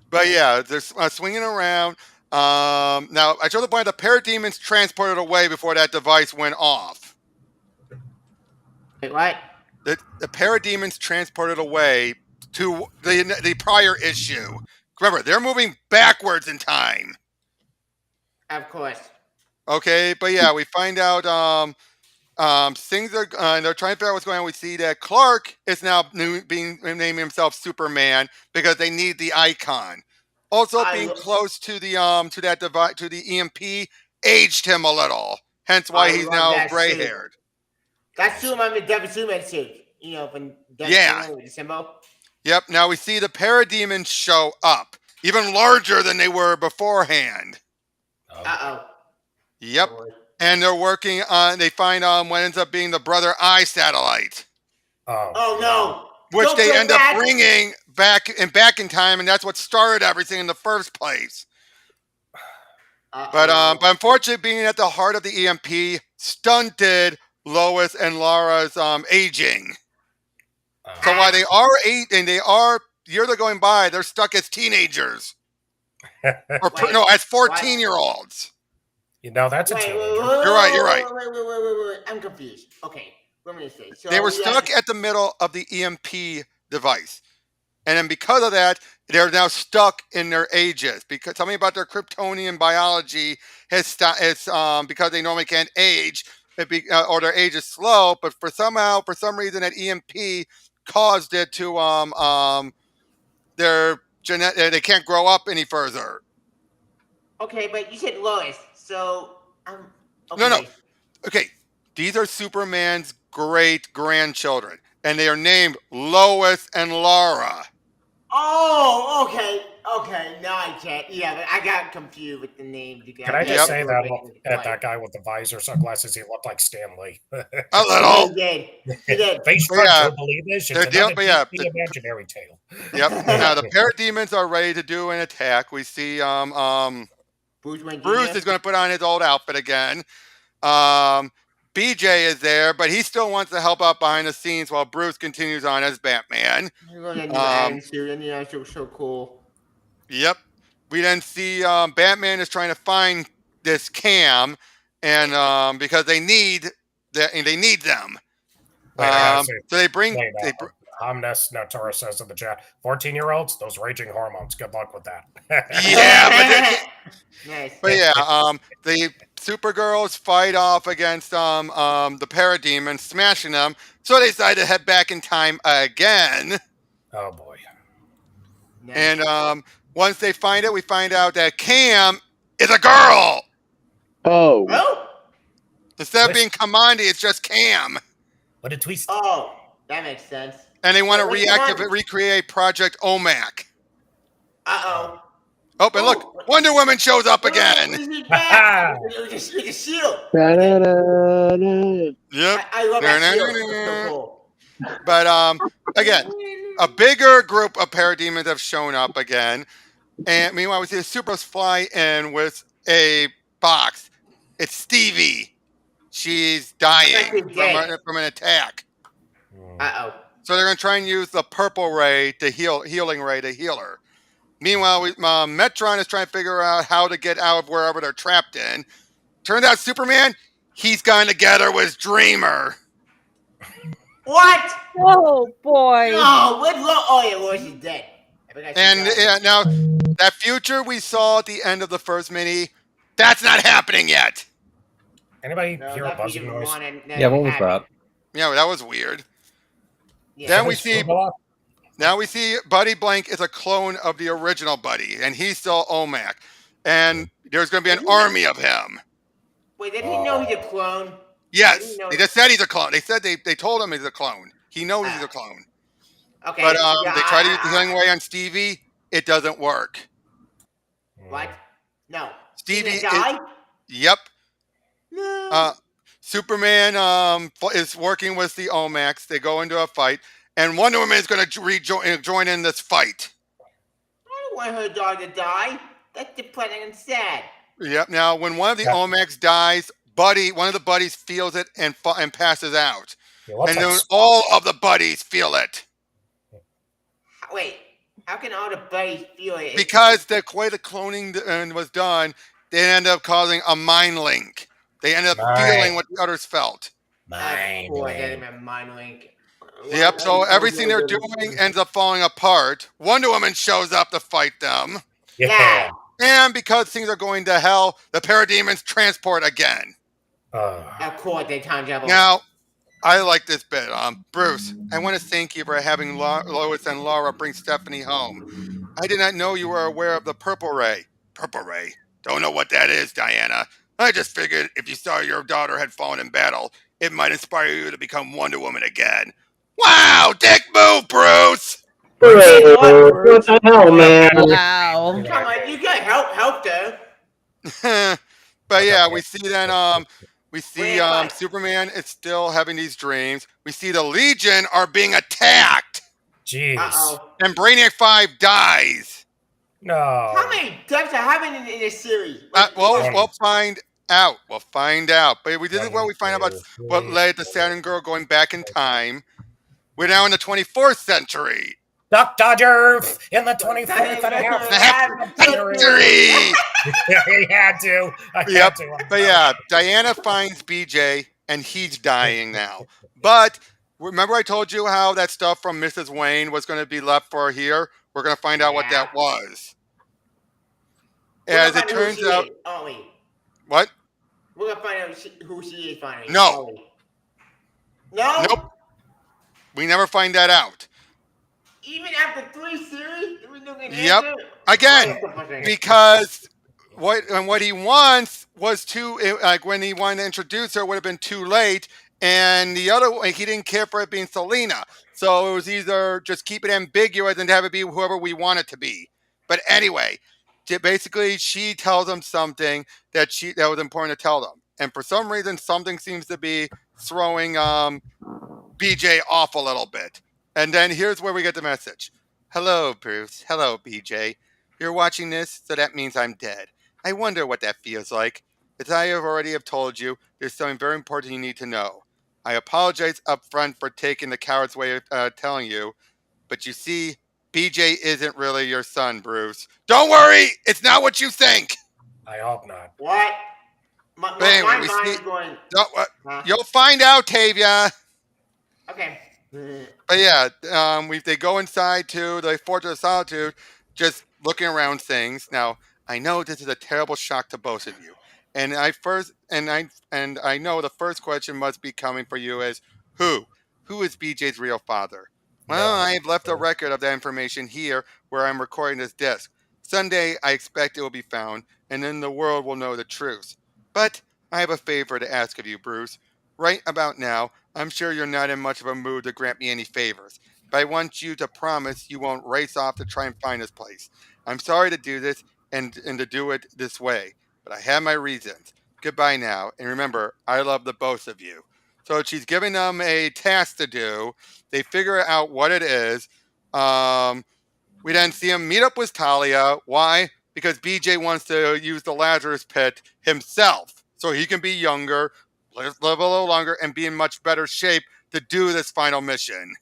But yeah, they're swinging around. Now, I showed the point the parademons transported away before that device went off. Wait, what? The parademons transported away to the prior issue. Remember, they're moving backwards in time. Of course. Okay, but yeah, we find out things are they're trying to figure out what's going on. We see that Clark is now naming himself Superman because they need the icon. Also, being close to the that device, to the EMP, aged him a little. Hence why he's now gray-haired. That's Superman with Devil Superman suit. From Superman with the symbol. Yep. Now we see the parademons show up, even larger than they were beforehand. Yep. And they're working on. They find what ends up being the Brother Eye satellite. Oh no! Which they end up bringing back in time, and that's what started everything in the first place. But unfortunately, being at the heart of the EMP stunted Lois and Lara's aging. So while they are 8 and years are going by, they're stuck as teenagers. As 14-year-olds. That's a teenager. You're right. Wait. I'm confused. Okay, let me see. So they were stuck at the middle of the EMP device. And then because of that, they're now stuck in their ages. Because something about their Kryptonian biology is because they normally can't age, or their age is slow. But for some reason, that EMP caused it to they can't grow up any further. Okay, but you said Lois, so okay. No. Okay, these are Superman's great grandchildren, and they are named Lois and Lara. Oh, okay. Now I get. Yeah, but I got confused with the name. Can I just say that guy with the visor sunglasses, he looked like Stan Lee. A little. He did. Face front, believe this. It's the imaginary tale. Yep. Now the parademons are ready to do an attack. We see Bruce is going to put on his old outfit again. BJ is there, but he still wants to help out behind the scenes while Bruce continues on as Batman. So cool. Yep. We then see Batman is trying to find this Cam, and because they need them. So they bring. Omnis Notora says in the chat, 14-year-olds, those raging hormones. Good luck with that. Yeah, but nice. But yeah, Supergirls fight off against the Parademons, smashing them. So they decide to head back in time again. Oh boy. Nice. And once they find it, we find out that Cam is a girl. Oh, Oh, Instead of Twist. being Kamandi, it's just Cam. What a twist. oh, that makes sense. And they want to Wait, come on. recreate Project OMAC. Uh-oh. Oh, and look, Wonder Woman shows up again. He's back. With the shield. da-da-da-da. Yep. I love that shield. It's so cool. But again, a bigger group of parademons have shown up again. And meanwhile, we see the Superheroes fly in with a box. It's Stevie. She's dying from an attack. Uh-oh. So they're going to try and use the purple ray to healing ray to heal her. Meanwhile, Metron is trying to figure out how to get out of wherever they're trapped in. Turns out Superman, he's going to get her with Dreamer. What? Oh boy. No, oh yeah, Lois is dead. And yeah, now that future we saw at the end of the first mini, that's not happening yet. Anybody hear a buzzing noise? Yeah, what was that? Yeah, that was weird. Yeah. Then we Somebody see screwball? Now we see Buddy Blank is a clone of the original Buddy, and he's still OMAC. And there's going to be an army of him. Wait, did he know he's a clone? Yes, they just said he's a clone. They said they told him he's a clone. He knows he's a clone. Okay. But they try to use the healing ray on Stevie. It doesn't work. What? No. Stevie Did he die? Yep. No. Superman is working with the OMACs. They go into a fight, and Wonder Woman is going to join in this fight. I don't want her dog to die. That's depressing and sad. Yep. Now, when one of the OMACs dies, one of the buddies feels it and passes out. And then all of the buddies feel it. Wait, how can all the buddies feel it? Because the way the cloning was done, they end up causing a mind link. They end up feeling what the others felt. Mind link. Yep, so everything they're doing ends up falling apart. Wonder Woman shows up to fight them. Yeah. And because things are going to hell, the parademons transport again. Of course, they time travel. Now, I like this bit. Bruce, I want to thank you for having Lois and Laura bring Stephanie home. I did not know you were aware of the purple ray. Purple ray? Don't know what that is, Diana. I just figured if you saw your daughter had fallen in battle, it might inspire you to become Wonder Woman again. Wow, dick move, Bruce! What the hell, man? Wow. Come on, you got help though. But yeah, we see then Wait. Superman is still having these dreams. We see the Legion are being attacked. Jeez. Uh-oh. And Brainiac 5 dies. No. How many deaths are happening in this series? We'll find out. We'll find out. But we did what we find out about what led to Saturn Girl going back in time. We're now in the 24th century. Duck Dodger in the 24th and a half century. He had to. Yep. But yeah, Diana finds BJ and he's dying now. But remember I told you how that stuff from Mrs. Wayne was going to be left for here? We're going to find out what that was. As it turns out... What? We're going to find out who she is finally. No. No? Nope. We never find that out. Even after 3 series? Yep. Again, because what he wants was when he wanted to introduce her, it would have been too late. And the other way, he didn't care for it being Selena. So it was either just keep it ambiguous and have it be whoever we want it to be. But anyway, basically, she tells him something that was important to tell them. And for some reason, something seems to be throwing BJ off a little bit. And then here's where we get the message. Hello, Bruce. Hello, BJ. You're watching this, so that means I'm dead. I wonder what that feels like. As I already have told you, there's something very important you need to know. I apologize up front for taking the coward's way of telling you, but you see, BJ isn't really your son, Bruce. Don't worry, it's not what you think. I hope not. What? My mind is going... You'll find out, Tavia. Okay. But yeah, they go inside to the Fortress of Solitude, just looking around things. Now, I know this is a terrible shock to both of you. And I know the first question must be coming for you is who? Who is BJ's real father? Well, I have left a record of that information here where I'm recording this disc. Someday I expect it will be found, and then the world will know the truth. But I have a favor to ask of you, Bruce. Right about now, I'm sure you're not in much of a mood to grant me any favors, but I want you to promise you won't race off to try and find this place. I'm sorry to do this and to do it this way, but I have my reasons. Goodbye now, and remember, I love the both of you. So she's giving them a task to do. They figure out what it is. We then see him meet up with Talia. Why? Because BJ wants to use the Lazarus pit himself so he can be younger, live a little longer, and be in much better shape to do this final mission.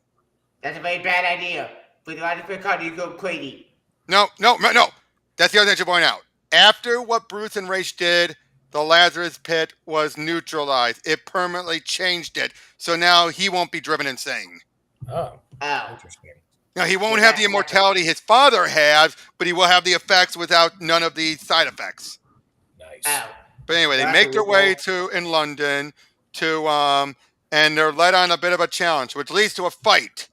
That's a very bad idea. For the Lazarus card, you go crazy. No. That's the other thing I should point out. After what Bruce and Rach did, the Lazarus pit was neutralized. It permanently changed it. So now he won't be driven insane. Oh, Oh. interesting. Now, he won't have the immortality his father has, but he will have the effects without none of the side effects. Nice. Oh. But anyway, they That's make their really way cool. in London and they're led on a bit of a challenge, which leads to a fight.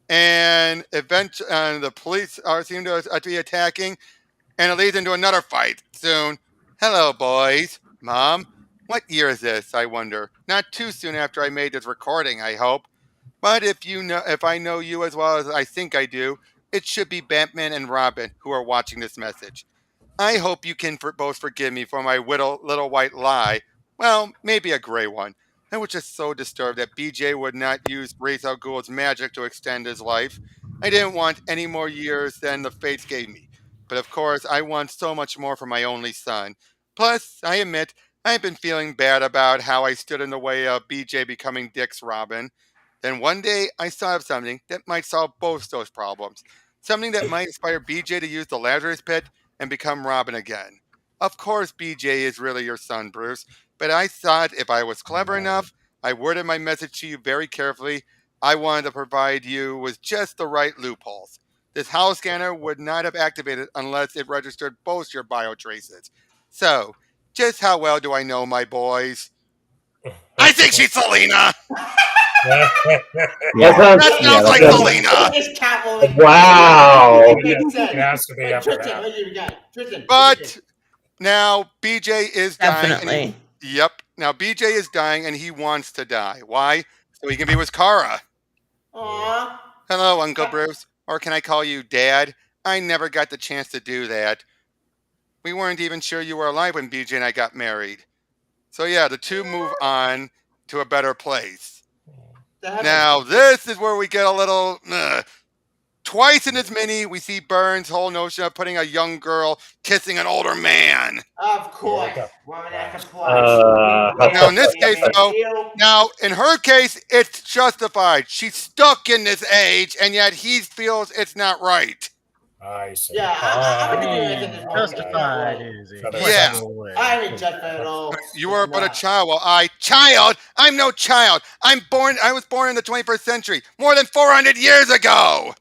And the police seem to be attacking, and it leads into another fight soon. Hello, boys. Mom, what year is this, I wonder? Not too soon after I made this recording, I hope. But if I know you as well as I think I do, it should be Batman and Robin who are watching this message. I hope you can both forgive me for my little white lie. Well, maybe a gray one. I was just so disturbed that BJ would not use Ra's al Ghul's magic to extend his life. I didn't want any more years than the fates gave me. But of course, I want so much more for my only son. Plus, I admit, I've been feeling bad about how I stood in the way of BJ becoming Dick's Robin. Then one day, I thought of something that might solve both those problems. Something that might inspire BJ to use the Lazarus Pit and become Robin again. Of course, BJ is really your son, Bruce, but I thought if I was clever enough, I worded my message to you very carefully. I wanted to provide you with just the right loopholes. This house scanner would not have activated unless it registered both your biotraces. So, just how well do I know my boys? I think she's Selena! That sounds like Selena! It's Catwoman. Wow. It has to be after Tristan, that. what do you got? Tristan. But now BJ is dying. Definitely. Yep. Now BJ is dying and he wants to die. Why? So he can be with Kara. Aww. Hello, Uncle Bruce. Or can I call you Dad? I never got the chance to do that. We weren't even sure you were alive when BJ and I got married. So yeah, the two move on to a better place. Now this is where we get a little... Twice in this mini, we see Byrne's whole notion of putting a young girl kissing an older man. Of course. Woman after Now, in this case, though, in her case, it's justified. She's stuck in this age, and yet he feels it's not right. I see. Yeah, I Justified is it? Yeah. I haven't justified at all. You are but a child. Well, I'm no child. I was born in the 21st century, more than 400 years ago.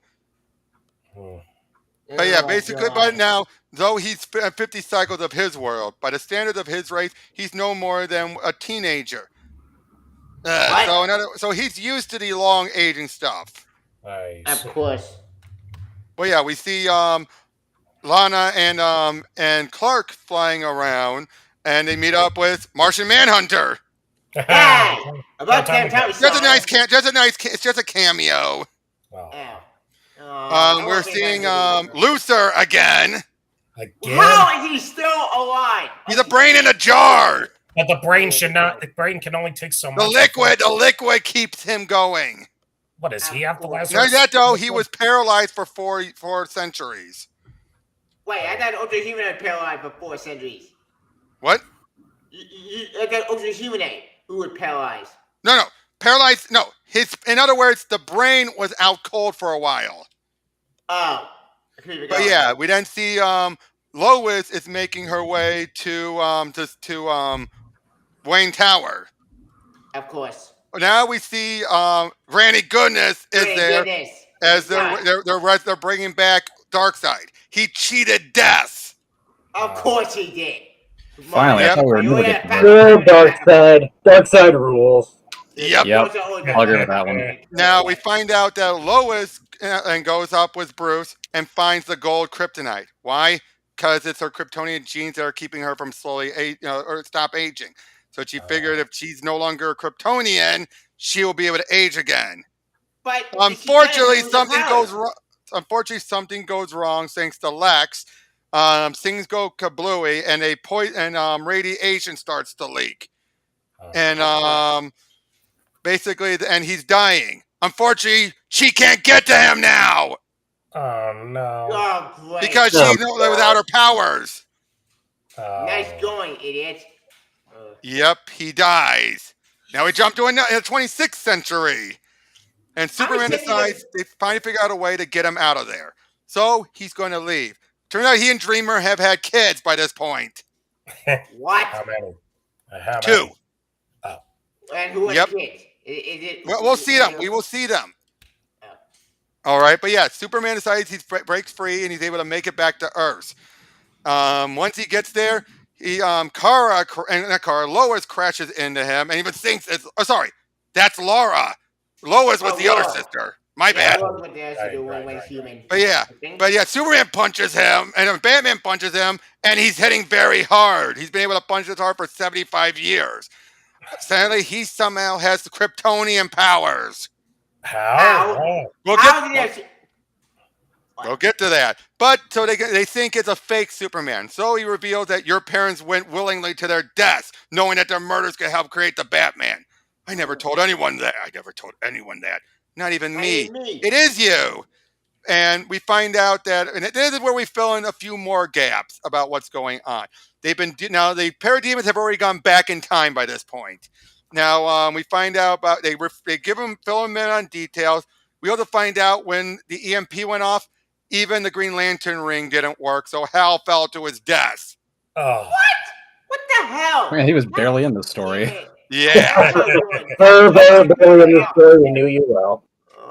But yeah, basically, but now, though he's 50 cycles of his world, by the standards of his race, he's no more than a teenager. So he's used to the long aging stuff. Of course. Well, yeah, we see Lana and Clark flying around, and they meet up with Martian Manhunter. Hey! About damn time. It's just a cameo. We're seeing Luther again. How is he still alive? He's a brain in a jar. But the brain should not. The brain can only take so much. The liquid keeps him going. What does he have the last? No, that though he was paralyzed for four centuries. Wait, I thought Ultra Human had paralyzed for 4 centuries. What? I thought Ultra Human who was paralyzed. No, paralyzed. No, in other words, the brain was out cold for a while. Oh. But yeah, we then see Lois is making her way to Wayne Tower. Of course. Now we see Granny Goodness is there as they're bringing back Darkseid. He cheated death. Of course he did. Finally, I thought we were never Yeah, getting to Good dark side. Dark side rules. Yep. Yep. I'll agree with that one. Now we find out that Lois and goes up with Bruce and finds the gold kryptonite. Why? Because it's her Kryptonian genes that are keeping her from slowly or stop aging. So she figured if she's no longer a Kryptonian, she will be able to age again. But Unfortunately, something goes wrong. Unfortunately, something goes wrong thanks to Lex. Things go kablooey, and radiation starts to leak, and basically, and he's dying. Unfortunately, she can't get to him now Oh no. Oh, great. because she's without her powers. Nice going, idiot. Yep, he dies. Now we jump to the 26th century, and Superman decides they finally figure out a way to get him out of there. So he's going to leave. Turns out he and Dreamer have had kids by this point. What? How many? How 2. many? And who are Yep. the kids? Is it? We'll see them. We will see them. All right, but yeah, Superman decides he breaks free and he's able to make it back to Earth. Once he gets there, Lois crashes into him and even thinks it's. Oh, sorry, that's Laura. Lois was the other sister. My bad. But yeah, Superman punches him, and then Batman punches him, and he's hitting very hard. He's been able to punch this hard for 75 years. Sadly, he somehow has the Kryptonian powers. How? We'll get to that. But so they think it's a fake Superman. So he reveals that your parents went willingly to their deaths, knowing that their murders could help create the Batman. I never told anyone that. Not even me. It is you. And we find out that, and this is where we fill in a few more gaps about what's going on. The parademons have already gone back in time by this point. Now we find out about they fill them in on details. We also find out when the EMP went off, even the Green Lantern ring didn't work, so Hal fell to his death. Oh. What the hell? Man, he was barely in the story. Yeah. Very barely in the story. We knew you well.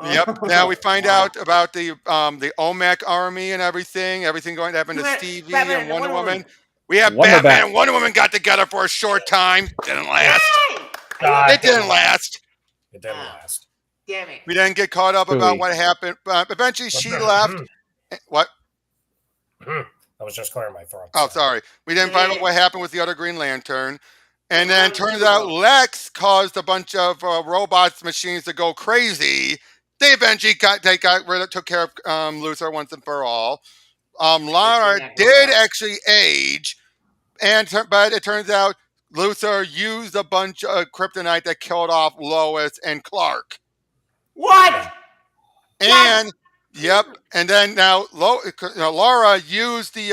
Yep. Now we find out about the OMAC army and everything going to happen to Stevie and Wonder Woman. We have Batman and Wonder Woman got together for a short time. Didn't last. It didn't last. It didn't last. Damn it. We didn't get caught up about what happened. Eventually, she left. What? I was just clearing my throat. Oh, sorry. We didn't find out what happened with the other Green Lantern. And then turns out Lex caused a bunch of robots, machines to go crazy. They eventually took care of Luthor once and for all. Lara did actually age, but it turns out Luthor used a bunch of kryptonite that killed off Lois and Clark. What? And yep, and then now Lara used the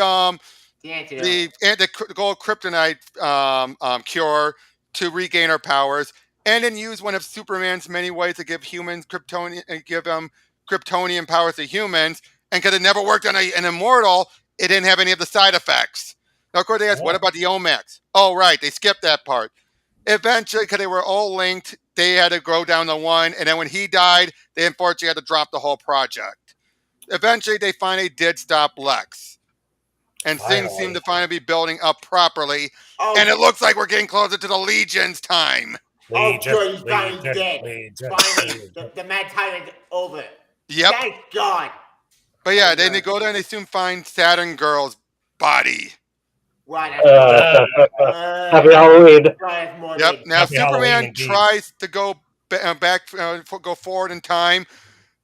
gold kryptonite cure to regain her powers, and then used one of Superman's many ways to give humans Kryptonian powers to humans. And because it never worked on an immortal, it didn't have any of the side effects. Now, of course, they asked, what about the Omax? Oh, right, they skipped that part. Eventually, because they were all linked, they had to go down to one, and then when he died, they unfortunately had to drop the whole project. Eventually, they finally did stop Lex. And things seem to finally be building up properly, and it looks like we're getting closer to the Legion's time. Good, he's finally dead. Finally, the Mad Tyrant's over. Yep. Thank God. But yeah, then they go there and they soon find Saturn Girl's body. Happy Halloween. Yep. Now Superman tries to go go forward in time,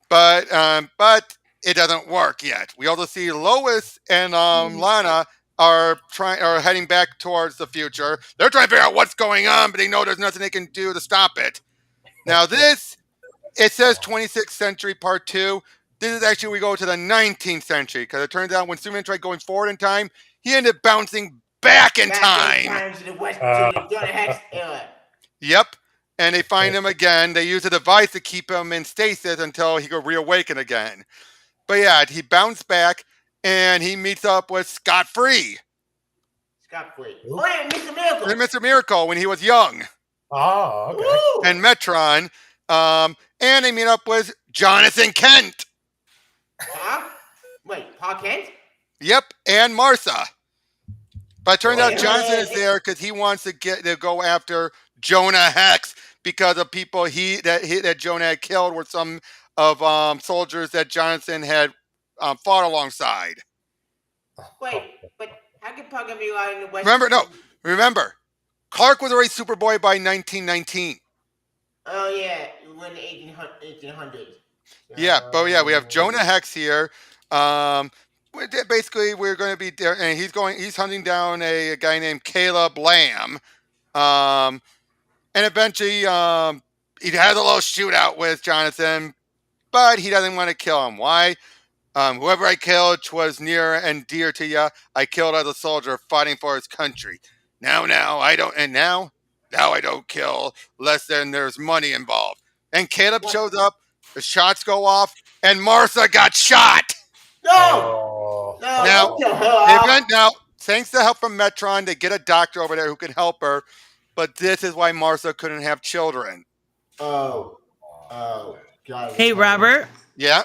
but it doesn't work yet. We also see Lois and Lana are heading back towards the future. They're trying to figure out what's going on, but they know there's nothing they can do to stop it. Now it says 26th century part 2. This is actually, we go to the 19th century, because it turns out when Superman tried going forward in time, he ended up bouncing back in time. To the West, to the Hex era. Yep. And they find him again. They use a device to keep him in stasis until he could reawaken again. But yeah, he bounced back, and he meets up with Scott Free. Scot-free. Oh, yeah, Mr. Miracle. Mr. Miracle when he was young. Oh, okay. Woo! And Metron. And they meet up with Jonathan Kent. Huh? Wait, Pa Kent? Yep, and Martha. But it turns out Wait, Johnson is wait. there because he wants to go after Jonah Hex because of people that Jonah had killed were some of soldiers that Johnson had fought alongside. Wait, but how can Pugga be out in the West? Remember, Clark was already Superboy by 1919. Oh yeah, when the 1800s. Yeah, but yeah, we have Jonah Hex here. Basically, we're going to be there, and he's hunting down a guy named Caleb Lamb. And eventually, he has a little shootout with Jonathan, but he doesn't want to kill him. Why? Whoever I killed was near and dear to you. I killed as a soldier fighting for his country. Now I don't, and now I don't kill less than there's money involved. And Caleb shows up. The shots go off, and Martha got shot. No! Now, thanks to help from Metron, they get a doctor over there who can help her. But this is why Martha couldn't have children. Oh, God. Hey, Robert. Yeah.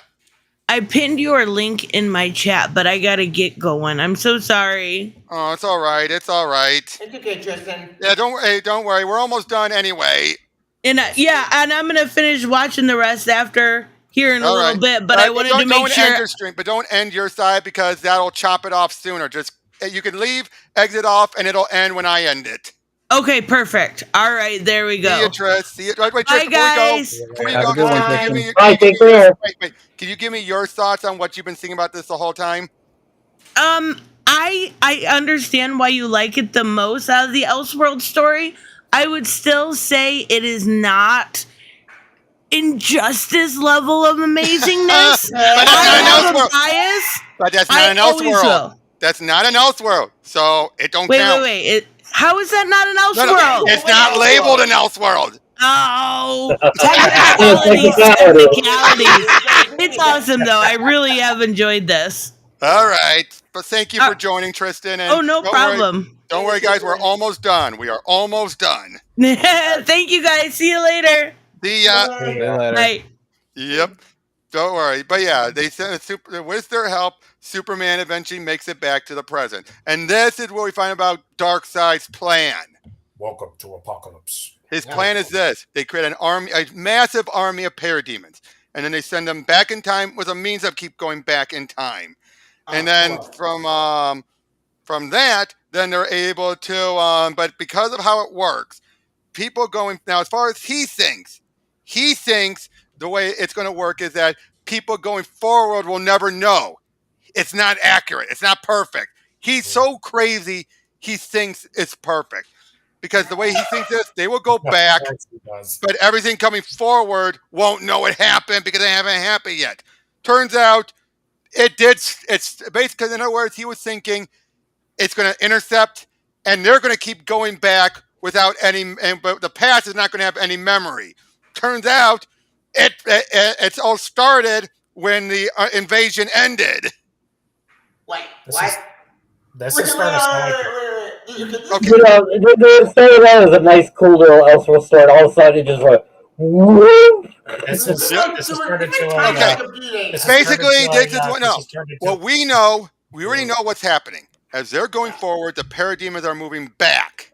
I pinned your link in my chat, but I gotta get going. I'm so sorry. Oh, it's all right. It's all right. It's okay, Tristan. Yeah, don't worry. We're almost done anyway. And and I'm gonna finish watching the rest after here in a little bit. But I wanted to make sure. End your stream, but don't end your side because that'll chop it off sooner. Just you can leave, exit off, and it'll end when I end it. Okay, perfect. All right, there we go. See you, Trish. See you. Wait, Bye, Trish, guys. Before you Have go, a good one, can Tristan. Bye, take care. Wait. Can you give me your thoughts on what you've been thinking about this the whole time? I understand why you like it the most out of the Elseworlds story. I would still say it is not Injustice level of amazingness. I have a bias. But that's not an Elseworld. That's not an Elseworld, so it don't count. Wait. How is that not an Elseworld? It's not labeled an Elseworld. Oh, technicalities. It's awesome, though. I really have enjoyed this. All right. But thank you for joining, Tristan. And no problem. Don't worry, guys. We're almost done. We are almost done. Thank you, guys. See you later. See ya. Bye. Yep. Don't worry. But yeah, they sent with their help, Superman eventually makes it back to the present. And this is what we find about Darkseid's plan. Welcome to Apocalypse. His plan is this. They create a massive army of parademons. And then they send them back in time with a means of keep going back in time. And then from that, then they're able to, but because of how it works, people going, now as far as he thinks the way it's going to work is that people going forward will never know. It's not accurate. It's not perfect. He's so crazy, he thinks it's perfect. Because the way he thinks this, they will go back, but everything coming forward won't know it happened because it haven't happened yet. Turns out it did. It's basically, in other words, he was thinking it's going to intercept and they're going to keep going back without any, but the past is not going to have any memory. Turns out it's all started when the invasion ended. Wait, what? This is starting to You know, the story was a nice, cool little Elseworld story. And all of a sudden, it just went. Whoop. This is started to. Basically, this is what Well, we know. We already know what's happening. As they're going forward, the parademons are moving back.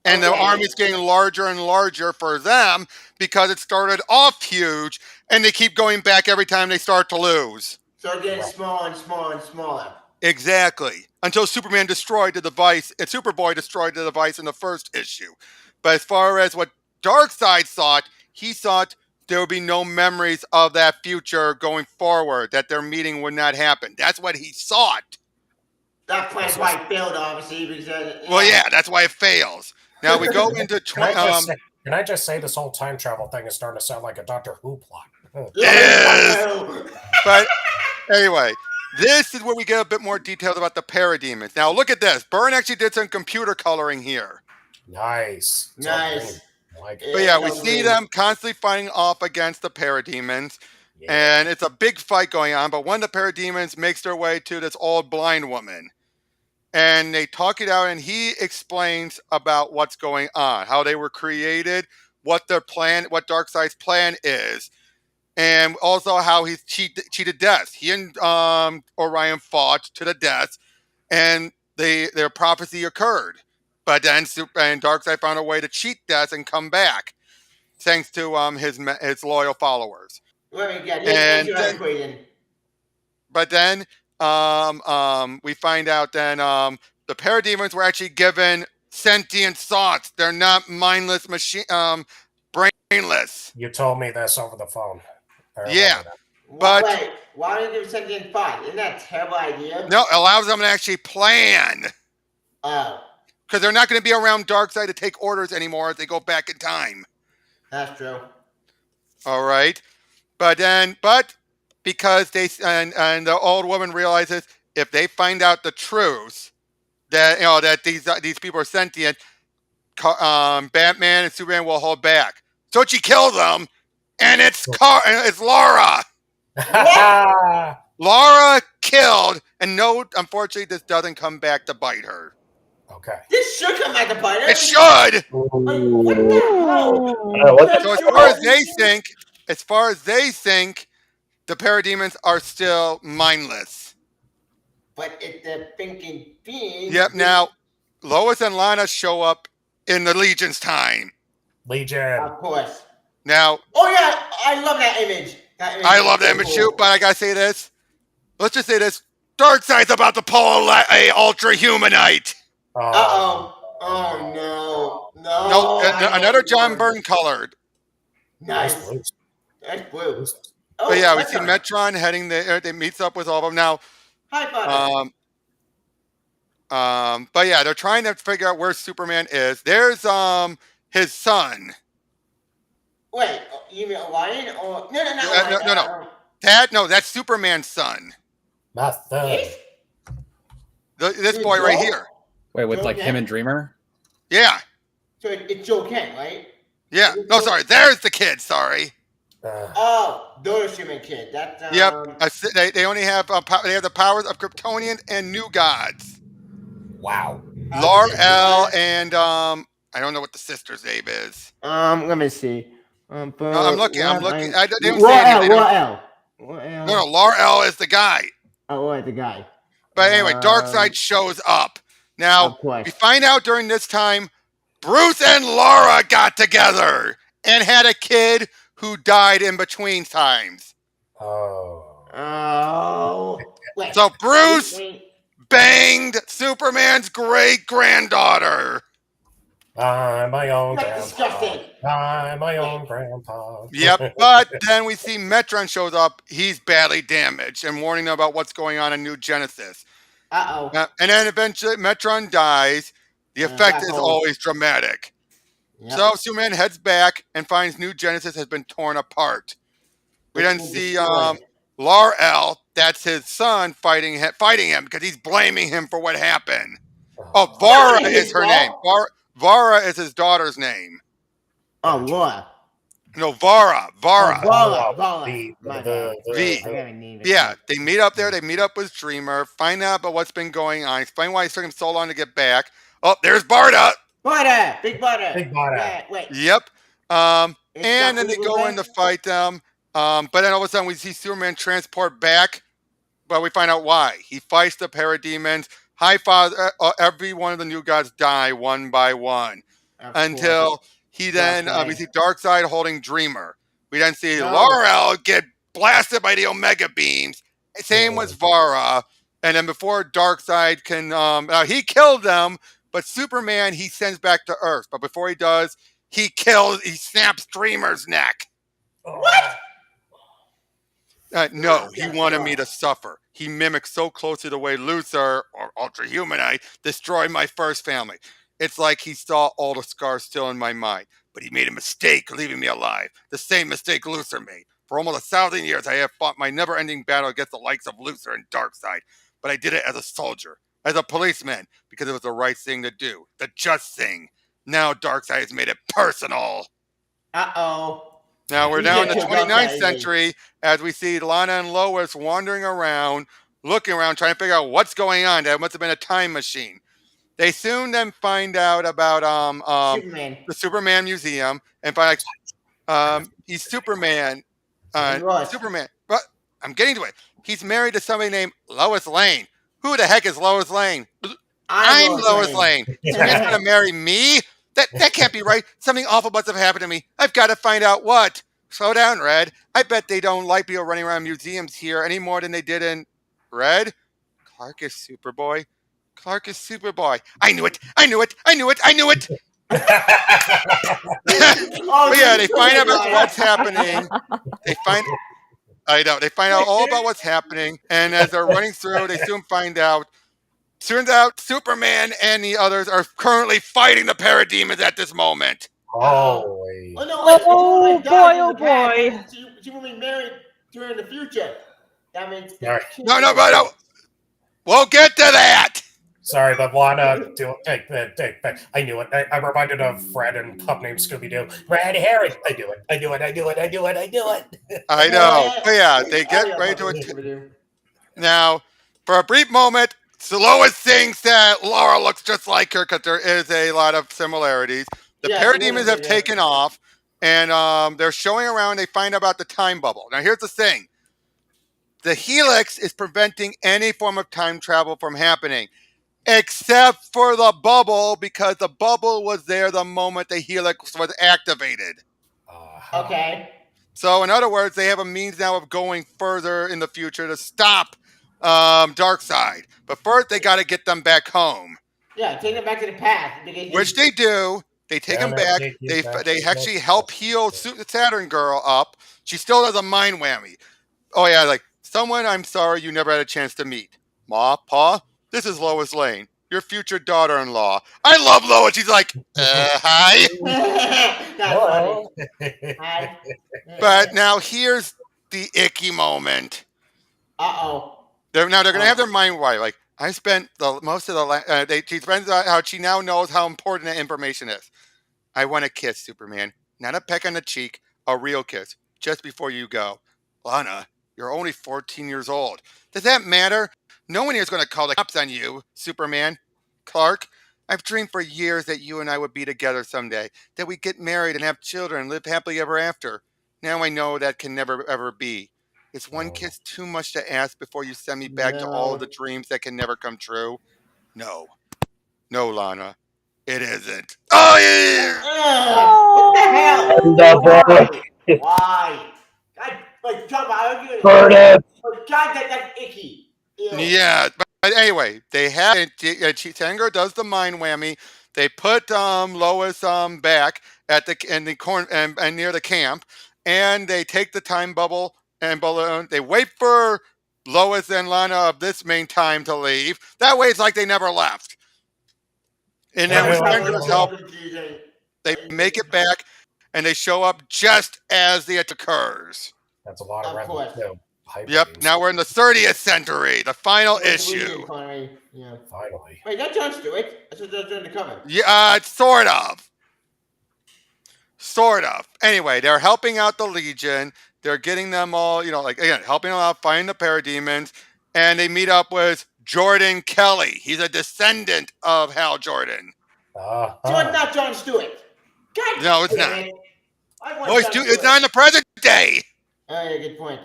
And the army's getting larger and larger for them because it started off huge, and they keep going back every time they start to lose. So it's getting smaller and smaller and smaller. Exactly. Until Superman destroyed the device, and Superboy destroyed the device in the first issue. But as far as what Darkseid thought, he thought there would be no memories of that future going forward, that their meeting would not happen. That's what he thought. That plan's why it failed, obviously, because... Well, yeah, that's why it fails. Now we go into... Can I just say this whole time travel thing is starting to sound like a Doctor Who plot? Yes! But anyway... This is where we get a bit more details about the parademons. Now, look at this. Byrne actually did some computer coloring here. Nice. Nice. Like but yeah, we see them constantly fighting off against the parademons. Yeah. And it's a big fight going on. But one of the parademons makes their way to this old blind woman. And they talk it out, and he explains about what's going on, how they were created, what their plan, what Darkseid's plan is. And also how he's cheated death. He and Orion fought to the death. And their prophecy occurred. But then and Darkseid found a way to cheat death and come back, thanks to his loyal followers. Let me get And answer then, that question. but then we find out then the parademons were actually given sentient thoughts. They're not mindless machine, brainless. You told me this over the phone. I remember Yeah. that. But- Wait, why would you give sentient thought? Isn't that a terrible idea? No, it allows them to actually plan. Oh, Because they're not going to be around Darkseid to take orders anymore if they go back in time. that's true. All right. But because they and the old woman realizes if they find out the truth that that these people are sentient, Batman and Superman will hold back. So she kills them, and it's Laura. Laura killed, and no, unfortunately, this doesn't come back to bite her. Okay. This should come back to bite us. It should. Like, what the hell? What So as far as they think, the parademons are still mindless. But if the thinking beings. Yep. Now, Lois and Lana show up in the Legion's time. Legion. Of course. Now, Oh yeah, I love that image. I love that image too, but I gotta say this. Let's just say this: Darkseid's about to pull a Ultra Humanite. Uh-oh. Oh no. No. No, another John Byrne colored. Nice. Blue. That's blue. Oh, But yeah, we see Metron. Metron heading there. They meets up with all of them now. Hi, buddy. But yeah, they're trying to figure out where Superman is. There's his son. Wait, you mean a lion or no? No. That's Superman's son. Nothing. This boy right here. Wait, with like him and Dreamer? Yeah. So it's Joe Kent, right? Yeah. No, sorry. There's the kid. Sorry. Oh, those human kid. That's Yep. They only have they have the powers of Kryptonian and New Gods. Wow. Lar-El and I don't know what the sister's name is. Let me see. No, I'm looking. They don't say Lar-El. anything. Lar-El. No, Lar-El is the guy. Oh, right, the guy. But anyway, Darkseid shows up. Now, Of course. we find out during this time, Bruce and Laura got together and had a kid who died in between times. Oh. Wait. So Bruce Wait. banged Superman's great-granddaughter. I'm my own That's grandpa. disgusting. I'm my own grandpa. Yep, but then we see Metron shows up. He's badly damaged and warning them about what's going on in New Genesis. Uh-oh. And then eventually Metron dies. The effect is Uh-oh. always dramatic. Yep. So Superman heads back and finds New Genesis has been torn apart. We then see Lar-El, that's his son, fighting him because he's blaming him for what happened. Oh, Vara is her name. Vara is his daughter's name. Oh, Laura. No, Vara. Vala. The- My the- bad. V. I gotta name it. Yeah, they meet up there. They meet up with Dreamer, find out about what's been going on, explain why it took him so long to get back. Oh, there's Barda. Butter. Big butter. Big butter. Yeah, wait. Yep. And then they Exactly go what in to fight them. But then all of a sudden we see Superman transport back, but we find out why. He fights the parademons. Every one of the New Gods die one by one Of until course. he then we see Darkseid holding Dreamer. We then see No. Lar-El get blasted by the Omega beams. Same with Vara. And then before Darkseid can, he killed them, but Superman he sends back to Earth. But before he does, he snaps Dreamer's neck. What? No, he wanted me to suffer. He mimicked so closely the way Luthor, or Ultra Humanite, destroyed my first family. It's like he saw all the scars still in my mind, but he made a mistake leaving me alive. The same mistake Luthor made. For almost 1,000 years, I have fought my never-ending battle against the likes of Luthor and Darkseid, but I did it as a soldier, as a policeman, because it was the right thing to do, the just thing. Now Darkseid has made it personal. Uh-oh. Now we're You now in get the killed 29th outside, century as we see Lana and Lois wandering around, looking around, trying to figure out what's going on. That must have been a time machine. They soon then find out about Superman. the Superman Museum and find he's Superman. Lois. Superman. But I'm getting to it. He's married to somebody named Lois Lane. Who the heck is Lois Lane? I'm Lois Lois Lane. Lane. Superman's gonna marry me? That can't be right. Something awful must have happened to me. I've got to find out what. Slow down, Red. I bet they don't like people running around museums here any more than they did in Red. Clark is Superboy. Clark is Superboy. I knew it. I knew it. I knew it. I knew it. Oh, But yeah, they she's so find out good, about Lana. what's happening. They find I know. They find out all about what's happening, and as they're running through, they soon find out. Turns out Superman and the others are currently fighting the parademons at this moment. Holy. Oh no! Wait, Oh, if Superman dies in boy, oh, the past, boy. then she will be married to her in the future. That means Sorry. No. We'll get to that. Sorry, but Lana, I knew it. I'm reminded of Fred and Pup Named Scooby Doo. Red Herring. I knew it. I know. But yeah, they get ready to attack. Now, for a brief moment, Lois thinks that Laura looks just like her because there is a lot of similarities. The parademons have taken off, and they're showing around. They find out about the time bubble. Now, here's the thing. The helix is preventing any form of time travel from happening, except for the bubble, because the bubble was there the moment the helix was activated. Okay. So, in other words, they have a means now of going further in the future to stop Darkseid. But first, they got to get them back home. Yeah, take them back to the past. Which they do. They take them back. They actually help heal Saturn Girl up. She still does a mind whammy. Oh, yeah, like, someone I'm sorry you never had a chance to meet. Ma, Pa, this is Lois Lane, your future daughter-in-law. I love Lois. She's like, hi. That's funny. Hi. But now here's the icky moment. Uh-oh. They're going to have their mind wide. Like, I spent most of the she finds out how she now knows how important that information is. I want a kiss, Superman. Not a peck on the cheek, a real kiss, just before you go. Lana, you're only 14 years old. Does that matter? No one here is going to call the cops on you, Superman. Clark, I've dreamed for years that you and I would be together someday, that we'd get married and have children and live happily ever after. Now I know that can never, ever be. Is one kiss too much to ask before you send me back to all of the dreams that can never come true? No. No, Lana. It isn't. Oh, yeah! What the hell? Why? Burn it! God, that's icky. Ew. Yeah, but anyway, they have Tango does the mind whammy. They put Lois back at the near the camp, and they take the time bubble and balloon. They wait for Lois and Lana of this main time to leave. That way, it's like they never left. And then with Tango's help, they make it back, and they show up just as the attack occurs. That's a lot of red too. Yep. Now we're in the 30th century, the final issue. Yeah. Finally. Wait, that John Stewart? That's what they're doing the cover. Yeah, sort of. Sort of. Anyway, they're helping out the Legion. They're getting them all, again, helping them out, finding the parademons. And they meet up with Jordan Kelly. He's a descendant of Hal Jordan. So it's not John Stewart. God no, it's not. It's not in the present day. Oh, yeah, good point.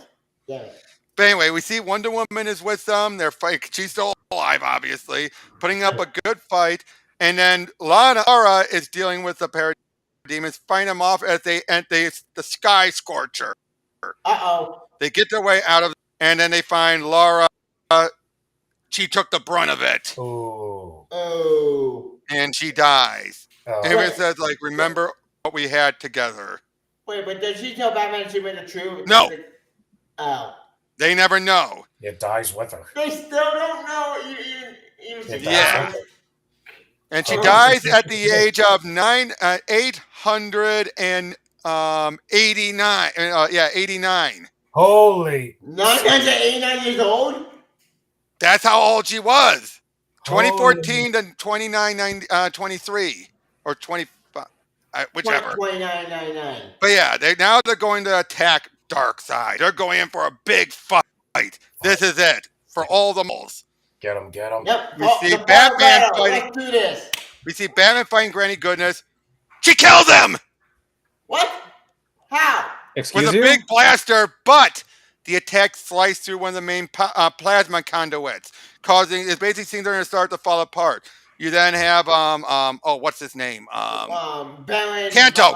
Damn it. But anyway, we see Wonder Woman is with them. They're fighting. She's still alive, obviously, putting up a good fight. And then Lara is dealing with the parademons, find them off as the Sky Scorcher. Uh-oh. They get their way out of, and then they find Lara. She took the brunt of it. Oh. And she dies. And it says, remember what we had together. Wait, but does she tell Batman she went the truth? No. Oh. They never know. It dies with her. They still don't know. Even yeah. And she dies at the age of 889. 89. Holy. 989 years old? That's how old she was. 2014 to 23 or 25, whichever. 2999. But yeah, they're going to attack Darkseid. They're going in for a big fight. This is it for all the moles. Get him. Yep. We see Batman fighting. Let's do this. We see Batman fighting Granny Goodness. She kills him. What? How? Excuse with you? a big blaster, but the attack sliced through one of the main plasma conduits, causing it basically seems they're going to start to fall apart. You then have what's his name? Byrne Kanto.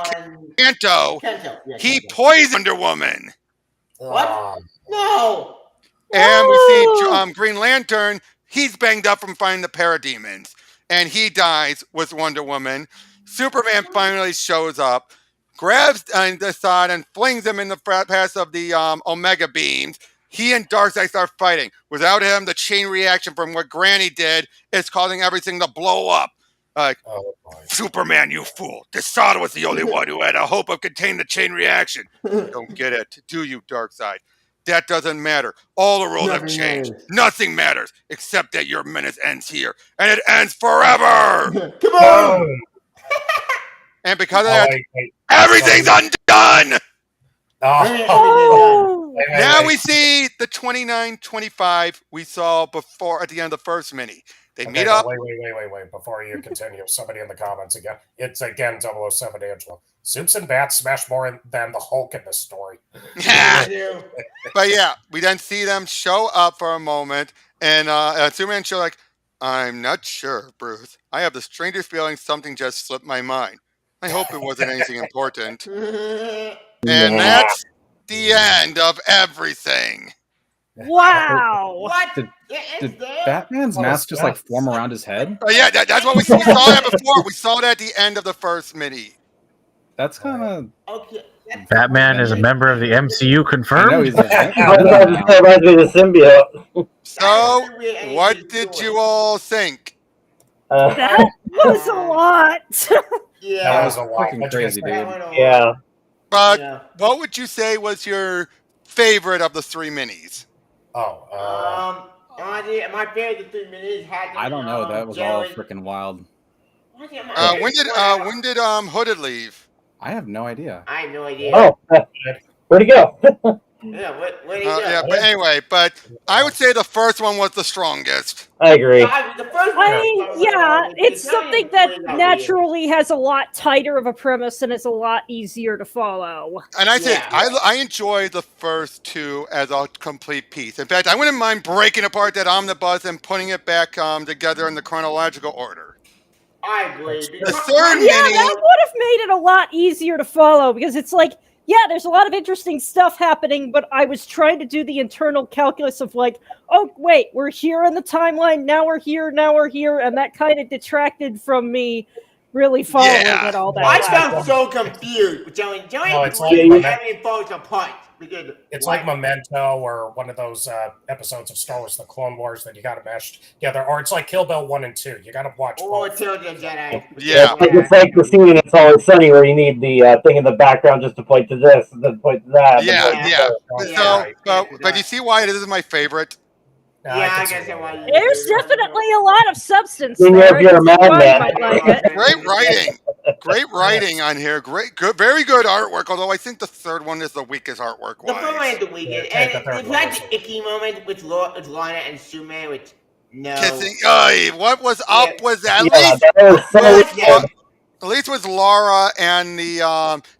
Kanto. Yeah, He Kanto. poisoned Wonder Woman. What? No. And we see Oh! Green Lantern. He's banged up from fighting the parademons, and he dies with Wonder Woman. Superman finally shows up, grabs Desaad and flings him in the path of the Omega beams. He and Darkseid start fighting. Without him, the chain reaction from what Granny did is causing everything to blow up. Superman, you fool! Desaad was the only one who had a hope of containing the chain reaction. Don't get it, do you, Darkseid? That doesn't matter. All the rules have changed. Nothing matters except that your menace ends here, and it ends forever. Come on! And because of that, everything's undone. Now we see the 29-25 we saw before at the end of the first mini. They meet up. Wait. Before you continue, somebody in the comments again. It's again 007 Angela. Soups and bats smash more than the Hulk in this story. But yeah, we then see them show up for a moment, and Superman show like, I'm not sure, Bruce. I have the strangest feeling something just slipped my mind. I hope it wasn't anything important. And that's the end of everything. Wow! What? Did Batman's mask just like form around his head? Oh yeah, that's what we saw that before. We saw that at the end of the first mini. That's kind of Okay. Batman is a member of the MCU I know confirmed. he's a That reminds me of the symbiote. So, what did you all think? That was a lot. Yeah. That was a lot. fucking crazy, dude. Yeah. But what would you say was your favorite of the three minis? My favorite 3 minutes had to be, I don't know. That was all freaking wild. When did Hooded leave? I have no idea. I have no idea. Oh, where'd he go? Yeah, where did he go? Yeah, but anyway, I would say the first one was the strongest. I agree. The first one. I mean, yeah, it's something that naturally has a lot tighter of a premise and it's a lot easier to follow. And I think I enjoy the first two as a complete piece. In fact, I wouldn't mind breaking apart that omnibus and putting it back together in the chronological order. I agree. The third Yeah, mini, that would have made it a lot easier to follow because it's like, yeah, there's a lot of interesting stuff happening, but I was trying to do the internal calculus of like, oh, wait, we're here in the timeline, now we're here, and that kind of detracted from me really following it all that I way. felt so confused. Joey it's everything falls apart. Because It's like Memento or one of those episodes of Star Wars, The Clone Wars, that you got to mash together. Or it's like Kill Bill 1 and 2. You got to watch Or both. Return of the Jedi. Yeah. It's like the scene in It's Always Sunny where you need the thing in the background just to point to this and then point to that. But you see why it is my favorite? I guess it was. There's definitely a lot of substance Then there. if you're a madman. Might like it. Great writing on here. Very good artwork. Although I think the third one is the weakest artwork The first one is the weakest, and it's like the icky moment with Lana and Superman, which kissing. What was up was at least with Laura and the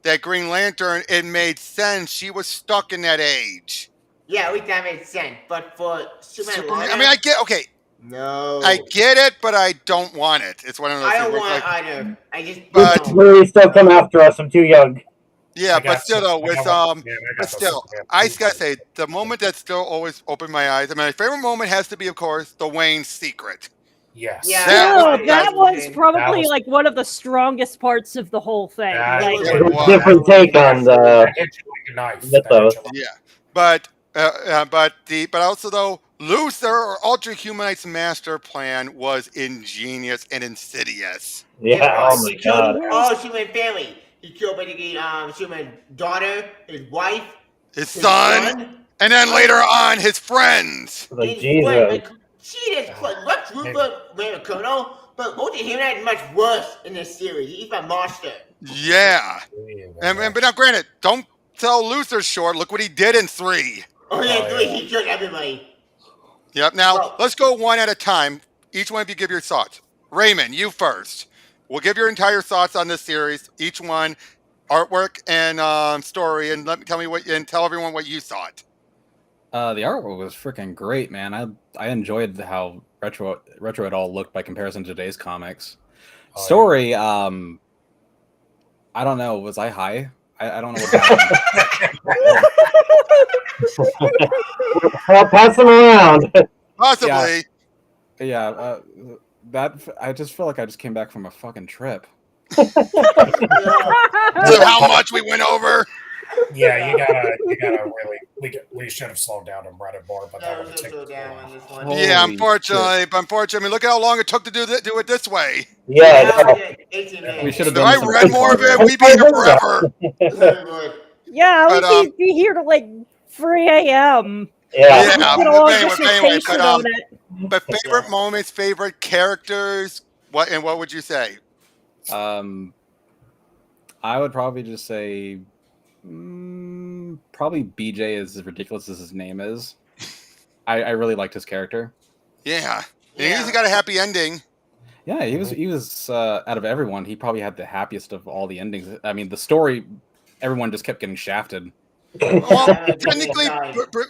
that Green Lantern, it made sense. She was stuck in that age. Yeah, at least that made sense. But for Superman, I mean, I get No. I get it, but I don't want it. It's one of those. I don't things want like, either. I just. But Please still come after us. I'm too young. Yeah, but still though, I just gotta say, the moment that still always opened my eyes. I mean, my favorite moment has to be, of course, the Wayne secret. Yes. Yeah, that was probably like one of the strongest parts of the whole thing. Like, different take on the mythos. Yeah, but also though, Luther or Ultra Humanite's master plan was ingenious and insidious. Yeah, oh my He killed god. all Superman family. He killed basically Superman's daughter, his wife, his son, and then later on his friends. Like Jesus. Jesus Christ, what's Rupert ran a criminal? But Ultra Humanite is much worse in this series. He's a monster. Yeah, but now granted, don't sell Luther short. Look what he did in 3. Oh yeah, 3. He killed everybody. Yep. Now let's go one at a time. Each one of you give your thoughts. Raymond, you first. We'll give your entire thoughts on this series. Each one, artwork and story, and tell everyone what you thought. The artwork was freaking great, man. I enjoyed how retro it all looked by comparison to today's comics. Oh, yeah. Story, I don't know. Was I high? I don't know what happened. Pass them around. Possibly. Yeah, that I just feel like I just came back from a fucking trip. So how much we went over? Yeah, you gotta really. We should have slowed down and read it more, but that would have taken too long. Yeah, Holy unfortunately. I mean, look at how long it took to do it this way. Yeah, I know. 18 minutes. We should have If done I this in read more of it, longer. we'd be here forever. Yeah, But, we'd be here till like 3 a.m. Yeah. Yeah, Get all our anyway, dissertation on it. but favorite moments, favorite characters, what would you say? I would probably just say, probably BJ is as ridiculous as his name is. I really liked his character. Yeah. He usually got a happy ending. Yeah, he was out of everyone, he probably had the happiest of all the endings. I mean, the story, everyone just kept getting shafted. Well,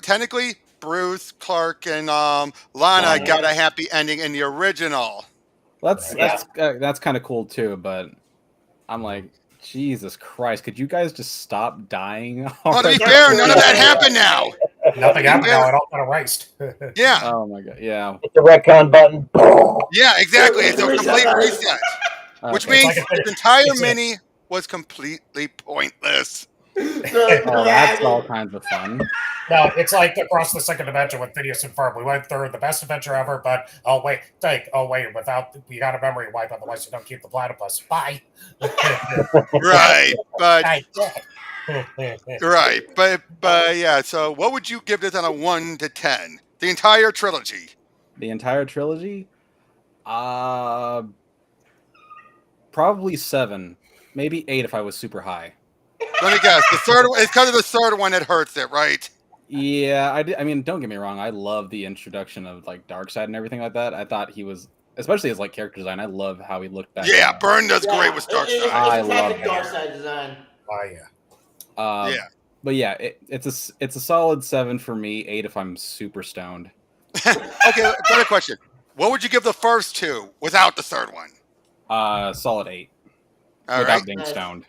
technically, Bruce, Clark, and Lana got a happy ending in the original. That's kind of cool too, but I'm like, Jesus Christ, could you guys just stop dying? Well, to be fair, none of that happened now. Nothing happened now. It all got erased. Yeah. Oh my god. Yeah. Hit the retcon button. Yeah, exactly. It's a complete reset. Which means this entire mini was completely pointless. Oh, that's all kinds of fun. No, it's like across the second dimension with Phineas and Ferb. We went through the best adventure ever, but we got a memory wipe, otherwise you don't keep the platypus. Bye. Right, but yeah. So, what would you give this on a 1 to 10? The entire trilogy. The entire trilogy, probably 7, maybe 8 if I was super high. Let me guess. The third one, it's because of the third one that hurts it, right? Yeah, I mean, don't get me wrong. I love the introduction of like Darkseid and everything like that. I thought he was, especially his like character design. I love how he looked back. Yeah, Byrne does great with Darkseid. I love Darkseid design. Oh yeah. Yeah. But yeah, it's a solid 7 for me. 8 if I'm super stoned. Okay, better question. What would you give the first two without the third one? Solid 8. All without right. being stoned.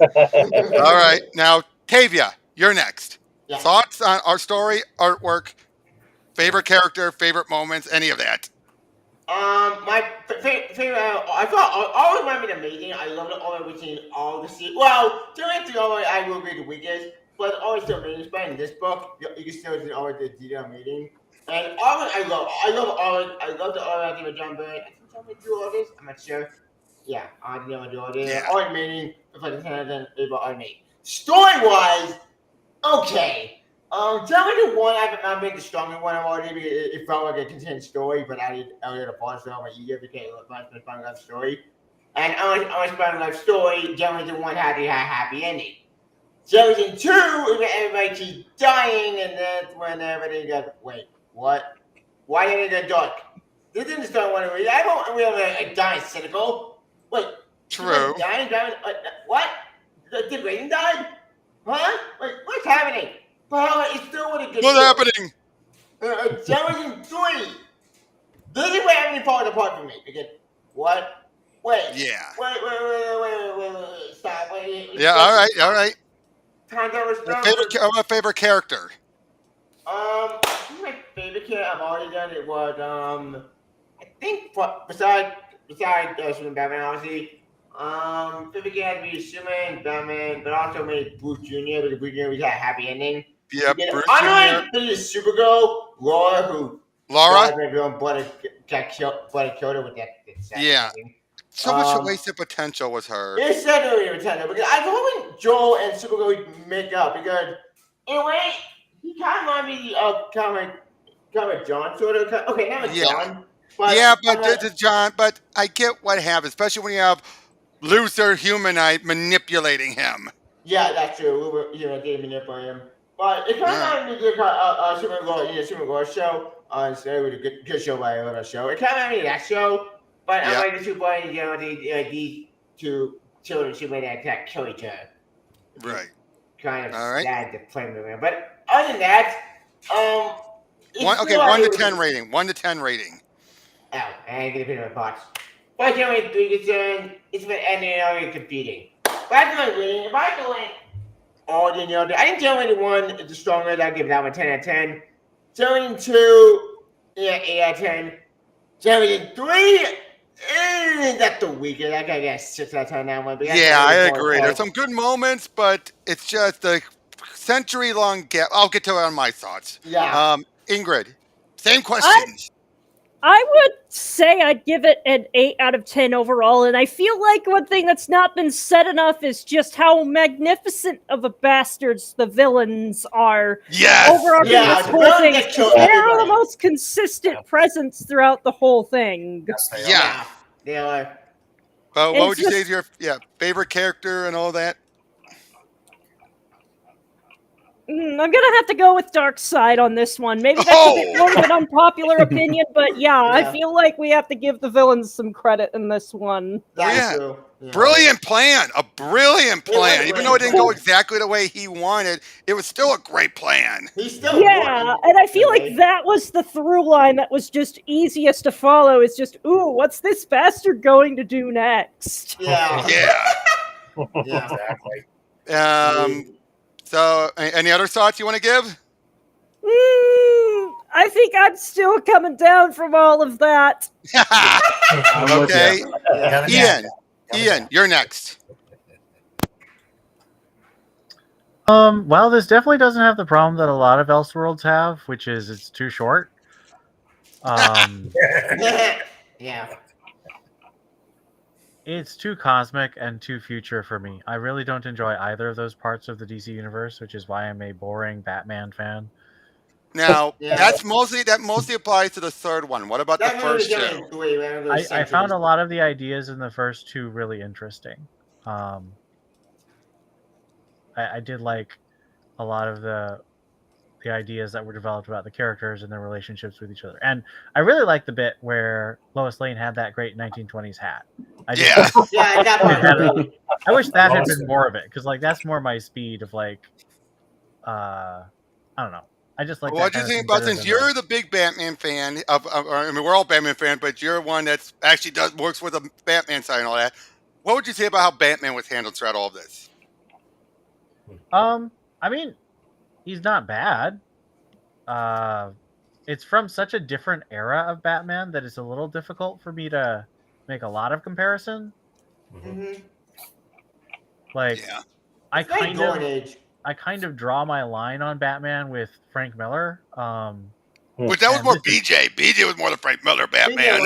All right. Now, Tavia, you're next. Yeah. Thoughts on our story, artwork, favorite character, favorite moments, any of that? My favorite, I thought all of them amazing. I loved it all between all the seasons. Well, to all I will be the weakest, but always still amazing. But in this book, you can still see all the detail meeting. And all of it, I love all of it. I love the art with John Byrne. I think John would do all this. I'm not sure. Yeah, I don't know do all this. Yeah. Art meeting, it's like able art meeting. Story-wise, okay. Tell me the one I made the stronger one I've already. It felt like a contained story, but I did a pause on my ego because it was my fun life story. And I was fun life story. Generation 1 had a happy ending. Generation 2, everybody keeps dying, and that's when everything goes, wait, what? Why did it go dark? This isn't the story one. I don't really die cynical. Wait, True. Dying, what? The rating died? Huh? Wait, what's happening? Well, it's still what it gets. What's happening? Generation 3. This is where everything falls apart for me. Because what? Wait. Yeah. Wait. Stop. Wait. Yeah. All right. My Favorite character. My favorite character I've already done it was I think besides Superman, Batman, obviously. Favorite character had to be Superman, Batman, but also made Bruce Jr. because Bruce Jr. was had a happy ending. Yeah, Bruce Bruce I Jr. know Supergirl, Laura, who Laura. got killed her with that. Yeah. So much wasted potential was her. It's certainly a potential because I thought when Joel and Supergirl would make up because in a way he kind of reminded me of kind of John sort of. Okay, not a John. But John. But I get what happened, especially when you have Luther Humanite manipulating him. Yeah, that's true. They manipulate him. But it kind of reminded me of Supergirl show. Instead with a good show by a little show. It kind of reminded me of that show. But I like the 2 boys, these 2 children, Superman that kill each other. Right. Kind of All right. sad to play with them. But other than that, One to 10 rating. 1 to 10 rating. Oh, I ain't gonna put in my box. 5.3 concern. It's been ending already competing. But I feel like winning. If I go in all the I think Germany 1 is the strongest. I'll give that one 10 out of 10. Germany 2, yeah, 8 out of 10. Germany 3, that's the weakest. I gotta get 6 out of 10 on that one. But Yeah, I agree. There's some good moments, but it's just a century-long gap. I'll get to it on my thoughts. Yeah. Ingrid, same questions. I would say I'd give it an 8 out of 10 overall, and I feel like one thing that's not been said enough is just how magnificent of a bastards the villains are. Yes! Overarching Yeah, this whole thing. they kill They're everybody. the most consistent presence throughout the whole thing. Yes, they are. Yeah. They are. What It's would you say just- is your favorite character and all that? I'm gonna have to go with Darkseid on this one. Maybe that's a bit more of an unpopular opinion, but yeah, I feel like we have to give the villains some credit in this one. That's true. Yeah. Brilliant plan. A brilliant plan. was Even though it didn't brilliant. go exactly the way he wanted, it was still a great plan. He's still Yeah, working. and I feel like that was the through line that was just easiest to follow. Is just, ooh, what's this bastard going to do next? Yeah. Yeah. Yeah. Exactly. So, any other thoughts you want to give? I think I'm still coming down from all of that. Okay. Yeah. Ian, you're next. Well, this definitely doesn't have the problem that a lot of Elseworlds have, which is it's too short. Yeah. It's too cosmic and too future for me. I really don't enjoy either of those parts of the DC universe, which is why I'm a boring Batman fan. Now, Yeah. that mostly applies to the third one. What about the first two? I found a lot of the ideas in the first two really interesting. I did like a lot of the ideas that were developed about the characters and their relationships with each other. And I really liked the bit where Lois Lane had that great 1920s hat. I wish that had been more of it, because like that's more my speed of like I don't know. I just like. What do you think about, since you're the big Batman fan I mean, we're all Batman fans, but you're one that's actually works with the Batman side and all that. What would you say about how Batman was handled throughout all of this? I mean, he's not bad. It's from such a different era of Batman that it's a little difficult for me to make a lot of comparison. Like, I kind of draw my line on Batman with Frank Miller. But that was more BJ. BJ was more the Frank Miller Batman.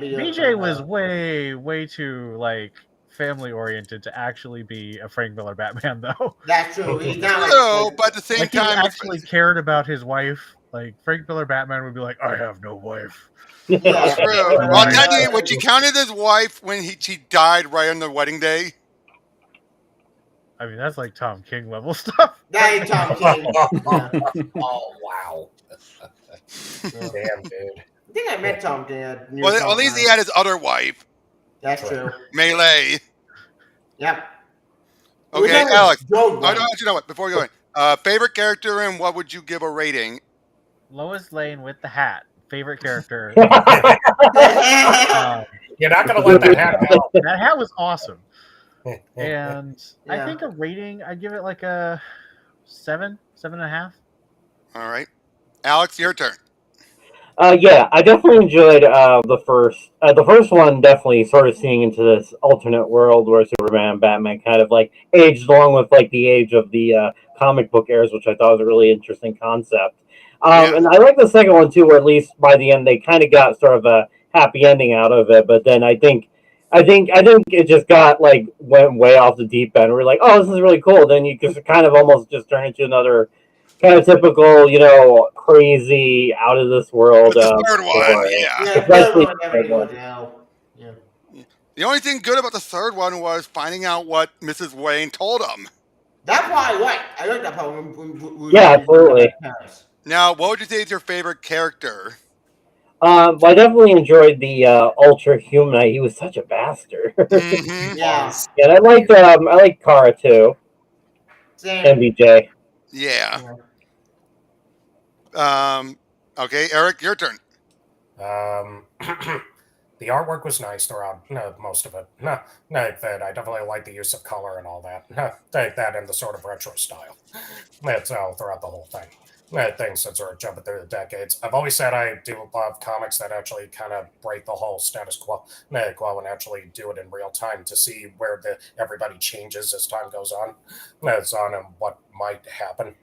BJ was way too like family oriented to actually be a Frank Miller Batman, though. That's true. He's not but at the same time, he actually cared about his wife. Like Frank Miller Batman would be like, "I have no wife." True. Well, technically, would you counted his wife when she died right on the wedding day? I mean, that's like Tom King level stuff. That ain't Tom King. Oh wow! Damn, dude. I think I met Tom King. Well, at least he had his other wife. That's true. Melee. Yep. Okay, Alex. I don't you know what. Before we go in, favorite character and what would you give a rating? Lois Lane with the hat. Favorite character. You're not gonna let that hat out. That hat was awesome. And I think a rating, I'd give it like a 7.5. All right, Alex, your turn. Yeah, I definitely enjoyed the first. The first one definitely sort of seeing into this alternate world where Superman and Batman kind of like aged along with like the age of the comic book eras, which I thought was a really interesting concept. And I like the second one too, where at least by the end they kind of got sort of a happy ending out of it. But then I think it just went way off the deep end. We're like, oh, this is really cool. Then you just kind of almost just turn into another kind of typical, crazy, out of this world. The third one, The only thing good about the third one was finding out what Mrs. Wayne told him. That part, right? I like that part. Yeah, absolutely. Now, what would you say is your favorite character? I definitely enjoyed the Ultra Humanite. He was such a bastard. Yeah. And I liked Kara too. Same. MBJ. Yeah. Okay, Eric, your turn. The artwork was nice throughout most of it. That I definitely like the use of color and all that. Take that in the sort of retro style. That's all throughout the whole thing. Things that sort of jumping through the decades. I've always said I do love comics that actually kind of break the whole status quo, and actually do it in real time to see where everybody changes as time goes on. That's on and what might happen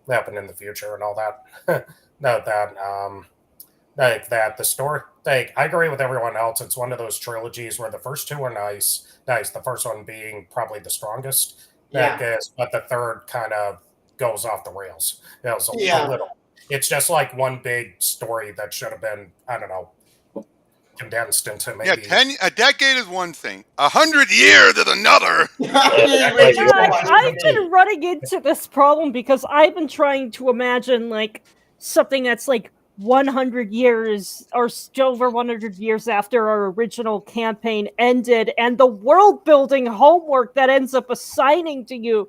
in the future and all that. Like that the story, like, I agree with everyone else. It's one of those trilogies where the first two are nice, the first one being probably the strongest, but the third kind of goes off the rails. It's a little, it's just like one big story that should have been, I don't know, condensed into maybe a decade is one thing, 100 years is another. I've been running into this problem because I've been trying to imagine like something that's like 100 years or over 100 years after our original campaign ended, and the world building homework that ends up assigning to you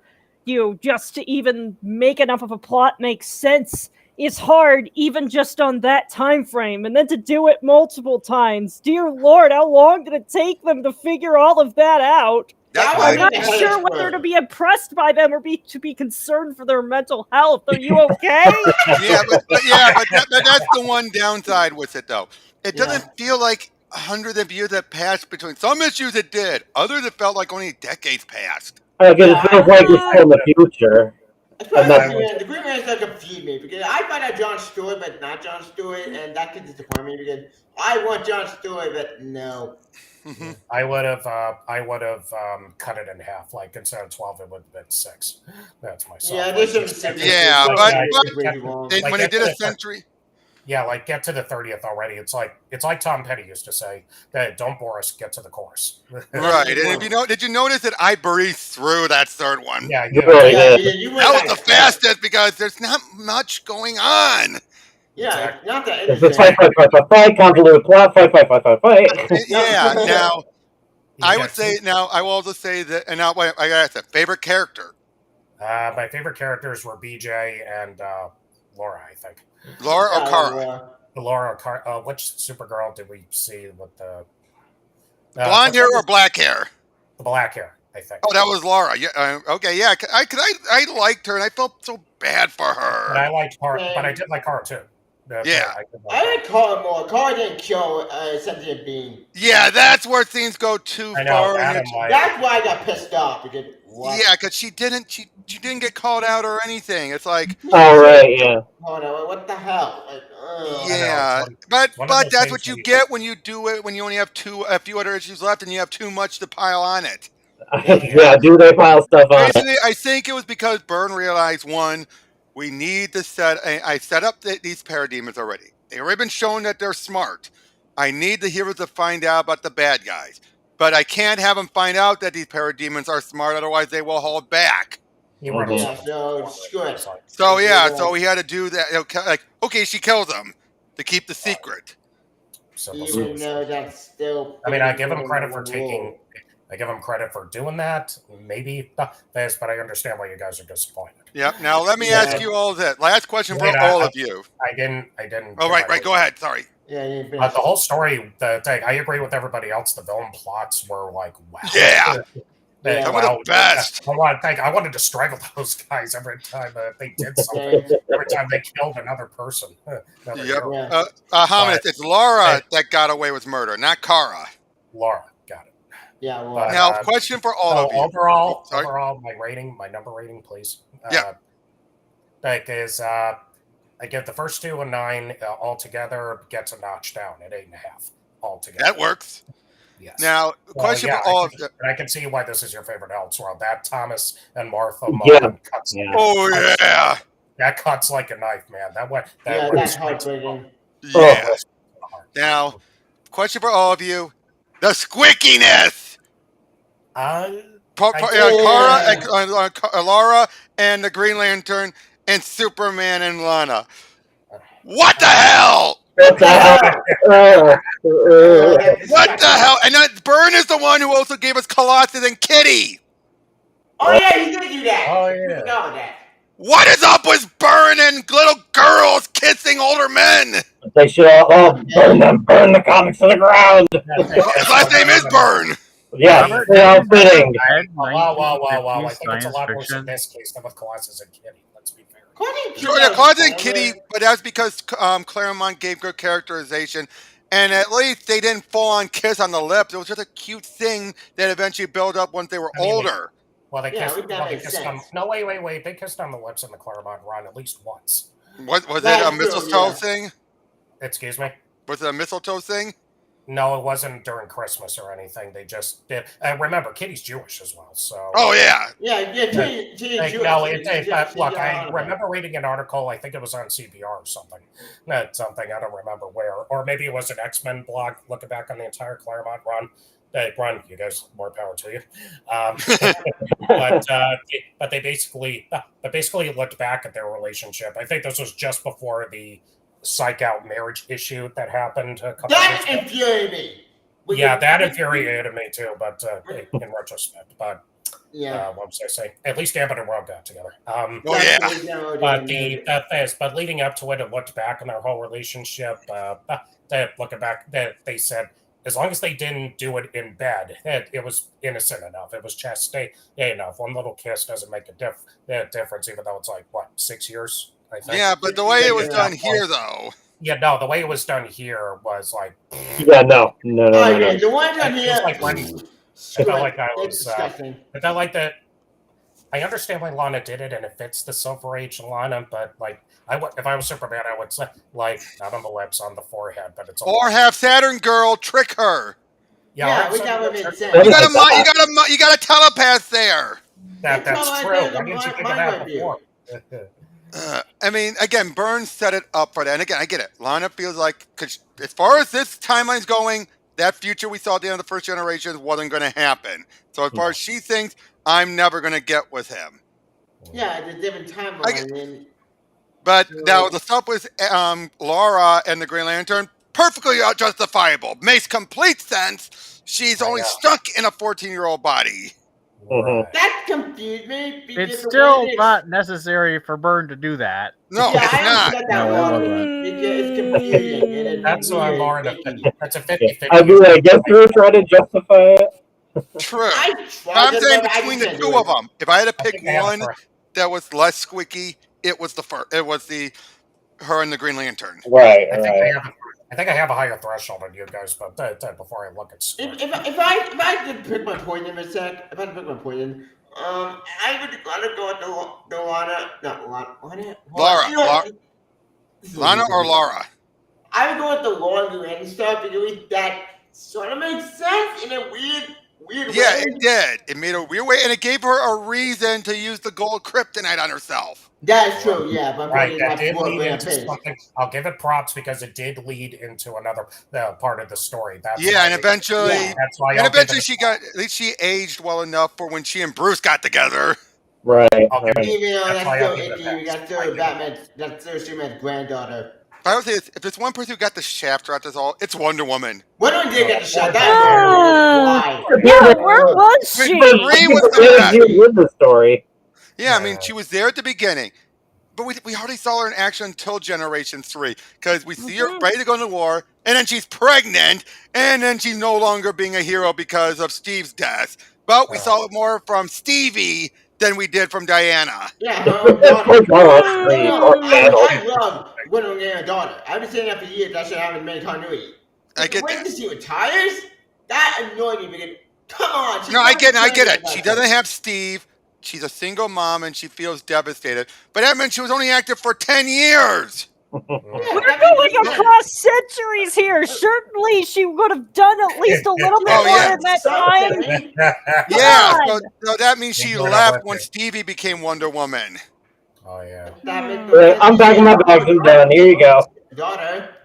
just to even make enough of a plot make sense is hard, even just on that time frame, and then to do it multiple times. Dear Lord, how long did it take them to figure all of that out? I'm not sure whether to be impressed by them or to be concerned for their mental health. Are you okay? but that's the one downside with it, though. It doesn't feel like hundreds of years that passed between some issues. It did. Others, it felt like only decades passed. Because it feels like it's still in the future. The Green Man's not confused me because I find out John Stewart, but not John Stewart, and that could disappoint me because I want John Stewart, but no. I would have cut it in half. Like instead of 12, it would have been 6. That's my song. Yeah, this is but when they did a century. Yeah, like get to the 30th already. It's like Tom Petty used to say that don't bore us, get to the chorus. Right, and if did you notice that I breezed through that third one? Yeah, you that was the fastest because there's not much going on. Yeah, not that it's fight, convoluted plot, fight. Yeah, now I would say I will also say that, and now I gotta say, favorite character. My favorite characters were BJ and Laura, I think. Laura or Kara? Laura or Kara. Which Supergirl did we see with the blonde hair or black hair? The black hair, I think. Oh, that was Laura. Yeah. Okay. Yeah. I liked her, and I felt so bad for her. And I liked Kara, but I did like Kara too. Yeah. I like Kara more. Kara didn't kill sentient being. Yeah, that's where things go too far. That's why I got pissed off because. What? Yeah, because she didn't get called out or anything. It's like, oh right, yeah. Oh no, what the hell? Like, yeah, but that's what you get when you do it. When you only have a few other issues left, and you have too much to pile on it. Yeah, do they pile stuff on it? I think it was because Byrne realized we need to set. I set up these parademons already. They've already been shown that they're smart. I need the heroes to find out about the bad guys. But I can't have them find out that these parademons are smart, otherwise they will hold back. So we had to do that. Like, okay, she kills them to keep the secret. Even though that's still. I mean, I give them credit for doing that. Maybe this, but I understand why you guys are disappointed. Yep. Now let me ask you all this. Last question for all of you. I didn't. Oh, right. Go ahead. Sorry. Yeah, the whole story, I agree with everybody else. The villain plots were like, wow. Yeah. Some of the best. I wanted to strangle those guys every time they did something. Every time they killed another person. It's Laura that got away with murder, not Kara. Laura got it. Yeah. Well, now, question for all of you. Overall, my number rating, please. I give the first 2 a 9 altogether. Gets a notch down at 8.5 altogether. That works. Yes. Now, question for all of you. And I can see why this is your favorite Elseworld. That Thomas and Martha cuts. Yeah. Oh yeah. That cuts like a knife, man. That's heartbreaking. Yeah. Now, question for all of you: the squickiness. Laura and the Green Lantern and Superman and Lana. What the hell? What the hell? What the hell? And Byrne is the one who also gave us Colossus and Kitty. Oh yeah, he did do that. Oh yeah. Know that. What is up with Byrne and little girls kissing older men? They should all burn the comics to the ground. His last name is Byrne. Yeah, Robert, they're all didn't you just fitting. read Wow. I 1950s think it's a science lot worse in fiction? this case than with Colossus and Kitty. Let's be fair. Sure, yeah, Claudia and Kitty, but that's because Claremont gave good characterization, and at least they didn't full on kiss on the lips. It was just a cute thing that eventually built up once they were older. Well, they Yeah, kissed. that Well, they makes kissed on. sense. No, wait. They kissed on the lips in the Claremont run at least once. What was it? That's A true, mistletoe yeah. thing? Excuse me. Was it a mistletoe thing? No, it wasn't during Christmas or anything. They just did. Remember, Kitty's Jewish as well, so. Oh yeah. Look, I remember reading an article. I think it was on CBR or something. Not something. I don't remember where, or maybe it was an X-Men blog. Looking back on the entire Claremont run. Run, you guys, more power to you. But they basically looked back at their relationship. I think this was just before the psych out marriage issue that happened a couple That years ago. infuriated me. Yeah, that infuriated me too, but in retrospect. But Yeah. what was I saying? At least Gambit and Rogue got together. Oh yeah. But leading up to it, it looked back on their whole relationship. Looking back, they said as long as they didn't do it in bed, it was innocent enough. It was chastity enough. One little kiss doesn't make a difference, even though it's like what 6 years. I think. Yeah, but the way it was done here, though. Yeah, no, the way it was done here was like. Yeah, no. The one done here. Like when, I felt like I was. I felt like that. I understand why Lana did it, and it fits the Silver Age Lana. But like, if I was Superman, I would say like not on the lips, on the forehead, but it's. Or have Saturn Girl trick her. Yeah, we got what it said. You got a telepath there. That's true. Why didn't you think of that before? I mean, again, Byrne set it up for that. And again, I get it. Lana feels like, cause as far as this timeline's going, that future we saw at the end of the first generation wasn't going to happen. So as far as she thinks, I'm never going to get with him. Yeah, it's a different timeline. But now the stuff with Laura and the Green Lantern, perfectly justifiable. Makes complete sense. She's only stuck in a 14-year-old body. That confused me. It's still not necessary for Byrne to do that. No, it's not. It's confusing. That's what I'm more That's a 50-50. I guess we were trying to justify it. True. I'm saying between the two of them, if I had to pick one that was less squeaky, it was her and the Green Lantern. Right. I think I have a higher threshold than you guys, but before I look at if I had to pick my poison for a sec, I would gotta go with the Lana or Laura? I would go with the Laura Luen stuff because that sort of makes sense in a weird way. Yeah, it did. It made a weird way, and it gave her a reason to use the gold kryptonite on herself. That's true, yeah. But right, that did lead into something. I'll give it props because it did lead into another part of the story. And eventually, she got. At least she aged well enough for when she and Bruce got together. Right. That's still Superman's granddaughter. I would say if there's one person who got the shaft throughout this all, it's Wonder Woman. Wonder Woman did get the shaft. Yeah, where was she? Marie was the best. The story. Yeah, I mean, she was there at the beginning. But we hardly saw her in action until Generation 3. Because we see her ready to go to war, and then she's pregnant, and then she's no longer being a hero because of Steve's death. But we saw it more from Stevie than we did from Diana. Yeah, I love Wonder Woman and her daughter. I've been saying that for years. That should have been made continuity. I get that. When she retires, that annoyed me because, come on. No, I get it. She doesn't have Steve. She's a single mom and she feels devastated. But that meant she was only active for 10 years. We're going across centuries here. Certainly, she would have done at least a little bit more in that time. Yeah, so that means she left when Stevie became Wonder Woman. Oh, yeah. I'm packing my bags and done. Here you go. Daughter.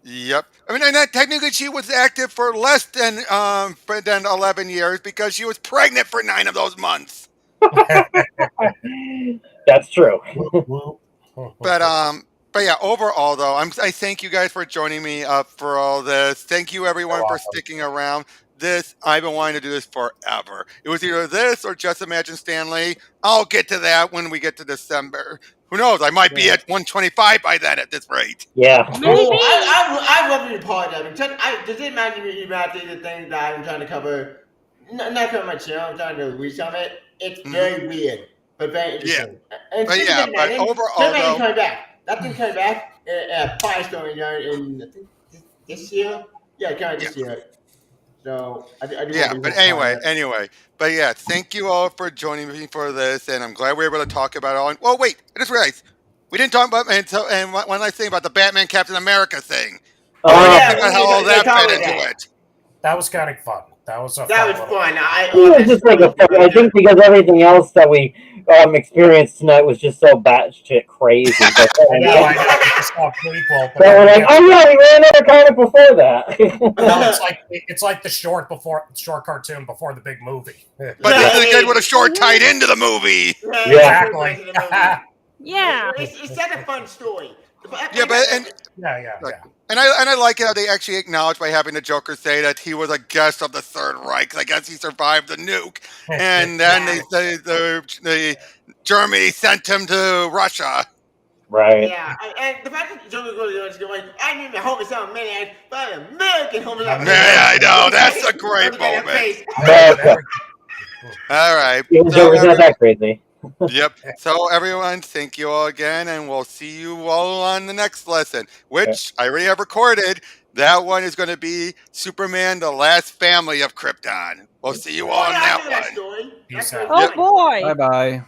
Yep. I mean, technically, she was active for less than 11 years because she was pregnant for 9 of those months. That's true. But yeah, overall though, I thank you guys for joining me for all this. Thank you everyone for sticking around. this. I've been wanting to do this forever. It was either this or Just Imagine Stanley. I'll get to that when we get to December. Who knows? I might be at 125 by then at this rate. Yeah. Oh, I love your part of it. Does it imagine you about the things that I'm trying to cover? Not cover my channel. I'm trying to read some of it. It's very weird, but very interesting. And But yeah, but overall, though, coming back. That thing coming back. Firestone in I think this year. Yeah, coming this year. So I do yeah, but anyway, but yeah, thank you all for joining me for this, and I'm glad we were able to talk about it all. Well, wait, I just realized we didn't talk about and one last thing about the Batman Captain America thing. yeah, About how all that fit into it. That was kind of fun. That was fun. It was just like a fun. I think because everything else that we experienced tonight was just so batshit crazy. But I know. It's all prequel. So we're like, oh yeah, we ran out of comic before that. No, it's like the short cartoon before the big movie. But this is good with a short tied into the movie. Exactly. Yeah, it's such a fun story. Yeah, but yeah. And I like how they actually acknowledge by having the Joker say that he was a guest of the Third Reich. I guess he survived the nuke, and then the Germany sent him to Russia. Right. Yeah, and the fact that Joker goes going, I need a homicide maniac, but an American homicide maniac. Yeah, I know. That's a great moment. All right. Joker's not that crazy. Yep. So everyone, thank you all again, and we'll see you all on the next lesson, which I already have recorded. That one is going to be Superman, the Last Family of Krypton. We'll see you all on that one. Oh boy. Bye-bye.